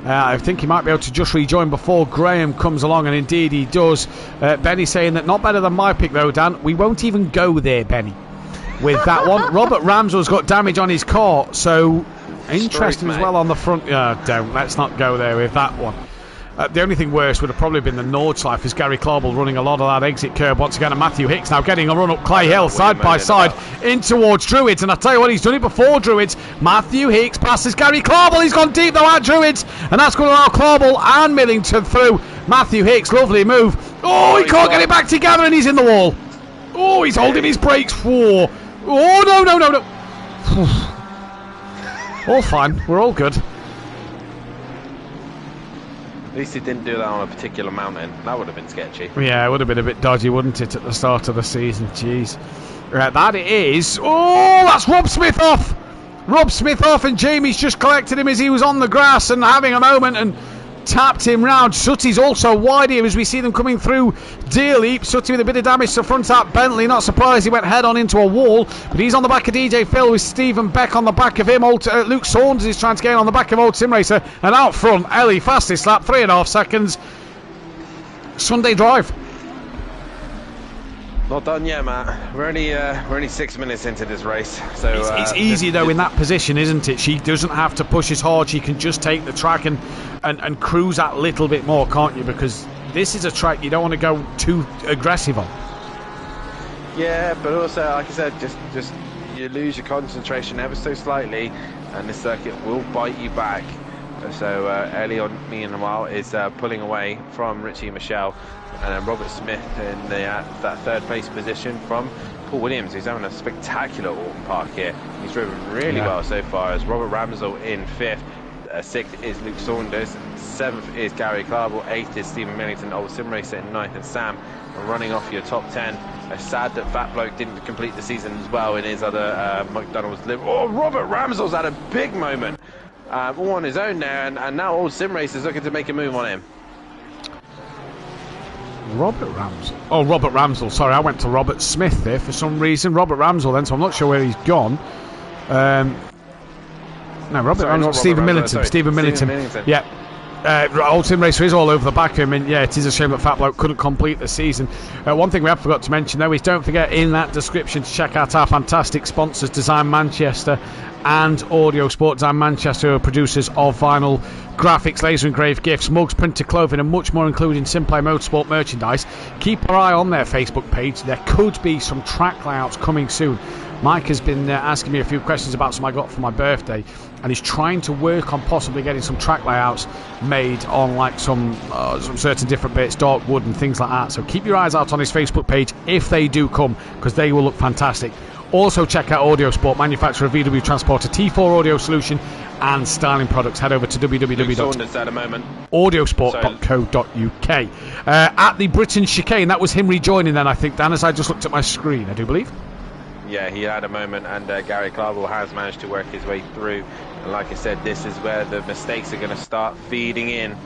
I think he might be able to just rejoin before Graham comes along, and indeed he does. Benny saying that not better than my pick though, Dan. We won't even go there, Benny, with that one. Robert Ramsell's got damage on his car, so interesting as well on the front. Don't. Let's not go there with that one. The only thing worse would have probably been the Nordschleife, as Gary Clarbell running a lot of that exit curb once again, and Matthew Hicks now getting a run up Clay Hill side by side in towards Druids. And I tell you what, he's done it before Druids. Matthew Hicks passes Gary Clarbell. He's gone deep though at Druids, and that's going to allow Clarbell and Millington through. Matthew Hicks, lovely move. Oh, he can't get it back together, and he's in the wall. Oh, he's holding his brakes. Oh, no. All fine, we're all good. At least he didn't do that on a particular mountain. That would have been sketchy. Yeah, it would have been a bit dodgy, wouldn't it, at the start of the season? Jeez. Right, that it is. Oh, that's Rob Smith off. Rob Smith off, and Jamie's just collected him as he was on the grass and having a moment and tapped him round. Sutty's also wide here as we see them coming through Deer Leap. Sutty with a bit of damage to front at Bentley. Not surprised he went head on into a wall, but he's on the back of DJ Phil with Stephen Beck on the back of him. Luke Saunders is trying to gain on the back of Old Sim Racer, and out front Ellie, fastest lap, 3.5 seconds. Sunday drive. Not done yet, Matt. We're only 6 minutes into this race, so it's easy though in that position, isn't it? She doesn't have to push as hard. She can just take the track and cruise that little bit more, can't you? Because this is a track you don't want to go too aggressive on. Yeah, but also, like I said, just you lose your concentration ever so slightly, and the circuit will bite you back. So early on, meanwhile, is pulling away from Richie Michelle, and then Robert Smith in that third place position from Paul Williams, who's having a spectacular Autumn Park here. He's driven really well so far, as Robert Ramsell in 5th. 6th is Luke Saunders, 7th is Gary Clarble, 8th is Stephen Millington, Old Sim Racer in 9th, and Sam running off your top 10. It's sad that Fat Bloke didn't complete the season as well in his other McDonald's live. Oh, Robert Ramsell's had a big moment, all on his own there, and now Old Sim Racer's looking to make a move on him. Robert Ramsell. Oh, Robert Ramsell. Sorry, I went to Robert Smith there for some reason. Robert Ramsell then, so I'm not sure where he's gone. No, Robert Ramsell. Stephen Millington. Stephen Millington. Yeah. Old Sim Racer is all over the back of him, and yeah, it is a shame that Fat Bloke couldn't complete the season. One thing we have forgot to mention though is don't forget in that description to check out our fantastic sponsors, Design Manchester and Audio Sport. Design Manchester are producers of vinyl graphics, laser engraved gifts, mugs, printed clothing and much more, including SimPlay Motorsport merchandise. Keep our eye on their Facebook page. There could be some track layouts coming soon. Mike has been asking me a few questions about some I got for my birthday, and he's trying to work on possibly getting some track layouts made on like some certain different bits, dark wood and things like that. So keep your eyes out on his Facebook page if they do come, because they will look fantastic. Also check out Audio Sport, manufacturer of VW Transporter T4 audio solution and styling products. Head over to www.audiosport.co.uk. At the Britain Chicane, that was him rejoining then, I think, Dan, as I just looked at my screen, I do believe. Yeah, he had a moment, and Gary Clarble has managed to work his way through. And like I said, this is where the mistakes are going to start feeding in.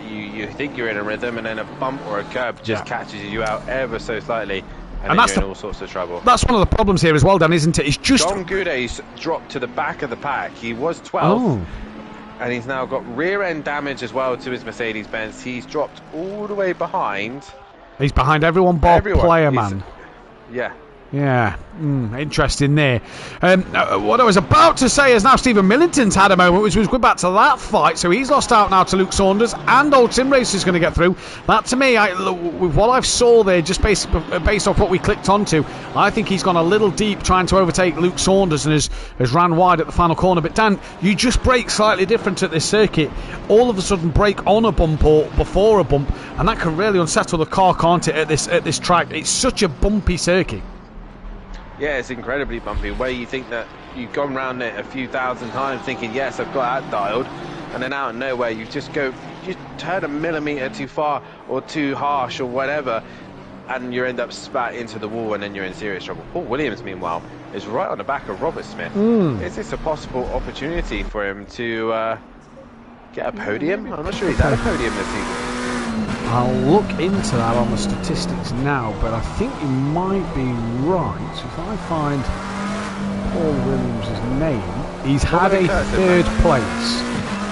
You think you're in a rhythm, and then a bump or a curb just catches you out ever so slightly, and then you're in all sorts of trouble. That's one of the problems here as well, Dan, isn't it? It's just John Goudet's dropped to the back of the pack. He was 12th, and he's now got rear-end damage as well to his Mercedes-Benz. He's dropped all the way behind. He's behind everyone but Player Man. Yeah. Yeah, interesting there. What I was about to say is now Stephen Millington's had a moment, which was going back to that fight, so he's lost out now to Luke Saunders, and Old Sim Racer is going to get through. That, to me, with what I've saw there, just based off what we clicked onto, I think he's gone a little deep trying to overtake Luke Saunders and has ran wide at the final corner. But Dan, you just brake slightly different at this circuit. All of a sudden brake on a bump or before a bump, and that can really unsettle the car, can't it, at this track? It's such a bumpy circuit. Yeah, it's incredibly bumpy. Where you think that you've gone round it a few thousand times thinking, yes, I've got that dialed, and then out of nowhere you just turn a millimetre too far or too harsh or whatever, and you end up spat into the wall, and then you're in serious trouble. Paul Williams, meanwhile, is right on the back of Robert Smith. Is this a possible opportunity for him to get a podium? I'm not sure he's had a podium this season. I'll look into that on the statistics now, but I think you might be right. So if I find Paul Williams' name, he's had a third place.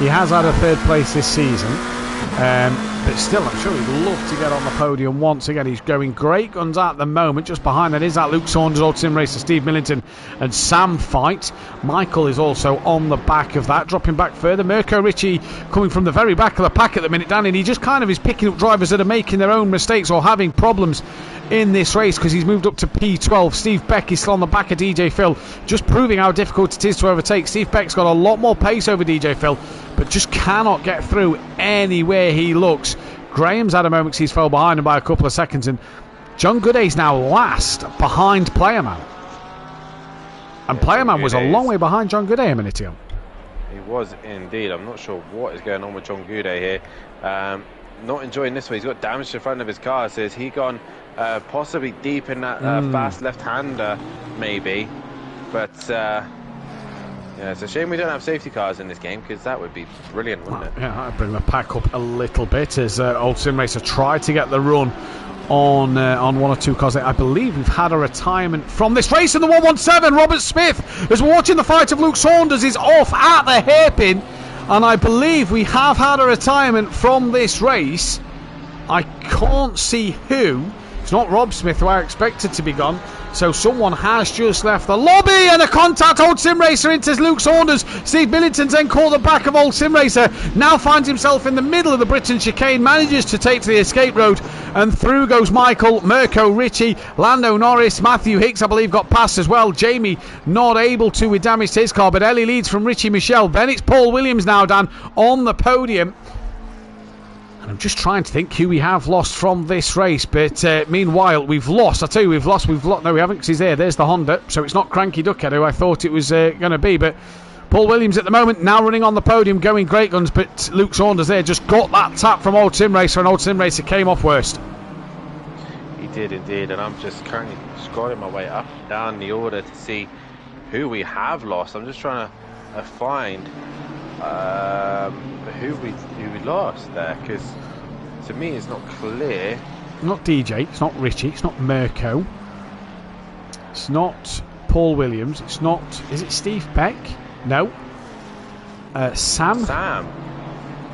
He has had a third place this season, but still, I'm sure he'd love to get on the podium once again. He's going great guns at the moment. Just behind that is that Luke Saunders, Old Sim Racer, Steve Millington and Sam fight. Michael is also on the back of that, dropping back further. Mirko Ricci coming from the very back of the pack at the minute, Dan, and he just kind of is picking up drivers that are making their own mistakes or having problems in this race, because he's moved up to P12. Steve Beck is still on the back of DJ Phil, just proving how difficult it is to overtake. Steve Beck's got a lot more pace over DJ Phil, but just cannot get through anywhere he looks. Graham's had a moment because he's fell behind him by a couple of seconds, and John Gooday's now last behind Playerman. And Playerman was a long way behind John Gooday a minute ago. He was indeed. I'm not sure what is going on with John Gooday here. Not enjoying this one. He's got damage to the front of his car. So has he gone possibly deep in that fast left-hander, maybe? But yeah, it's a shame we don't have safety cars in this game, because that would be brilliant, wouldn't it? Yeah, I'd bring the pack up a little bit as Old Sim Racer tried to get the run on one or two cars. I believe we've had a retirement from this race in the 117. Robert Smith, as we're watching the fight of Luke Saunders, is off at the hairpin, and I believe we have had a retirement from this race. I can't see who. It's not Rob Smith, who I expected to be gone. So someone has just left the lobby, and a contact. Old Sim Racer into Luke Saunders. Steve Billington's then called the back of Old Sim Racer. Now finds himself in the middle of the Britain chicane, manages to take to the escape road, and through goes Michael, Mirko, Richie, Lando Norris, Matthew Hicks, I believe, got past as well. Jamie not able to with damage to his car, but Ellie leads from Richie Michelle. Then it's Paul Williams now, Dan, on the podium. And I'm just trying to think who we have lost from this race. But meanwhile, we've lost. I tell you, we've lost. No, we haven't, because he's there. There's the Honda. So it's not Cranky Duckhead, who I thought it was going to be. But Paul Williams at the moment, now running on the podium, going great guns. But Luke Saunders there just got that tap from Old Sim Racer, and Old Sim Racer came off worst. He did indeed, and I'm just currently scrolling my way up and down the order to see who we have lost. I'm just trying to find who we lost there, because to me it's not clear. Not DJ, it's not Richie, it's not Mirko, it's not Paul Williams, it's not, is it Steve Beck? No. Sam?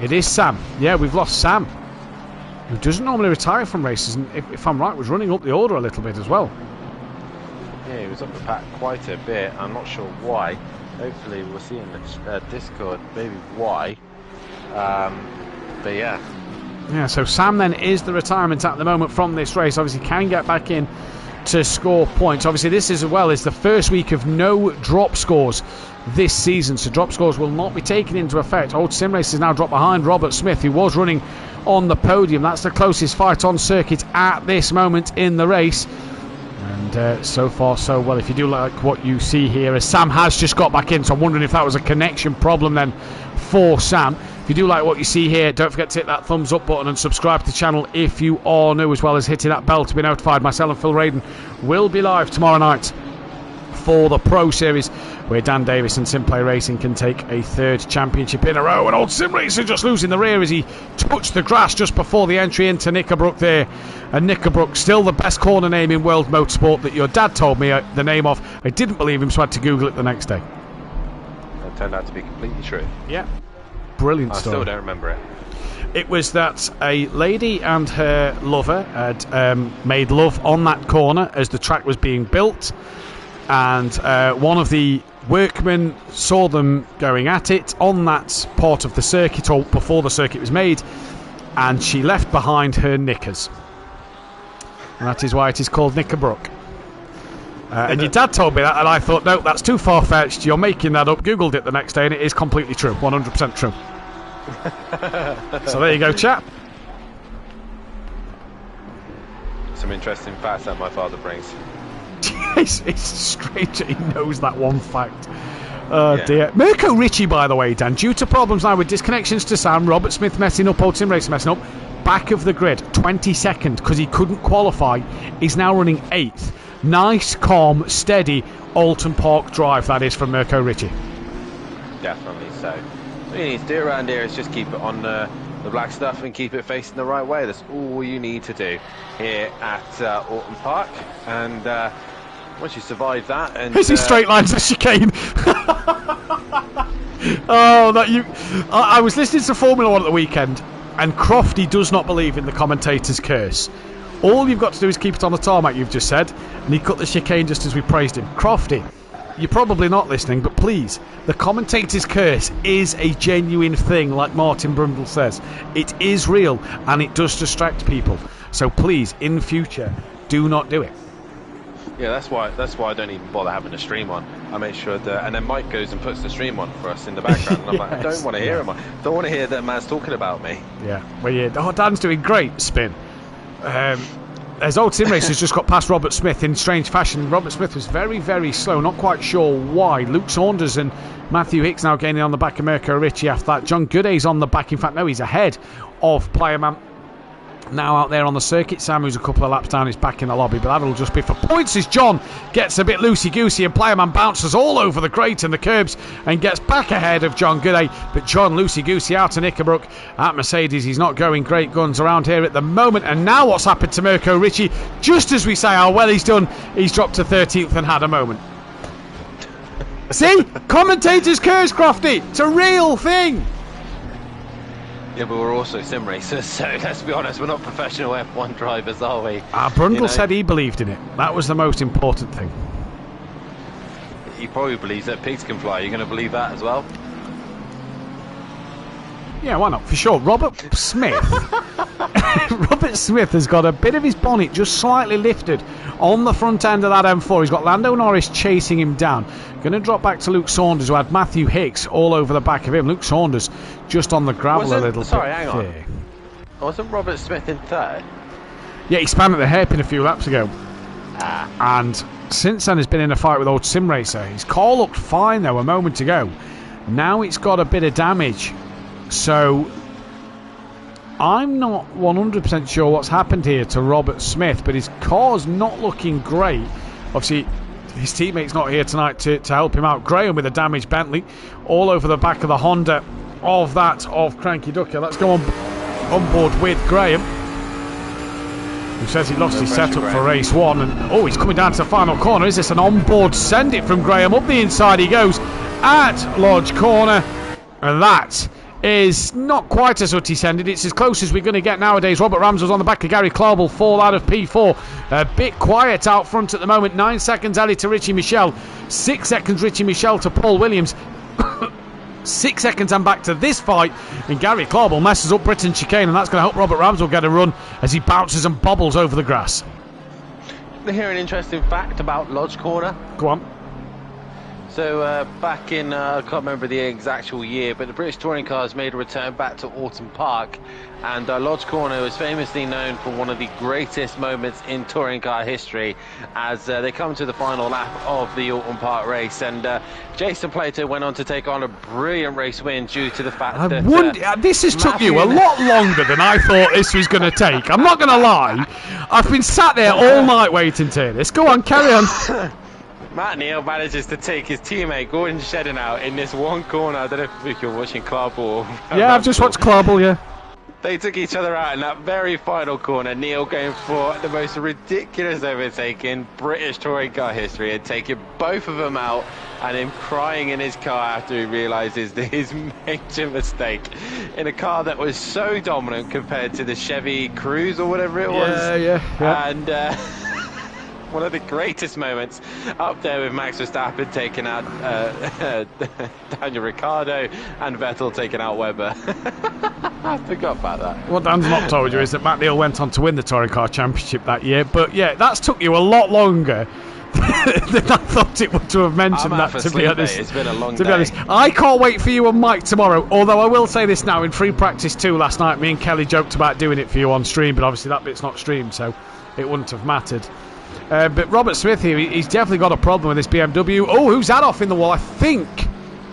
It is Sam. Yeah, we've lost Sam, who doesn't normally retire from races, and if I'm right, was running up the order a little bit as well. Yeah, he was up the pack quite a bit. I'm not sure why. Hopefully we'll see in the Discord maybe why. But yeah. Yeah, so Sam then is the retirement at the moment from this race. Obviously can get back in to score points. Obviously this as well is the first week of no drop scores this season, so drop scores will not be taken into effect. Old Sim Race is now dropped behind Robert Smith, who was running on the podium. That's the closest fight on circuit at this moment in the race. And so far so well. If you do like what you see here, as Sam has just got back in, so I'm wondering if that was a connection problem then for Sam. If you do like what you see here, don't forget to hit that thumbs up button and subscribe to the channel if you are new, as well as hitting that bell to be notified. Myself and Phil Radin will be live tomorrow night for the Pro Series, where Dan Davis and SimPlay Racing can take a third championship in a row. And Old Sim Racer just losing the rear as he touched the grass just before the entry into Knickerbrook there. And Knickerbrook, still the best corner name in world motorsport that your dad told me the name of. I didn't believe him, so I had to Google it the next day. It turned out to be completely true. Yeah, brilliant story. I still don't remember it. It was that a lady and her lover had made love on that corner as the track was being built, and one of the workmen saw them going at it on that part of the circuit, or before the circuit was made, and she left behind her knickers. And that is why it is called Knickerbrook. And your dad told me that, and I thought, no, that's too far-fetched, you're making that up. Googled it the next day, and it is completely true, 100% true. So there you go, chap. Some interesting facts that my father brings. It's strange that he knows that one fact. Dear. Mirko Richie, by the way, Dan, due to problems now with disconnections to Sam, Robert Smith messing up, Old Sim Racer messing up, back of the grid, 22nd, because he couldn't qualify, he's now running 8th. Nice, calm, steady Alton Park drive, that is, from Mirko Richie. Definitely so. What you need to do around here is just keep it on the black stuff and keep it facing the right way. That's all you need to do here at Alton Park. And once you survive that, and this is straight lines of chicane. Oh, that you! I was listening to Formula One at the weekend, and Crofty does not believe in the commentator's curse. All you've got to do is keep it on the tarmac, you've just said, and he cut the chicane just as we praised him. Crofty, you're probably not listening, but please, the commentator's curse is a genuine thing, like Martin Brundle says. It is real, and it does distract people. So please, in future, do not do it. Yeah, that's why I don't even bother having the stream on. I make sure that, and then Mike goes and puts the stream on for us in the background, and I'm like, I don't want to hear him. I don't want to hear that man's talking about me. Yeah, well, yeah. Oh, Dan's doing great spin. As Old Sim Racer's just got past Robert Smith in strange fashion. Robert Smith was very, very slow, not quite sure why. Luke Saunders and Matthew Hicks now gaining on the back of Mirko Richie after that. John Gooday's on the back. In fact, no, he's ahead of Playerman. Now out there on the circuit. Sam, who's a couple of laps down, is back in the lobby, but that'll just be for points as John gets a bit loosey-goosey and Playerman bounces all over the grate and the curbs and gets back ahead of John Gooday. But John loosey-goosey out of Knickerbrook at Mercedes. He's not going great guns around here at the moment. And now what's happened to Mirko Richie? Just as we say how well he's done, he's dropped to 13th and had a moment. See? Commentators curse, Crofty. It's a real thing. Yeah, but we're also sim racers, so let's be honest, we're not professional F1 drivers, are we? Brundle said he believed in it. That was the most important thing. He probably believes that pigs can fly. You're going to believe that as well? Yeah, why not? For sure. Robert Smith. Robert Smith has got a bit of his bonnet just slightly lifted on the front end of that M4. He's got Lando Norris chasing him down. Going to drop back to Luke Saunders, who had Matthew Hicks all over the back of him. Luke Saunders just on the gravel a little bit. Sorry, hang on. Wasn't Robert Smith in third? Yeah, he span at the hairpin a few laps ago. And since then has been in a fight with old Sim Racer. His car looked fine though a moment ago. Now it's got a bit of damage. So I'm not 100% sure what's happened here to Robert Smith, but his car's not looking great. Obviously, his teammate's not here tonight to help him out. Graham with a damaged Bentley all over the back of the Honda of Cranky Ducker. Let's go on board with Graham, who says he lost his setup for race 1. And he's coming down to the final corner. Is this an onboard send it from Graham? Up the inside he goes at Lodge Corner, and that is not quite as Hutty sended. It's as close as we're going to get nowadays. Robert Ramsell's on the back of Gary Clarble, fall out of P4. A bit quiet out front at the moment. 9 seconds Ellie to Richie Michelle, 6 seconds Richie Michelle to Paul Williams. 6 seconds and back to this fight, and Gary Clarble messes up Britain chicane, and that's going to help Robert Ramsell get a run as he bounces and bobbles over the grass. I hear an interesting fact about Lodge Corner. Go on. So back in, I can't remember the exact year, but the British touring cars made a return back to Alton Park, and Lodge Corner was famously known for one of the greatest moments in touring car history as they come to the final lap of the Alton Park race, and Jason Plato went on to take on a brilliant race win due to the fact that... this has took you a lot longer than I thought this was going to take. I'm not going to lie. I've been sat there all night waiting to hear this. Go on, carry on. Matt Neal manages to take his teammate Gordon Shedden out in this one corner. I don't know if you're watching Clarball. Yeah, I've just watched Clarball, yeah. They took each other out in that very final corner. Neal going for the most ridiculous overtake in British touring car history and taking both of them out, and him crying in his car after he realises his major mistake in a car that was so dominant compared to the Chevy Cruze or whatever it was. Yeah. And... one of the greatest moments up there with Max Verstappen taking out Daniel Ricciardo and Vettel taking out Webber. I forgot about that. What Dan's not told you is that Matt Neal went on to win the Touring Car Championship that year, but yeah, that's took you a lot longer than I thought it would to have mentioned that, to be honest. It's been a long day. I can't wait for you and Mike tomorrow, although I will say this now, in free practice 2 last night, me and Kelly joked about doing it for you on stream, but obviously that bit's not streamed, so it wouldn't have mattered. But Robert Smith here, he's definitely got a problem with this BMW. Who's that off in the wall? I think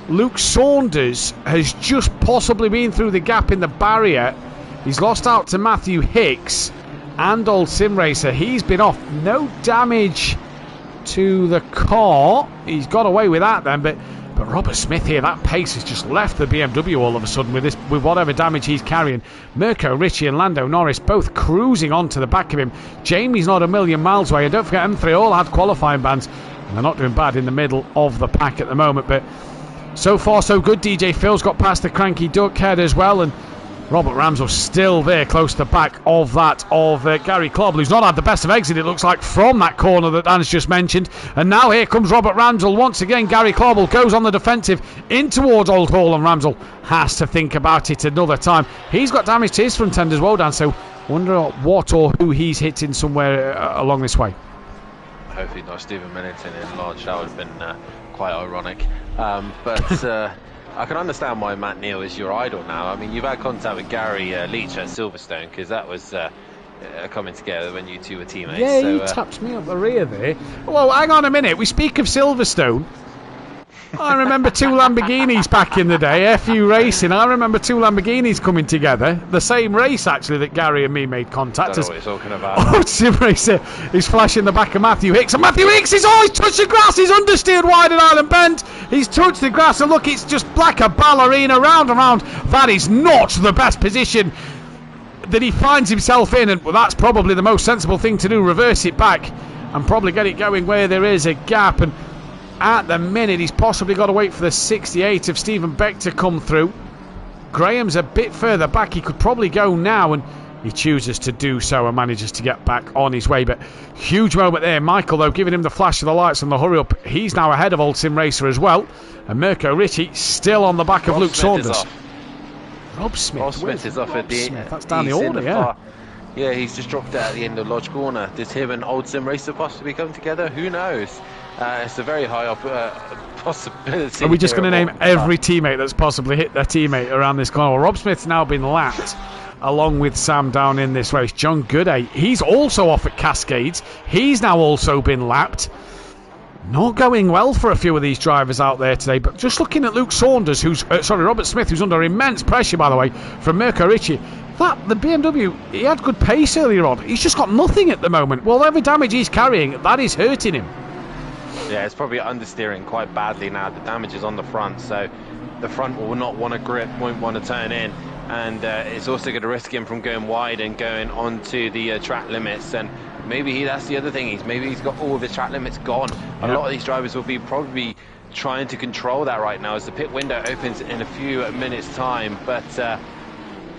Luke Saunders has just possibly been through the gap in the barrier. He's lost out to Matthew Hicks and old Sim Racer. He's been off. No damage to the car. He's got away with that then, but Robert Smith here, that pace has just left the BMW all of a sudden with whatever damage he's carrying. Mirko, Richie and Lando Norris both cruising onto the back of him. Jamie's not a million miles away, and don't forget M3 all had qualifying bans, and they're not doing bad in the middle of the pack at the moment, but so far so good. DJ Phil's got past the Cranky Duck head as well, and Robert Ramsell still there close to the back of that of Gary Clarble, who's not had the best of exit, it looks like, from that corner that Dan's just mentioned. And now here comes Robert Ramsell once again. Gary Clarble goes on the defensive in towards Old Hall, and Ramsell has to think about it another time. He's got damage to his front end as well, Dan, so wonder what or who he's hitting somewhere along this way. Hopefully not Stephen Millington in Lodge. That would have been quite ironic, but I can understand why Matt Neal is your idol now. I mean, you've had contact with Gary Leach at Silverstone, because that was coming together when you two were teammates. Yeah, so, he tapped me up the rear there. Well, hang on a minute. We speak of Silverstone. I remember 2 Lamborghinis back in the day, FU Racing. I remember 2 Lamborghinis coming together. The same race, actually, that Gary and me made contact. I don't know what you're talking about. Sim Racer is flashing the back of Matthew Hicks. And Matthew Hicks is always touched the grass. He's understeered wide at Island Bend. He's touched the grass. And look, it's just like a ballerina round and round. That is not the best position that he finds himself in. And well, that's probably the most sensible thing to do. Reverse it back and probably get it going where there is a gap. And at the minute, he's possibly got to wait for the 68 of Stephen Beck to come through. Graham's a bit further back. He could probably go now, and he chooses to do so and manages to get back on his way. But huge moment there. Michael, though, giving him the flash of the lights and the hurry up. He's now ahead of Old Sim Racer as well. And Mirko Ricci still on the back of Luke Saunders. Rob Smith is off at the Smith? That's down the order, Yeah, he's just dropped out at the end of Lodge Corner. Does him and Old Sim Racer possibly come together? Who knows? It's a very high possibility. Are we just going to name every teammate that's possibly hit their teammate around this corner? Well, Rob Smith's now been lapped along with Sam down in this race. John Gooday, he's also off at Cascades. He's now also been lapped. Not going well for a few of these drivers out there today, but just looking at Luke Saunders, Robert Smith, who's under immense pressure, by the way, from Mirko Ricci. The BMW, he had good pace earlier on. He's just got nothing at the moment. Well, every damage he's carrying, that is hurting him. Yeah, it's probably understeering quite badly now. The damage is on the front, so the front will not want to grip, won't want to turn in, and it's also going to risk him from going wide and going onto the track limits. And maybe that's the other thing. Maybe he's got all of his track limits gone. A lot of these drivers will be probably trying to control that right now as the pit window opens in a few minutes' time. But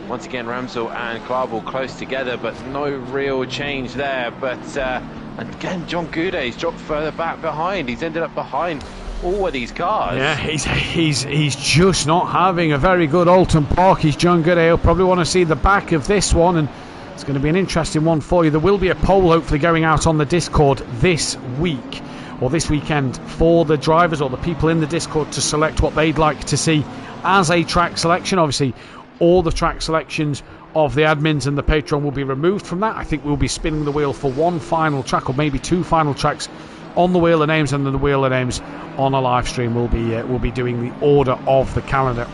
once again, Ramsell and Clarble close together, but no real change there. But and again, John Gouday's dropped further back behind. He's ended up behind all of these cars. Yeah, he's just not having a very good Alton Park. He's John Gooday. He'll probably want to see the back of this one, and it's going to be an interesting one for you. There will be a poll hopefully going out on the Discord this week or this weekend for the drivers or the people in the Discord to select what they'd like to see as a track selection. Obviously, all the track selections of the admins and the Patreon will be removed from that. I think we'll be spinning the wheel for one final track or maybe two final tracks on the Wheel of Names, and then the Wheel of Names on a live stream. We'll be doing the order of the calendar,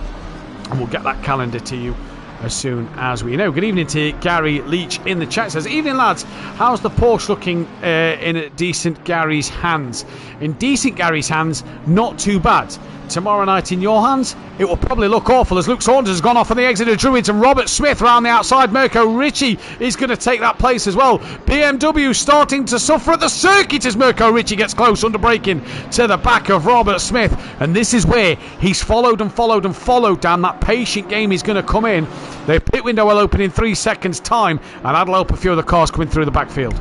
and we'll get that calendar to you as soon as we know. Good evening to Gary Leach in the chat. Says, evening lads, how's the Porsche looking in decent Gary's hands? In decent Gary's hands, not too bad. Tomorrow night in your hands, it will probably look awful as Luke Saunders has gone off on the exit of Druids and Robert Smith around the outside. Mirko Ricci is going to take that place as well. BMW starting to suffer at the circuit as Mirko Ricci gets close under braking to the back of Robert Smith, and this is where he's followed down. That patient game is going to come in. The pit window will open in 3 seconds time, and that'll help a few of the cars coming through the backfield.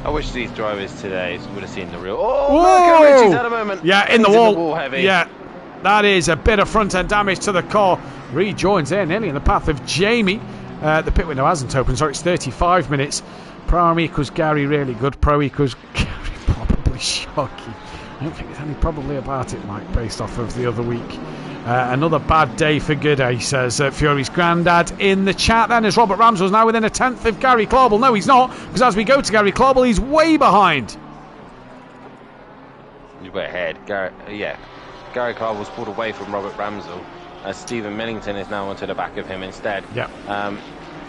I wish these drivers today would have seen the real. Mirko Ricci's had a moment. Yeah, in the wall heavy. Yeah, that is a bit of front end damage to the car. Rejoins there, nearly in the path of Jamie. The pit window hasn't opened, so it's 35 minutes. Pro equals Gary really good. Pro equals Gary probably shocking. I don't think there's any probably about it, Mike, based off of the other week. Another bad day for Gooday, says Fury's granddad in the chat. Then as Robert Ramsell's now within a tenth of Gary Clarble. No, he's not, because as we go to Gary Clarble, he's way behind. He's way ahead. Gary Clarable's pulled away from Robert Ramsell as Stephen Millington is now onto the back of him instead. Yeah.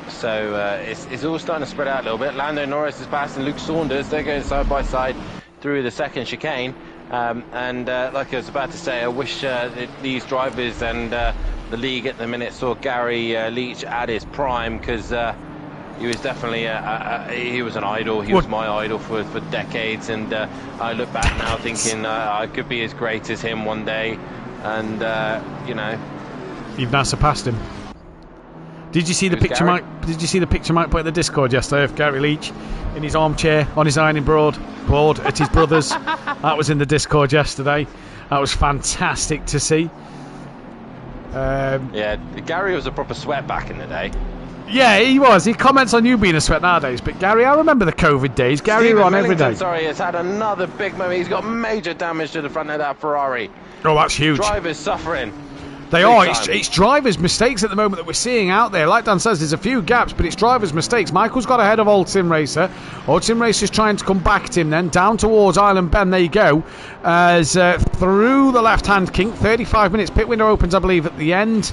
So it's all starting to spread out a little bit. Lando Norris is passing Luke Saunders. They're going side by side through the second chicane. And like I was about to say, I wish these drivers and the league at the minute saw Gary Leach at his prime, because he was definitely he was an idol. He was my idol for decades, and I look back now thinking I could be as great as him one day, and you know, you've now surpassed him. Did you see the picture, Mike? Did you see the picture Mike put in the Discord yesterday of Gary Leach in his armchair on his ironing board at his brother's? That was in the Discord yesterday. That was fantastic to see. Yeah, Gary was a proper sweat back in the day. Yeah, he was. He comments on you being a sweat nowadays, but Gary, I remember the COVID days. Gary were on every day. Sorry, has had another big moment. He's got major damage to the front of that Ferrari. Oh, that's huge. Drivers suffering. They are. It's drivers' mistakes at the moment that we're seeing out there. Like Dan says, there's a few gaps, but it's drivers' mistakes. Michael's got ahead of Old Sim Racer. Old Sim Racer's trying to come back at him then, down towards Island Bend. There you go. As through the left-hand kink, 35 minutes. Pit window opens, I believe, at the end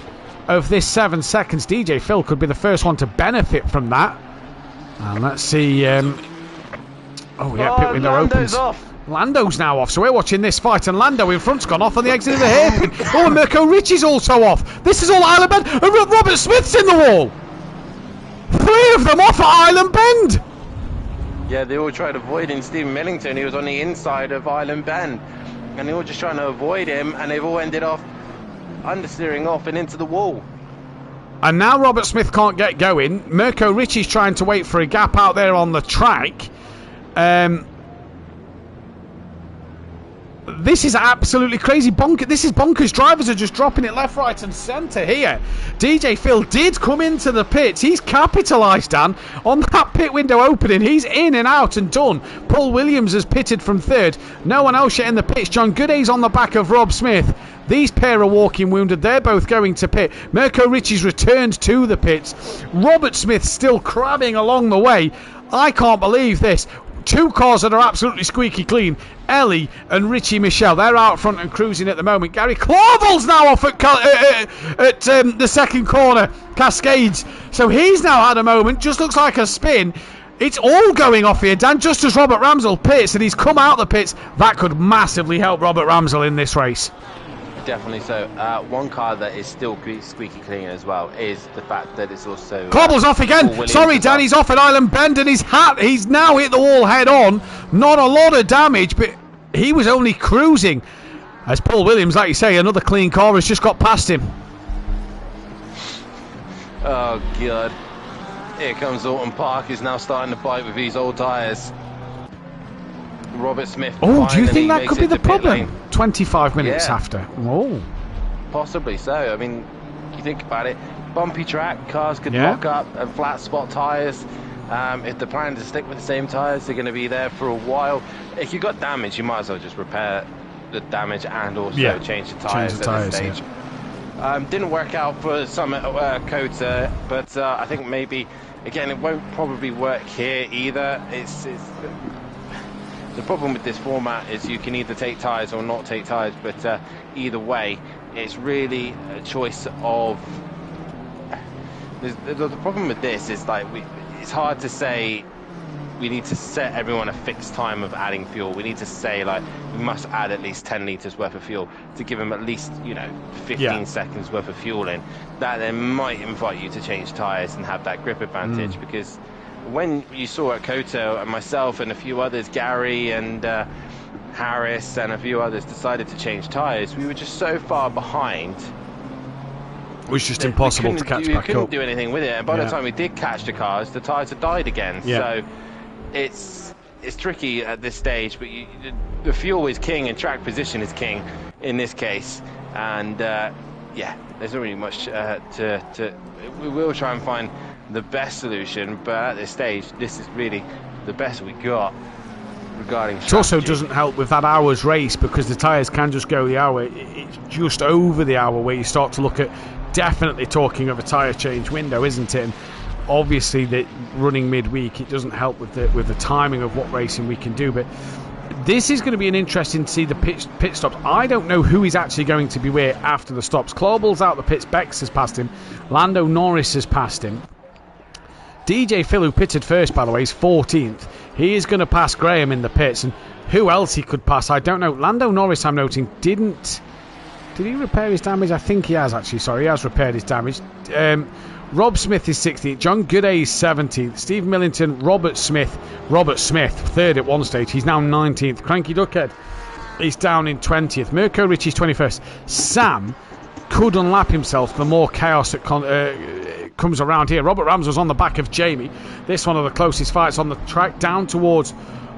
of this 7 seconds. DJ Phil could be the first one to benefit from that. And let's see. Pit window opens. Off. Lando's now off, so we're watching this fight, and Lando in front's gone off on the exit of the hairpin. Oh, and Mirko Ricci's also off. This is all Island Bend, and Robert Smith's in the wall. 3 of them off at Island Bend. Yeah, they all tried avoiding Stephen Millington. He was on the inside of Island Bend, and they were just trying to avoid him, and they've all ended off understeering off and into the wall. And now Robert Smith can't get going. Mirko Ricci's trying to wait for a gap out there on the track. This is absolutely crazy. This is bonkers. Drivers are just dropping it left, right and centre here. DJ Phil did come into the pits. He's capitalised, Dan, on that pit window opening. He's in and out and done. Paul Williams has pitted from third. No one else yet in the pits. John Gooday's on the back of Rob Smith. These pair are walking wounded. They're both going to pit. Mirko Ricci's returned to the pits. Robert Smith still crabbing along the way. I can't believe this. Two cars that are absolutely squeaky clean. Ellie and Richie Michelle. They're out front and cruising at the moment. Gary Clawball's now off at the second corner. Cascades. So he's now had a moment. Just looks like a spin. It's all going off here, Dan, just as Robert Ramsell pits, and he's come out the pits. That could massively help Robert Ramsell in this race. Definitely so. One car that is still squeaky clean as well is the fact that it's also... Cobbles off again! Sorry, Dan, he's off at Island Bend, and he's now hit the wall head on. Not a lot of damage, but he was only cruising. As Paul Williams, like you say, another clean car has just got past him. Oh, God. Here comes Alton Park, who's now starting to bite with these old tyres. Robert Smith. Oh, do you think that could be the problem? 25 minutes after. Oh. Possibly so. I mean, you think about it. Bumpy track, cars could lock up, and flat spot tyres. If the plan to stick with the same tyres, they're going to be there for a while. If you got damage, you might as well just repair the damage and also change the tyres at this stage. Didn't work out for Summit Kota, but I think maybe, again, it won't probably work here either. The problem with this format is you can either take tyres or not take tyres, but either way, it's really a choice of... The problem with this is, like, it's hard to say we need to set everyone a fixed time of adding fuel. We need to say, like, we must add at least 10 litres worth of fuel to give them at least, 15 seconds worth of fuel in. That then might invite you to change tyres and have that grip advantage, because when you saw at Koto and myself and a few others, Gary and Harris and a few others decided to change tyres, we were just so far behind. It was just impossible to catch back up. We couldn't do anything with it, and by the time we did catch the cars, the tyres had died again. So it's tricky at this stage, but the fuel is king and track position is king in this case. And there's not really much we will try and find the best solution, but at this stage, this is really the best we got regarding strategy. It also doesn't help with that hour's race, because the tyres can just go the hour. It's just over the hour where you start to look at definitely talking of a tyre change window, isn't it? And obviously, that running midweek, it doesn't help with the timing of what racing we can do, but this is going to be an interesting to see the pit stops. I don't know who is actually going to be where after the stops. Clawball's out the pits, Bex has passed him, Lando Norris has passed him. DJ Phil, who pitted first, by the way, is 14th. He is going to pass Graham in the pits, and who else he could pass, I don't know. Lando Norris, I'm noting, did he repair his damage? I think he has, actually. Sorry, he has repaired his damage. Rob Smith is 16th. John Gooday is 17th. Steve Millington, Robert Smith, third at one stage. He's now 19th. Cranky Duckhead is down in 20th. Mirko Ricci's 21st. Sam could unlap himself the more chaos that comes around here. Robert Ramsell's on the back of Jamie. This one of the closest fights on the track, down towards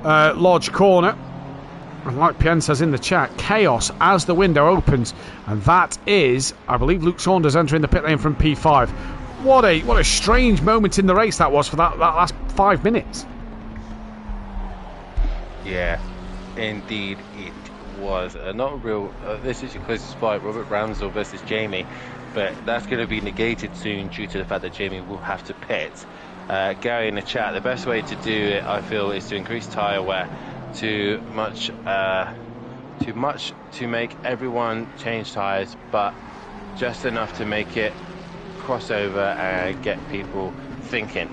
Lodge Corner. And like Pien says in the chat, chaos as the window opens. And that is, I believe, Luke Saunders entering the pit lane from P5. What a strange moment in the race that was for that last 5 minutes. Yeah, indeed it was. Not a real... this is your closest fight, Robert Ramsell versus Jamie. But that's going to be negated soon due to the fact that Jamie will have to pit. Gary in the chat, the best way to do it, I feel, is to increase tyre wear too much to make everyone change tyres, but just enough to make it crossover and get people thinking.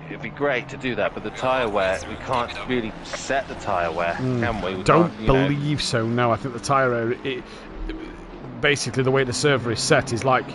It'd be great to do that, but the tyre wear, we can't really set the tyre wear, can we? Don't believe so, no. I think the tyre wear, basically the way the server is set is like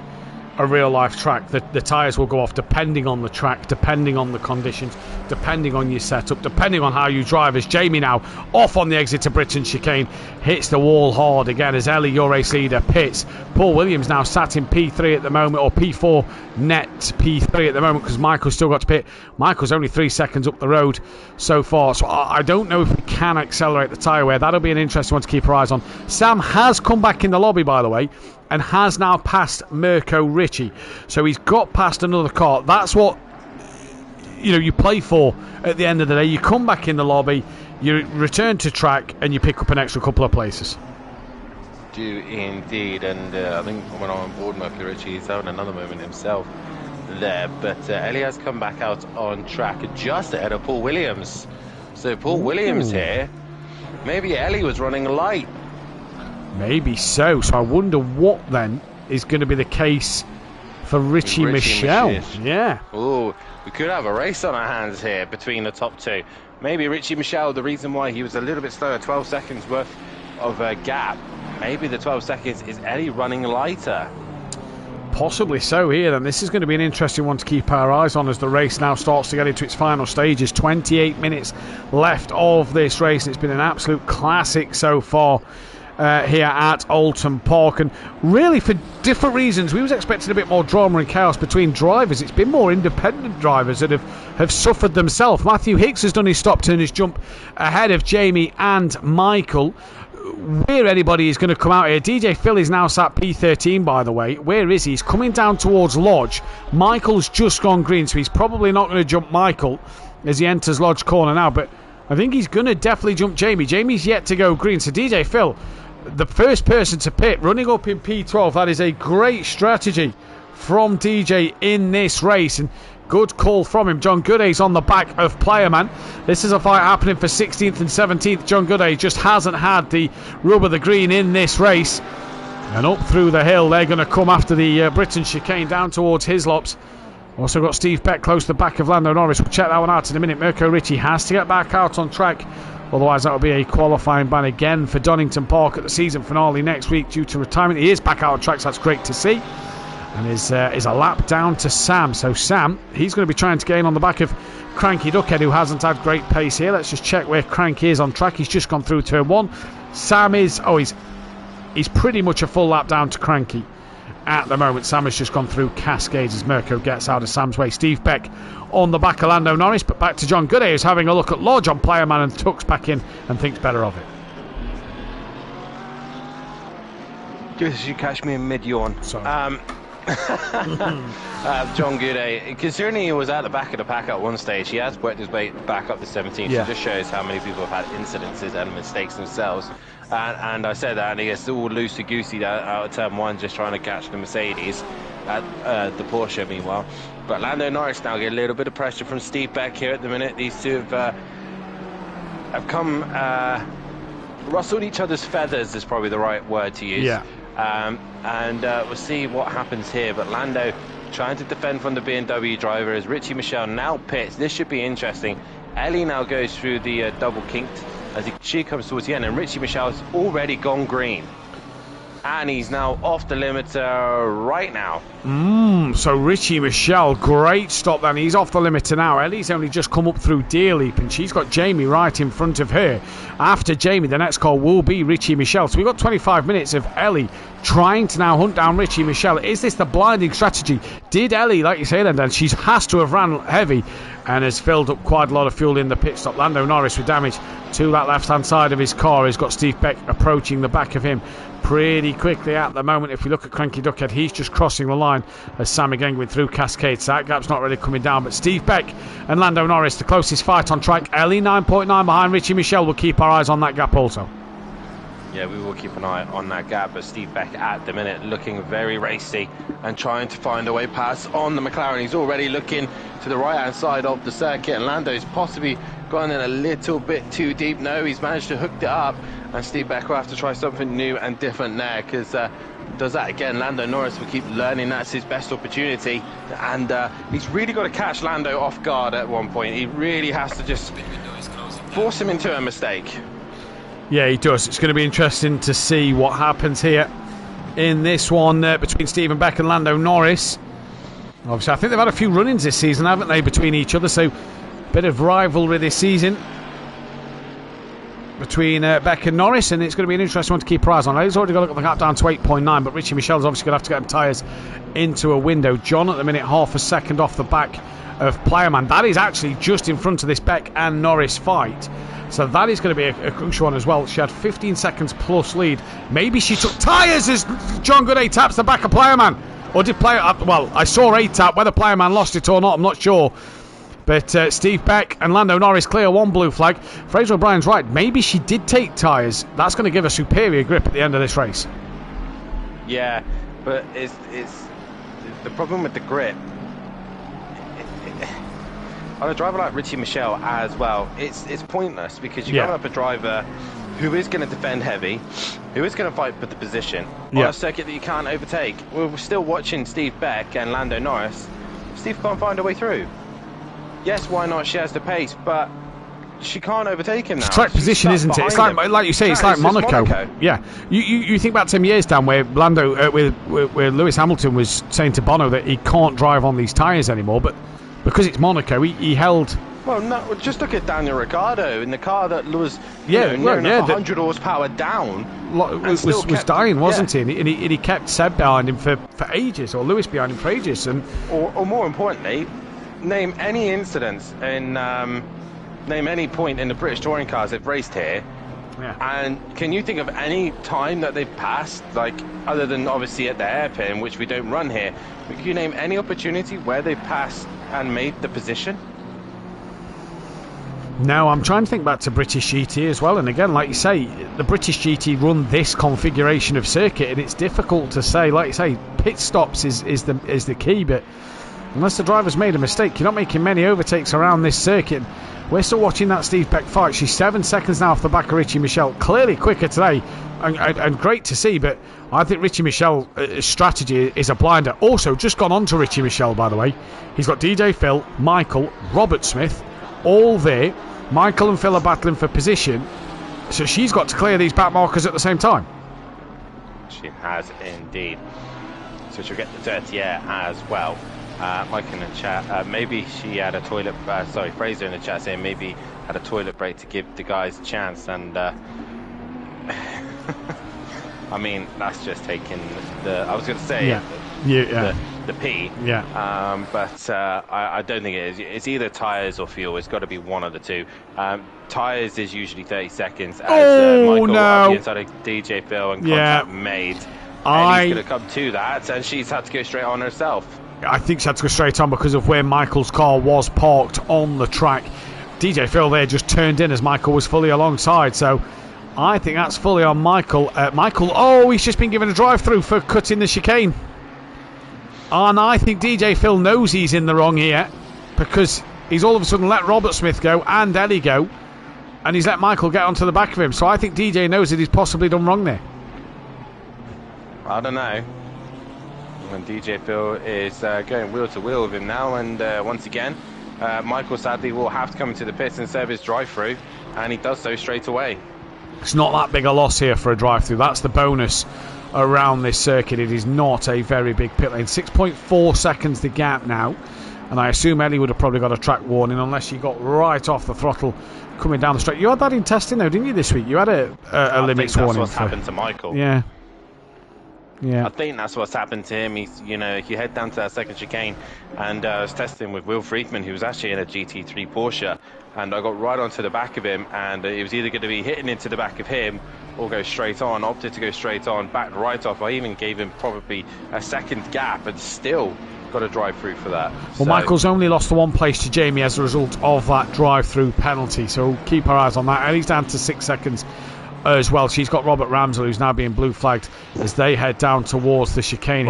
a real life track. The tyres will go off depending on the track, depending on the conditions, depending on your setup, depending on how you drive. As Jamie now off on the exit to Britain chicane, hits the wall hard again as Ellie, your race leader, pits. Paul Williams now sat in P3 at the moment, or P4 net P3 at the moment, because Michael's still got to pit. Michael's only 3 seconds up the road so far, so I don't know if we can accelerate the tyre wear. That'll be an interesting one to keep our eyes on. Sam has come back in the lobby, by the way, and has now passed Mirko Ritchie, so he's got past another car. That's what you play for at the end of the day. You come back in the lobby, you return to track, and you pick up an extra couple of places. Do indeed, and I think when I'm on board Mirko Ritchie, he's having another moment himself there, but Ellie has come back out on track just ahead of Paul Williams. So Paul Williams here, maybe Ellie was running light. Maybe so. So I wonder what then is going to be the case for Richie Michelle. Yeah. Oh, we could have a race on our hands here between the top two. Maybe Richie Michelle, the reason why he was a little bit slower, 12 seconds worth of a gap. Maybe the 12 seconds is Ellie running lighter. Possibly so here, then. This is going to be an interesting one to keep our eyes on as the race now starts to get into its final stages. 28 minutes left of this race. It's been an absolute classic so far here at Oulton Park, and really for different reasons. We was expecting a bit more drama and chaos between drivers. It's been more independent drivers that have suffered themselves. Matthew Hicks has done his stop turn, his jump ahead of Jamie and Michael. Where anybody is going to come out here. DJ Phil is now sat P13, by the way. Where is he? He's coming down towards Lodge. Michael's just gone green, so he's probably not going to jump Michael as he enters Lodge corner now, but I think he's going to definitely jump Jamie. Jamie's yet to go green, so DJ Phil, the first person to pit, running up in P12. That is a great strategy from DJ in this race, and good call from him. John Gooday's on the back of Playerman. This is a fight happening for 16th and 17th. John Gooday just hasn't had the rub of the green in this race. And up through the hill, they're going to come after the Britain chicane down towards Hislops. Also got Steve Beck close to the back of Lando Norris. We'll check that one out in a minute. Mirko Ritchie has to get back out on track. Otherwise, that will be a qualifying ban again for Donington Park at the season finale next week due to retirement. He is back out on track, so that's great to see. And is a lap down to Sam. So Sam, he's going to be trying to gain on the back of Cranky Duckhead, who hasn't had great pace here. Let's just check where Cranky is on track. He's just gone through turn one. Sam is, he's pretty much a full lap down to Cranky at the moment. Sam has just gone through Cascades as Mirko gets out of Sam's way. Steve Beck on the back of Lando Norris, but back to John Gooday, who's having a look at Lodge on Playerman and tucks back in and thinks better of it. Just you catch me in mid-yawn. Sorry. John Gooday, considering he was at the back of the pack at one stage, he has worked his way back up to 17th. Yeah. It just shows how many people have had incidences and mistakes themselves. And I said that, and he gets all loosey-goosey out of turn one, just trying to catch the Mercedes at the Porsche meanwhile. But Lando Norris now get a little bit of pressure from Steve Beck here at the minute. These two have come rustled each other's feathers is probably the right word to use. Yeah. And we'll see what happens here. But Lando trying to defend from the BMW driver as Richie Michelle now pits. This should be interesting. Ellie now goes through the double kinked as she comes towards the end, and Richie Michelle's already gone green. And he's now off the limiter right now. So Richie Michelle, great stop then. He's off the limiter now. Ellie's only just come up through Deer Leap, and she's got Jamie right in front of her. After Jamie, the next call will be Richie Michelle. So we've got 25 minutes of Ellie trying to now hunt down Richie Michelle. Is this the blinding strategy? Did Ellie, like you say then, she has to have ran heavy and has filled up quite a lot of fuel in the pit stop. Lando Norris with damage to that left-hand side of his car. He's got Steve Beck approaching the back of him pretty quickly at the moment. If we look at Cranky Duckhead, he's just crossing the line as Sam again went through Cascade. So that gap's not really coming down, but Steve Beck and Lando Norris, the closest fight on track. Ellie 9.9 behind Richie Michelle. We'll keep our eyes on that gap also. Yeah, we will keep an eye on that gap, but Steve Beck at the minute looking very racy and trying to find a way past on the McLaren. He's already looking to the right-hand side of the circuit, and Lando's possibly gone in a little bit too deep. No, he's managed to hook it up, and Steve Beck will have to try something new and different there, because does that again, Lando Norris will keep learning that's his best opportunity, and he's really got to catch Lando off guard at one point. He really has to just force him into a mistake. Yeah, he does. It's going to be interesting to see what happens here in this one between Stephen Beck and Lando Norris. Obviously, I think they've had a few run-ins this season, haven't they, between each other? So, bit of rivalry this season between Beck and Norris, and it's going to be an interesting one to keep our eyes on. He's already got to look at the gap down to 8.9, but Richie Michel's obviously going to have to get them tyres into a window. John at the minute half a second off the back of Playerman. That is actually just in front of this Beck and Norris fight, so that is going to be a crucial one as well. She had 15 seconds plus lead. Maybe she took tyres as John Gooday taps the back of Playerman, or did well, I saw a tap. Whether Playerman lost it or not, I'm not sure. But Steve Beck and Lando Norris clear one blue flag. Fraser O'Brien's right. Maybe she did take tyres. That's going to give a superior grip at the end of this race. Yeah, but it's the problem with the grip. On a driver like Richie Michel as well, it's pointless, because you're going up a driver who is going to defend heavy, who is going to fight for the position on a circuit that you can't overtake. We're still watching Steve Beck and Lando Norris. Steve can't find a way through. Yes, why not? She has the pace, but she can't overtake him now. It's track position, isn't it? It's like you say, it's like Monaco. Yeah, you think back 10 years down where Lando, where Lewis Hamilton was saying to Bono that he can't drive on these tyres anymore, but because it's Monaco, he held. Well, no, just look at Daniel Ricciardo in the car that was 100 horsepower down. Was dying, wasn't he? And he kept Seb behind him for ages, or Lewis behind him for ages, or more importantly, name any incidents in name any point in the British touring cars they've raced here, and can you think of any time that they've passed, like, other than obviously at the hairpin, which we don't run here, but can you name any opportunity where they've passed and made the position? No, I'm trying to think back to British GT as well, and again, like you say, the British GT run this configuration of circuit, and it's difficult to say. Like you say, pit stops is the key, but unless the driver's made a mistake, you're not making many overtakes around this circuit. We're still watching that Steve Beck fight. She's 7 seconds now off the back of Richie Michel. Clearly quicker today, and great to see, but I think Richie Michel's strategy is a blinder. Also, just gone on to Richie Michel, by the way. He's got DJ Phil, Michael, Robert Smith, all there. Michael and Phil are battling for position, so she's got to clear these back markers at the same time. She has indeed. So she'll get the dirty air as well. Mike in the chat, maybe she had a toilet, Fraser in the chat saying maybe had a toilet break to give the guys a chance, and I mean, that's just taking I was going to say the P, but I don't think it is. It's either tyres or fuel. It's got to be one of the two. Tyres is usually 30 seconds, as Michael on the inside of DJ Phil, and contact made. And he's going to come to that, and she's had to go straight on herself. I think she had to go straight on because of where Michael's car was parked on the track. DJ Phil there just turned in as Michael was fully alongside, so I think that's fully on Michael. Michael, he's just been given a drive-through for cutting the chicane. And I think DJ Phil knows he's in the wrong here, because he's all of a sudden let Robert Smith go and Ellie go, and he's let Michael get onto the back of him. So I think DJ knows that he's possibly done wrong there. I don't know. And DJ Phil is going wheel to wheel with him now, and once again, Michael sadly will have to come into the pits and serve his drive-through, and he does so straight away. It's not that big a loss here for a drive-through. That's the bonus around this circuit. It is not a very big pit lane. 6.4 seconds the gap now, and I assume Ellie would have probably got a track warning unless she got right off the throttle coming down the straight. You had that in testing though, didn't you, this week? You had a limits warning. That's what's happened to Michael. Yeah. I think that's what's happened to him. He's, he head down to that second chicane, and I was testing with Will Friedman, who was actually in a GT3 Porsche, and I got right onto the back of him, and it was either going to be hitting into the back of him or go straight on. Opted to go straight on, backed right off. I even gave him probably a second gap, and still got a drive-through for that. Well, Michael's only lost the one place to Jamie as a result of that drive-through penalty, so keep our eyes on that. And he's down to 6 seconds as well. She's got Robert Ramsell, who's now being blue flagged as they head down towards the chicane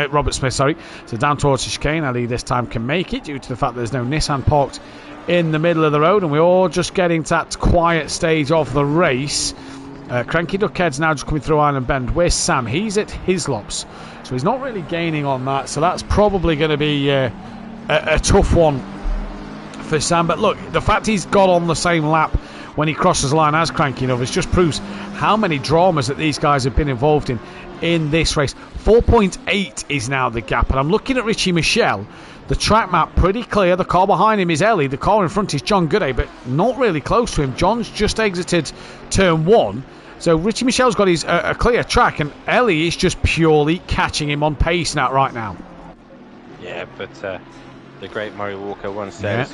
Robert Smith, sorry. So down towards the chicane. Ellie this time can make it due to the fact there's no Nissan parked in the middle of the road, and we're all just getting to that quiet stage of the race. Cranky Duckhead's now just coming through Island Bend. Where's Sam? He's at Hislops, so he's not really gaining on that, so that's probably going to be a tough one for Sam. But look, the fact he's got on the same lap when he crosses the line as Cranky Nubbers just proves how many dramas that these guys have been involved in in this race. 4.8 is now the gap, and I'm looking at Richie Michelle. The track map pretty clear. The car behind him is Ellie. The car in front is John Gooday, but not really close to him. John's just exited turn 1. So Richie Michelle's got his a clear track, and Ellie is just purely catching him on pace now, right now. Yeah, but the great Murray Walker once said,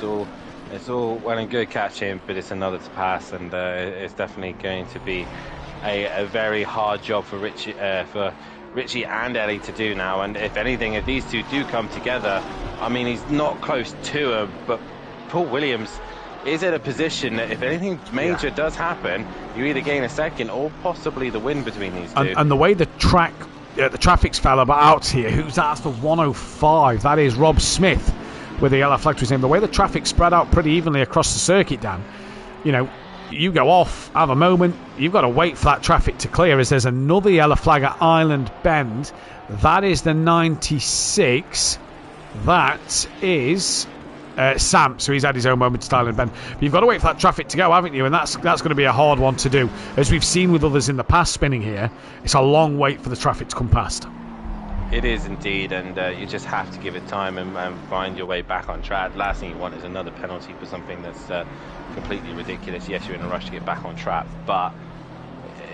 it's all well and good catching, but it's another to pass, and it's definitely going to be a very hard job for Richie and Ellie to do now. And if anything, if these two do come together, I mean, he's not close to him, but Paul Williams is in a position that if anything major does happen, you either gain a second or possibly the win between these two. And the way the traffic's fell out here, who's that? That's the 105. That is Rob Smith with the yellow flag to his name. The way the traffic spread out pretty evenly across the circuit, Dan, you know, you go off, have a moment, you've got to wait for that traffic to clear, as there's another yellow flag at Island Bend. That is the 96. That is Sam, so he's had his own moment at Island Bend. But you've got to wait for that traffic to go, haven't you? And that's going to be a hard one to do. As we've seen with others in the past spinning here, it's a long wait for the traffic to come past. It is indeed, and you just have to give it time and find your way back on track. Last thing you want is another penalty for something that's completely ridiculous. Yes, you're in a rush to get back on track, but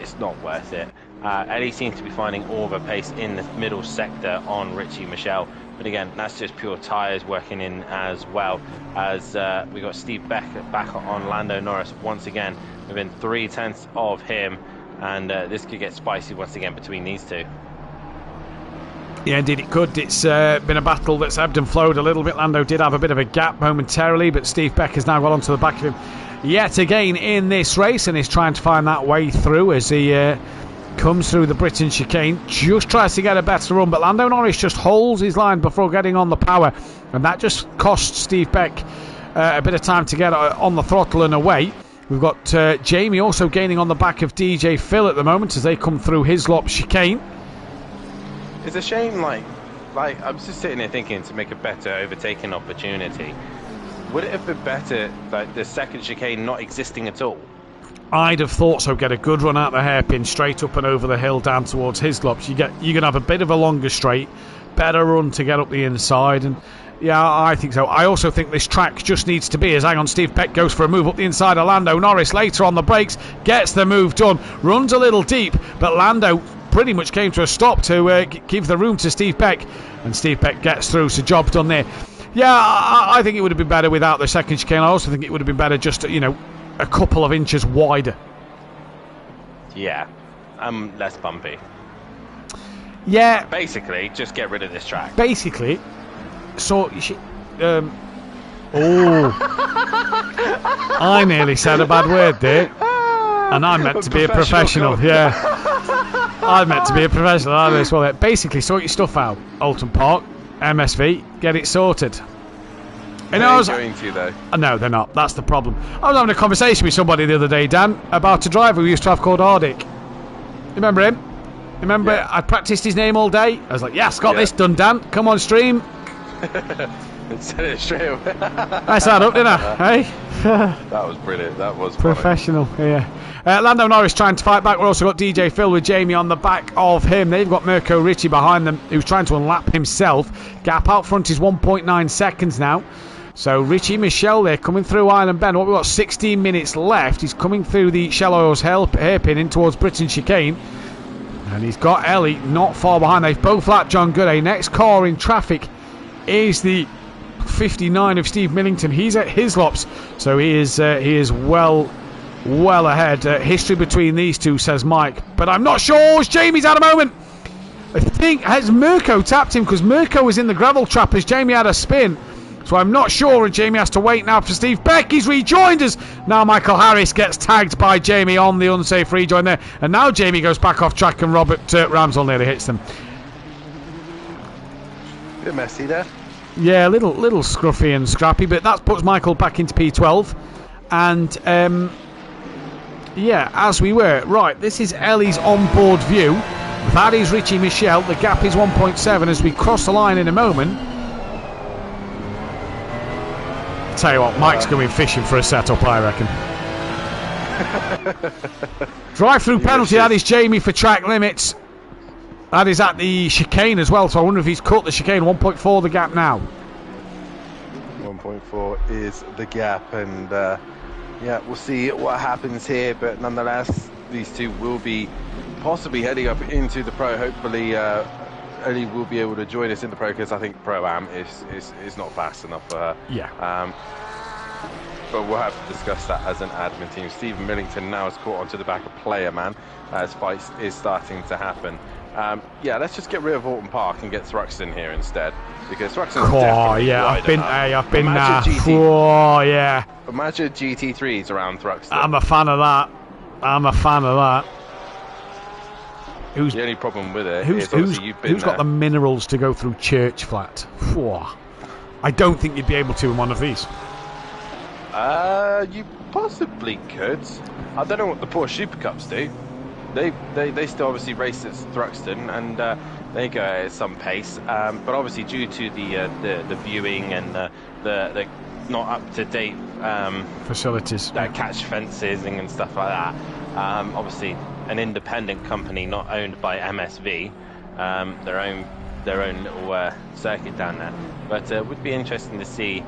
it's not worth it. Ellie seems to be finding all the pace in the middle sector on Richie Michelle, but again, that's just pure tyres working in, as well as we got Steve back on Lando Norris once again within 0.3 of him, and this could get spicy once again between these two. Yeah, indeed it could. It's been a battle that's ebbed and flowed a little bit. Lando did have a bit of a gap momentarily, but Steve Beck has now got onto the back of him yet again in this race, and is trying to find that way through as he comes through the Britain chicane. Just tries to get a better run, but Lando Norris just holds his line before getting on the power, and that just costs Steve Beck a bit of time to get on the throttle and away. We've got Jamie also gaining on the back of DJ Phil at the moment as they come through Hislop chicane. It's a shame, like I was just sitting there thinking, to make a better overtaking opportunity, would it have been better, like, the second chicane not existing at all? I'd have thought so. Get a good run out the hairpin, straight up and over the hill down towards Hislops. You're going to have a bit of a longer straight, better run to get up the inside, and yeah, I think so. I also think this track just needs to be, as hang on, Steve Peck goes for a move up the inside of Lando Norris later on the brakes, gets the move done, runs a little deep, but Lando pretty much came to a stop to give the room to Steve Peck, and Steve Peck gets through, so job done there. Yeah, I think it would have been better without the second chicane. I also think it would have been better just, you know, a couple of inches wider. Yeah, less bumpy. Yeah. Basically, just get rid of this track. Basically, so I nearly said a bad word there, and I meant to be a professional. Yeah, I meant to be a professional. I know this well. Basically, sort your stuff out. Alton Park, MSV, get it sorted. And I was going to, though. No, they're not. That's the problem. I was having a conversation with somebody the other day, Dan, about a driver we used to have called Ardick. Remember him? Remember, yeah. I practiced his name all day. I was like, yes, got this done, Dan. Come on, stream. Said it straight away. I sat up, didn't I? Hey? That was brilliant. That was professional. Funny. Yeah. Lando Norris trying to fight back. We've also got DJ Phil with Jamie on the back of him. They've got Mirko Ricci behind them, who's trying to unlap himself. Gap out front is 1.9 seconds now. So Richie Michelle there coming through Island Bend. What we've got 16 minutes left. He's coming through the Shell Oils hairpin in towards Britain chicane. And he's got Ellie not far behind. They've both lapped John Gooday. Next car in traffic is the 59 of Steve Millington. He's at Hislops, so he is well ahead. History between these two, says Mike, but I'm not sure. Jamie's had a moment. I think has Mirko tapped him, because Mirko was in the gravel trap as Jamie had a spin. So I'm not sure, and Jamie has to wait now for Steve Beck. He's rejoined us. Now Michael Harris gets tagged by Jamie on the unsafe rejoin there. And now Jamie goes back off track, and Robert Ramsell nearly hits them. Bit messy there. Yeah, a little scruffy and scrappy, but that puts Michael back into P12. And, yeah, as we were. Right, this is Ellie's onboard view. That is Richie Michelle. The gap is 1.7 as we cross the line in a moment. Tell you what, Mike's going fishing for a setup, I reckon. Drive-through penalty, that is Jamie for track limits. That is at the chicane as well, so I wonder if he's cut the chicane. 1.4 the gap now. 1.4 is the gap, and yeah, we'll see what happens here. But nonetheless, these two will be possibly heading up into the Pro. Hopefully, Ellie will be able to join us in the Pro, because I think Pro-Am is not fast enough for her. Yeah. But we'll have to discuss that as an admin team. Stephen Millington now is caught onto the back of Player Man as fights is starting to happen. Yeah, let's just get rid of Alton Park and get Thruxton here instead, because Thruxton's definitely I've been there. Yeah. Imagine GT3s around Thruxton. I'm a fan of that. The only problem with it is obviously you've been who's got the minerals to go through Church Flat? Whoa. I don't think you'd be able to in one of these. You possibly could. I don't know what the Porsche Super Cups do. They still obviously race at Thruxton, and they go at some pace. But obviously due to the viewing and the not up to date facilities, catch fences and stuff like that. Obviously, an independent company not owned by MSV, their own little circuit down there. But it would be interesting to see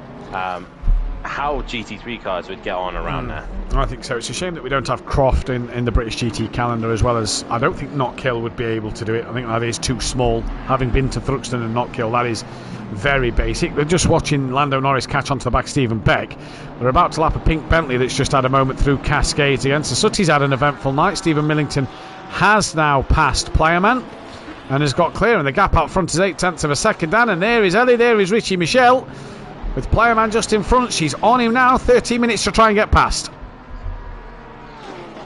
how GT3 cars would get on around there. I think so. It's a shame that we don't have Croft in the British GT calendar, as well as I don't think Knockhill would be able to do it. I think that is too small. Having been to Thruxton and Knockhill, that is very basic. We're just watching Lando Norris catch onto the back of Stephen Beck. They're about to lap a pink Bentley that's just had a moment through Cascades again. So Sutty's had an eventful night. Stephen Millington has now passed Playerman and has got clear, and the gap out front is 0.8 of a second down. And there is Ellie, there is Richie Michelle with Playerman just in front. She's on him now. 13 minutes to try and get past.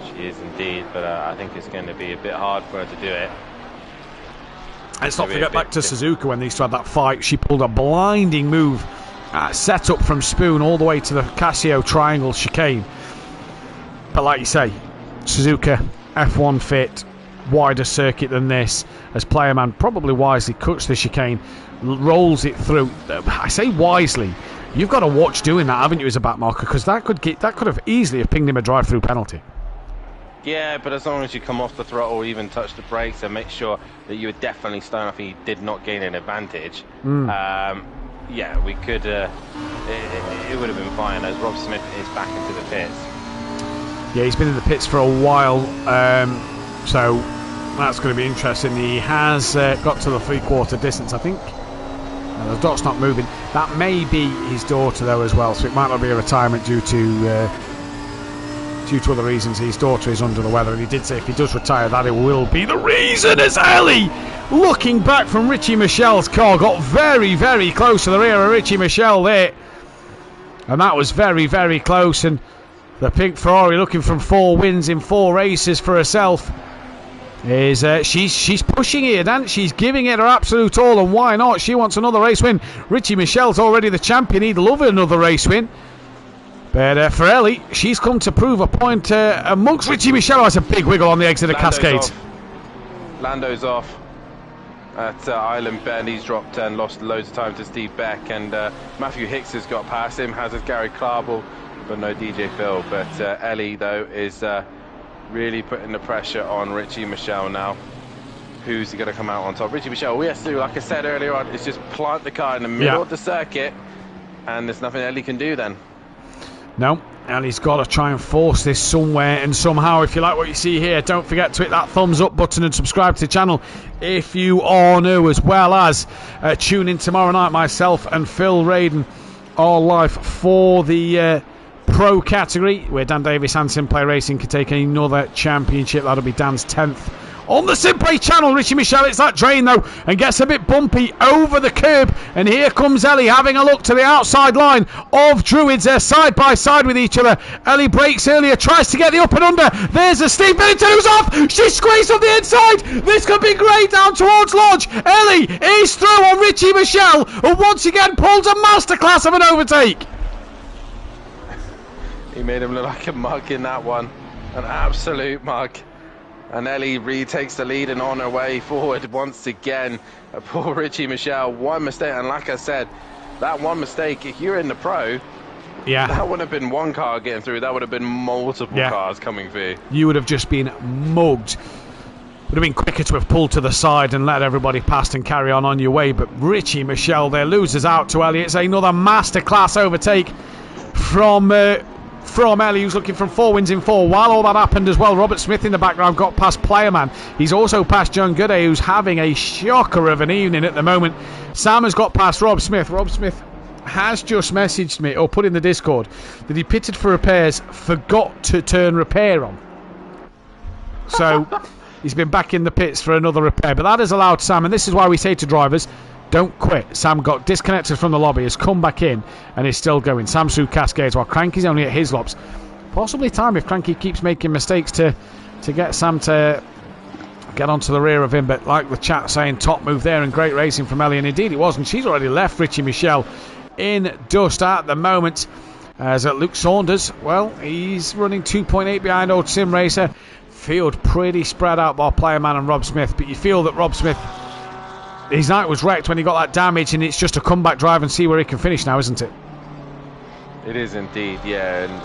She is indeed, but I think it's going to be a bit hard for her to do it. Let's not forget back to Suzuka when they used to have that fight. She pulled a blinding move, set up from Spoon all the way to the Casio Triangle chicane. But like you say, Suzuka, F1 fit, wider circuit than this, as Playerman probably wisely cuts the chicane, rolls it through. I say wisely. You've got to watch doing that, haven't you, as a back marker, because that could have easily have pinged him a drive-through penalty. Yeah, but as long as you come off the throttle or even touch the brakes and make sure that you were definitely slow enough and you did not gain an advantage, yeah, we could. It would have been fine, as Rob Smith is back into the pits. Yeah, he's been in the pits for a while, so that's going to be interesting. He has got to the three-quarter distance, I think. The dot's not moving. That may be his daughter, though, as well, so it might not be a retirement due to other reasons. His daughter is under the weather, and he did say if he does retire, that it will be the reason. As Ellie, looking back from Richie Michelle's car, got very, very close to the rear of Richie Michelle there, and that was very, very close. And the pink Ferrari, looking from 4 wins in 4 races for herself, is she's pushing it, and she's giving it her absolute all, and why not? She wants another race win. Richie Michelle's already the champion. He'd love another race win. But for Ellie, she's come to prove a point amongst Richie Michelle, who has a big wiggle on the exit of Cascades. Lando's off at Island Bend. He's dropped and lost loads of time to Steve Beck, and Matthew Hicks has got past him, as has Gary Clarble, but no DJ Phil. But Ellie, though, is really putting the pressure on Richie Michelle now. Who's going to come out on top? Richie Michelle, all he has to do, like I said earlier on, is just plant the car in the middle of the circuit, and there's nothing Ellie can do then. No, and he's got to try and force this somewhere and somehow. If you like what you see here, don't forget to hit that thumbs up button and subscribe to the channel if you are new, as well as tune in tomorrow night. Myself and Phil Radin are live for the Pro category, where Dan Davis and SimPlay Racing can take another championship. That'll be Dan's 10th on the SimPlay channel. Richie Michelle, it's that drain though, and gets a bit bumpy over the curb, and here comes Ellie having a look to the outside line of Druids. They're side by side with each other. Ellie brakes earlier, tries to get the up and under. There's a Steve Millington who's off. She squeezed on the inside. This could be great down towards Lodge. Ellie is through on Richie Michelle, and once again pulls a masterclass of an overtake. He made him look like a mug in that one, an absolute mug. And Ellie retakes the lead and on her way forward once again. Poor Richie Michelle, one mistake, and like I said, that one mistake, if you're in the Pro, that wouldn't have been one car getting through, that would have been multiple cars coming through. You would have just been mugged. Would have been quicker to have pulled to the side and let everybody past and carry on your way. But Richie Michelle there loses out to Elliott. It's another masterclass overtake from Ellie, who's looking from 4 wins in 4. While all that happened as well, Robert Smith in the background got past Playerman. He's also passed John Gooday, who's having a shocker of an evening at the moment. Sam has got past Rob Smith. Rob Smith has just messaged me, or put in the Discord, that he pitted for repairs, forgot to turn repair on. So he's been back in the pits for another repair. But that has allowed Sam, and this is why we say to drivers, don't quit. Sam got disconnected from the lobby, has come back in, and is still going. Sam's through Cascades, while Cranky's only at his laps. Possibly time, if Cranky keeps making mistakes, to get Sam to get onto the rear of him. But like the chat saying, top move there and great racing from Ellie. And indeed it was, and she's already left Richie Michelle in dust at the moment. As Luke Saunders, well, he's running 2.8 behind old Sim Racer. Field pretty spread out by Playerman and Rob Smith, but you feel that Rob Smith, his night was wrecked when he got that damage, and it's just a comeback drive and see where he can finish now, isn't it? It is indeed, yeah, and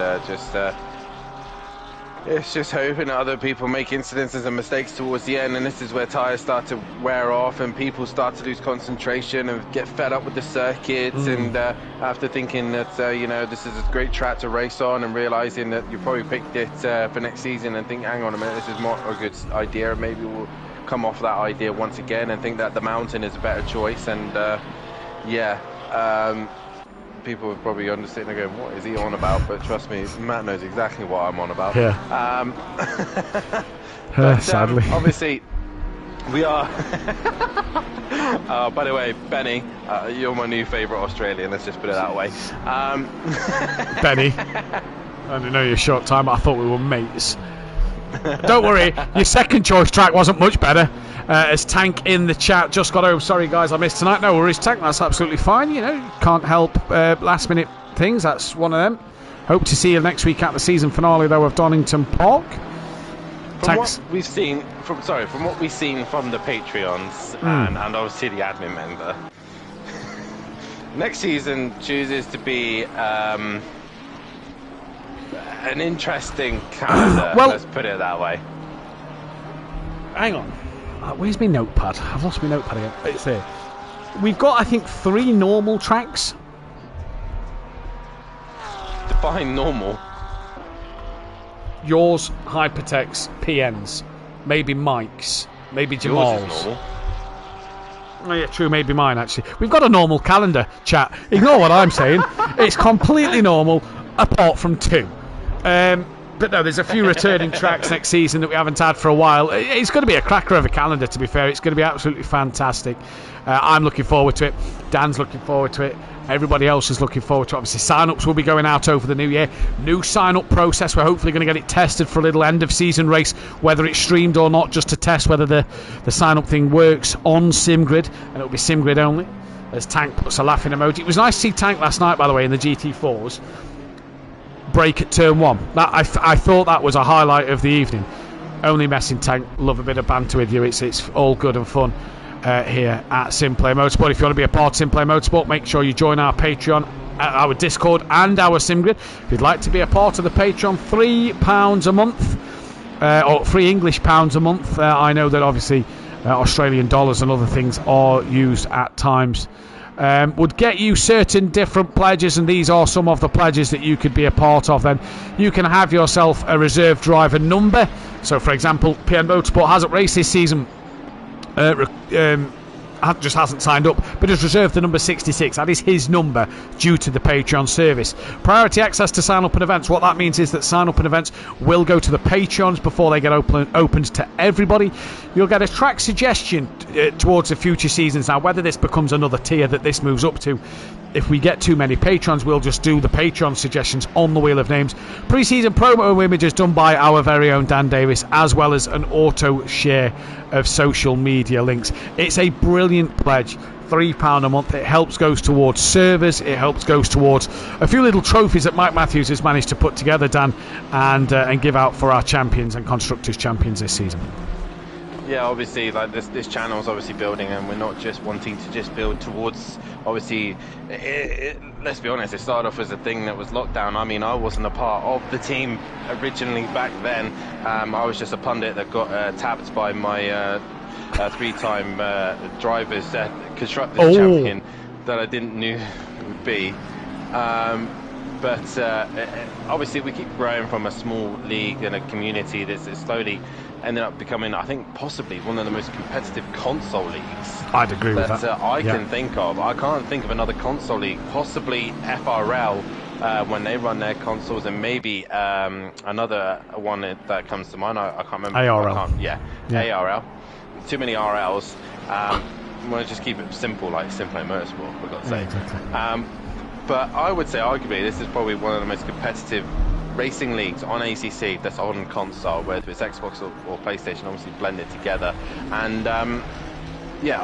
it's just hoping that other people make incidences and mistakes towards the end, and this is where tyres start to wear off and people start to lose concentration and get fed up with the circuits. And after thinking that you know, this is a great track to race on, and realizing that you probably picked it for next season and think, hang on a minute, this is more a good idea, maybe we'll come off that idea once again and think that the mountain is a better choice. And people are probably sitting there going, what is he on about? But trust me, Matt knows exactly what I'm on about. Yeah. Sadly. Obviously, we are... by the way, Benny, you're my new favourite Australian, let's just put it that way. Benny, I didn't know your short time, I thought we were mates. Don't worry, your second choice track wasn't much better. As Tank in the chat just got home, sorry guys I missed tonight. No worries, Tank, that's absolutely fine. You know, can't help last minute things, that's one of them. Hope to see you next week at the season finale though of Donington Park. From what we've seen from what we've seen from the Patreons and obviously the admin member, next season chooses to be an interesting calendar. Well, let's put it that way. Hang on. Where's my notepad? I've lost my notepad again. It's there. We've got, I think, 3 normal tracks. Define normal. Yours, Hypertex, PN's, maybe Mike's, maybe Jamal's. Yours is normal. Oh yeah, true, maybe mine actually. We've got a normal calendar, chat. Ignore what I'm saying. It's completely normal, apart from 2. But no, there's a few returning tracks next season that we haven't had for a while. It's going to be a cracker of a calendar, to be fair. It's going to be absolutely fantastic. I'm looking forward to it. Dan's looking forward to it. Everybody else is looking forward to it. Obviously, sign-ups will be going out over the new year. New sign-up process. We're hopefully going to get it tested for a little end-of-season race, whether it's streamed or not, just to test whether the sign-up thing works on SimGrid, and it'll be SimGrid only. As Tank puts a laughing emoji. It was nice to see Tank last night, by the way, in the GT4s. Break at turn 1. That I thought that was a highlight of the evening. Only messing, Tank. Love a bit of banter with you. It's all good and fun here at SimPlay Motorsport. If you want to be a part of SimPlay Motorsport, make sure you join our Patreon, our Discord and our SimGrid. If you'd like to be a part of the Patreon, £3 a month or £3 a month. I know that obviously Australian dollars and other things are used at times. Would get you certain different pledges, and these are some of the pledges that you could be a part of. Then you can have yourself a reserve driver number. So for example, PN Motorsport hasn't raced this season, just hasn't signed up, but has reserved the number 66. That is his number due to the Patreon service. Priority access to sign up and events. What that means is that sign up and events will go to the Patreons before they get opened to everybody. You'll get a track suggestion towards the future seasons. Now, whether this becomes another tier that this moves up to, if we get too many Patrons, we'll just do the Patreon suggestions on the Wheel of Names. Pre-season promo images done by our very own Dan Davis, as well as an auto share of social media links. It's a brilliant pledge. £3 a month. It helps goes towards servers. It helps goes towards a few little trophies that Mike Matthews has managed to put together, Dan, and give out for our champions and constructors champions this season. yeah, obviously, like this channel is obviously building, and we're not just wanting to just build towards. Obviously, let's be honest, it started off as a thing that was lockdown. I mean, I wasn't a part of the team originally back then. I was just a pundit that got tapped by my three-time drivers constructors champion that I didn't knew would be. But obviously we keep growing from a small league and a community that's slowly ended up becoming, I think, possibly one of the most competitive console leagues. I'd agree with that. I can think of. I can't think of another console league, possibly FRL when they run their consoles, and maybe another one that comes to mind. I can't remember. ARL. ARL. Too many RLs. I want to just keep it simple, like SimPlay Motorsport, for God's sake. Exactly. But I would say, arguably, this is probably one of the most competitive racing leagues on ACC that's on console, whether it's Xbox or PlayStation, obviously blended together. And yeah,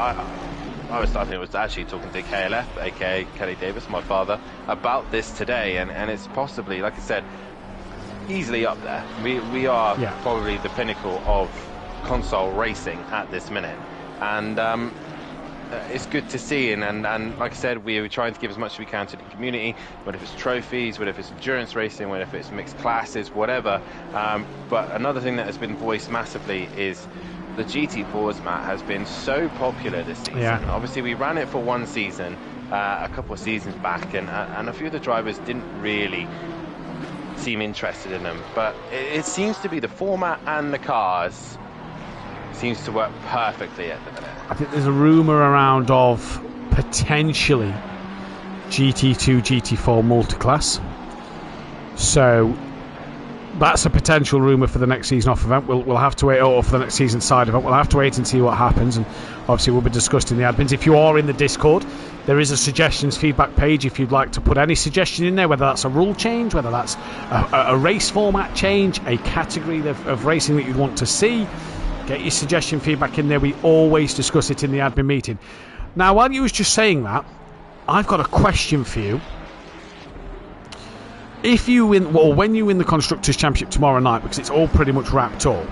I was starting. I was actually talking to KLF, aka Kelly Davis, my father, about this today, and it's possibly, like I said, easily up there. We are probably the pinnacle of console racing at this minute, and it's good to see, and like I said, we're trying to give as much as we can to the community, whether it's trophies, whether it's endurance racing, whether it's mixed classes, whatever. But another thing that has been voiced massively is the GT4s, Matt, has been so popular this season. Obviously we ran it for one season a couple of seasons back, and a few of the drivers didn't really seem interested in them, but it seems to be the format and the cars seems to work perfectly at the minute. I think there's a rumour around of potentially GT2, GT4 multiclass. So that's a potential rumour for the next season off event. We'll have to wait, or for the next season side event. We'll have to wait and see what happens, and obviously we'll be discussed in the admins. If you are in the Discord, there is a suggestions feedback page if you'd like to put any suggestion in there, whether that's a rule change, whether that's a race format change, a category of racing that you'd want to see. Get your suggestion feedback in there. We always discuss it in the admin meeting. Now, while you was just saying that, I've got a question for you. If you win, well, when you win the Constructors' Championship tomorrow night, because it's all pretty much wrapped up,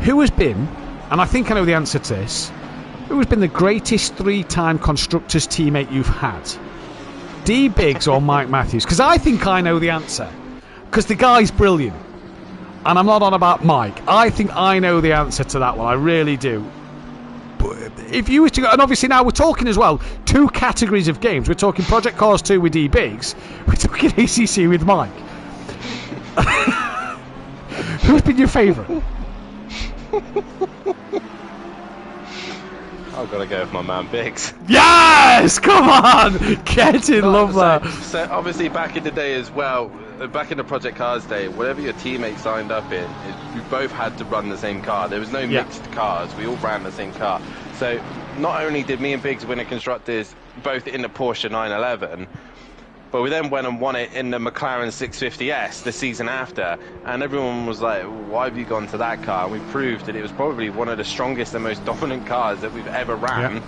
who has been, and I think I know the answer to this, who has been the greatest three-time Constructors teammate you've had? D. Biggs or Mike Matthews? Because I think I know the answer. Because the guy's brilliant. And I'm not on about Mike. I think I know the answer to that one. I really do. But if you were to go, and obviously now we're talking as well, two categories of games. We're talking Project Cars 2 with D. Biggs. We're talking ACC with Mike. Who's been your favourite? I've got to go with my man Biggs. Yes! Come on! Get in, love that. So obviously back in the day as well, back in the Project Cars day, whatever your teammate signed up in, we both had to run the same car. There was no mixed cars. We all ran the same car. So not only did me and Biggs win a Constructors both in the Porsche 911, but we then went and won it in the McLaren 650S the season after, and everyone was like, why have you gone to that car? And we proved that it was probably one of the strongest and most dominant cars that we've ever ran,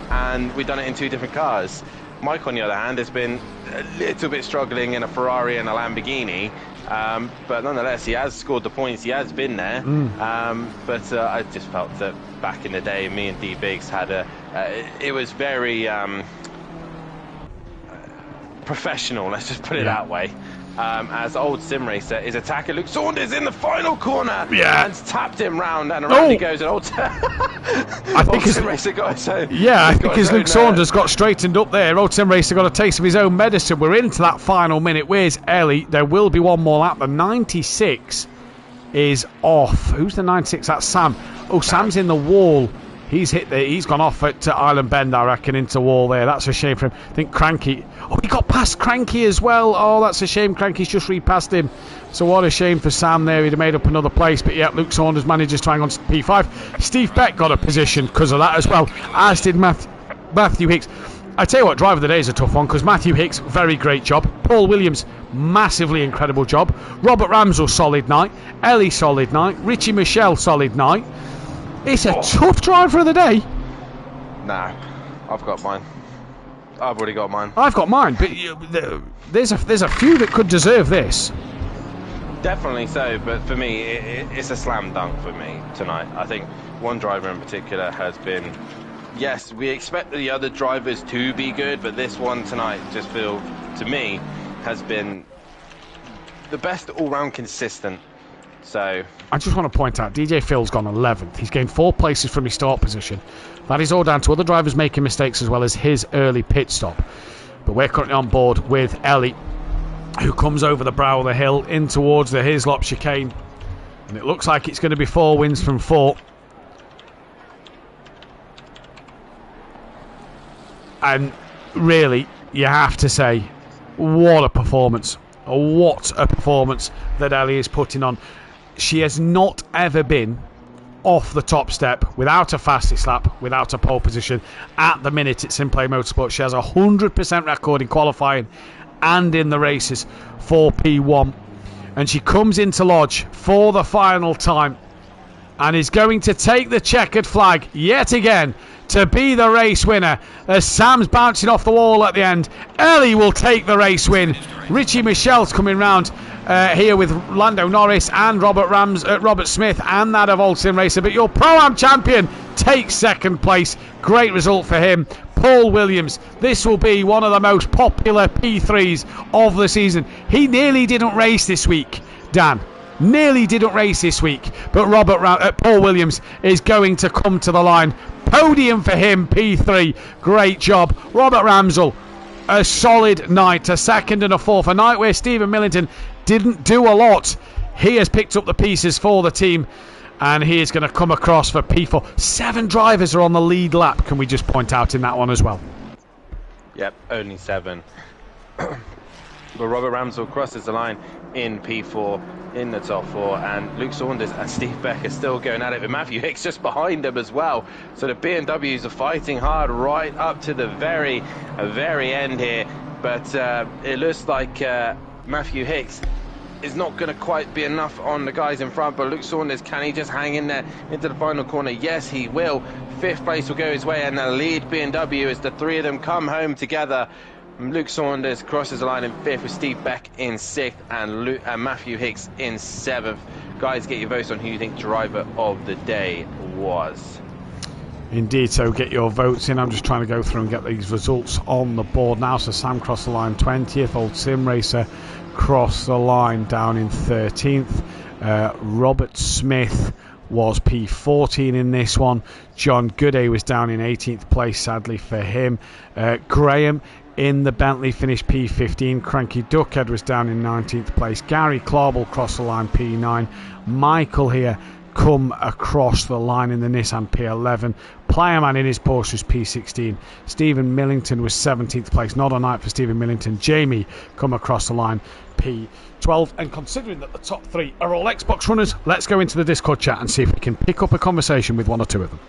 and we've done it in two different cars. Mike, on the other hand, has been a little bit struggling in a Ferrari and a Lamborghini, but nonetheless, he has scored the points, he has been there. But I just felt that back in the day, me and D. Biggs had it was very professional, let's just put it that way. As old sim racer, his attacker Luke Saunders in the final corner and tapped him round, and around he goes. And old sim racer got his own. Yeah, I think as Luke Saunders got straightened up there, old sim racer got a taste of his own medicine. We're into that final minute. Where's Ellie? There will be one more lap. The 96 is off. Who's the 96? That's Sam. Oh, Sam's in the wall. He's hit there. He's gone off at Island Bend, I reckon, into wall there. That's a shame for him. I think Cranky. Oh, he got past Cranky as well. Oh, that's a shame. Cranky's just repassed him. So what a shame for Sam there. He'd have made up another place. But yeah, Luke Saunders manages to hang on to P5. Steve Beck got a position because of that as well, as did Matthew Hicks. I tell you what, driver of the day is a tough one because Matthew Hicks, very great job. Paul Williams, massively incredible job. Robert Ramsell, solid night. Ellie, solid night. Richie Michelle, solid night. It's a tough driver of the day. Nah, I've got mine. I've already got mine. I've got mine, but there's a few that could deserve this. Definitely so, but for me, it's a slam dunk for me tonight. I think one driver in particular has been, yes, we expect the other drivers to be good, but this one tonight just feel, to me, has been the best all-round consistent. So I just want to point out, DJ Phil's gone 11th. He's gained 4 places from his start position. That is all down to other drivers making mistakes as well as his early pit stop. But we're currently on board with Ellie, who comes over the brow of the hill in towards the Hislop chicane. And it looks like it's going to be 4 wins from 4. And really, you have to say, what a performance. What a performance that Ellie is putting on. She has not ever been off the top step without a fastest lap, without a pole position. At the minute, it's SimPlay Motorsport. She has a 100% record in qualifying and in the races for P1. And she comes into Lodge for the final time and is going to take the checkered flag yet again to be the race winner. As Sam's bouncing off the wall at the end, Ellie will take the race win. Richie Michelle's coming round here with Lando Norris and Robert Smith and that of Old Sim Racer, but your Pro-Am champion takes second place. Great result for him. Paul Williams, this will be one of the most popular P3s of the season. He nearly didn't race this week, Dan. Nearly didn't race this week, but Paul Williams is going to come to the line. Podium for him, P3. Great job. Robert Ramsell, a solid night, a second and a fourth. A night where Stephen Millington didn't do a lot. He has picked up the pieces for the team, and he is going to come across for P4. 7 drivers are on the lead lap, can we just point out in that one as well? Yep, only 7. But Robert Ramsell crosses the line in P4 in the top 4, and Luke Saunders and Steve Beck are still going at it, with Matthew Hicks just behind them as well. So the BMWs are fighting hard right up to the very end here, but it looks like Matthew Hicks is not going to quite be enough on the guys in front. But Luke Saunders, can he just hang in there into the final corner? Yes, he will. 5th place will go his way, and the lead BMW as the 3 of them come home together. Luke Saunders crosses the line in 5th with Steve Beck in 6th and Matthew Hicks in 7th. Guys, get your votes on who you think driver of the day was. Indeed, so get your votes in. I'm just trying to go through and get these results on the board now. So Sam crossed the line 20th, Old Sim Racer crossed the line down in 13th. Robert Smith was P14 in this one. John Gooday was down in 18th place, sadly for him. Graham in the Bentley finished P15. Cranky Duckhead was down in 19th place. Gary Clarble crossed the line P9. Michael here come across the line in the Nissan P11. Playerman in his Porsche was P16. Stephen Millington was 17th place. Not a night for Stephen Millington. Jamie come across the line P12. And considering that the top 3 are all Xbox runners, let's go into the Discord chat and see if we can pick up a conversation with 1 or 2 of them.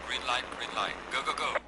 Green light, go, go, go.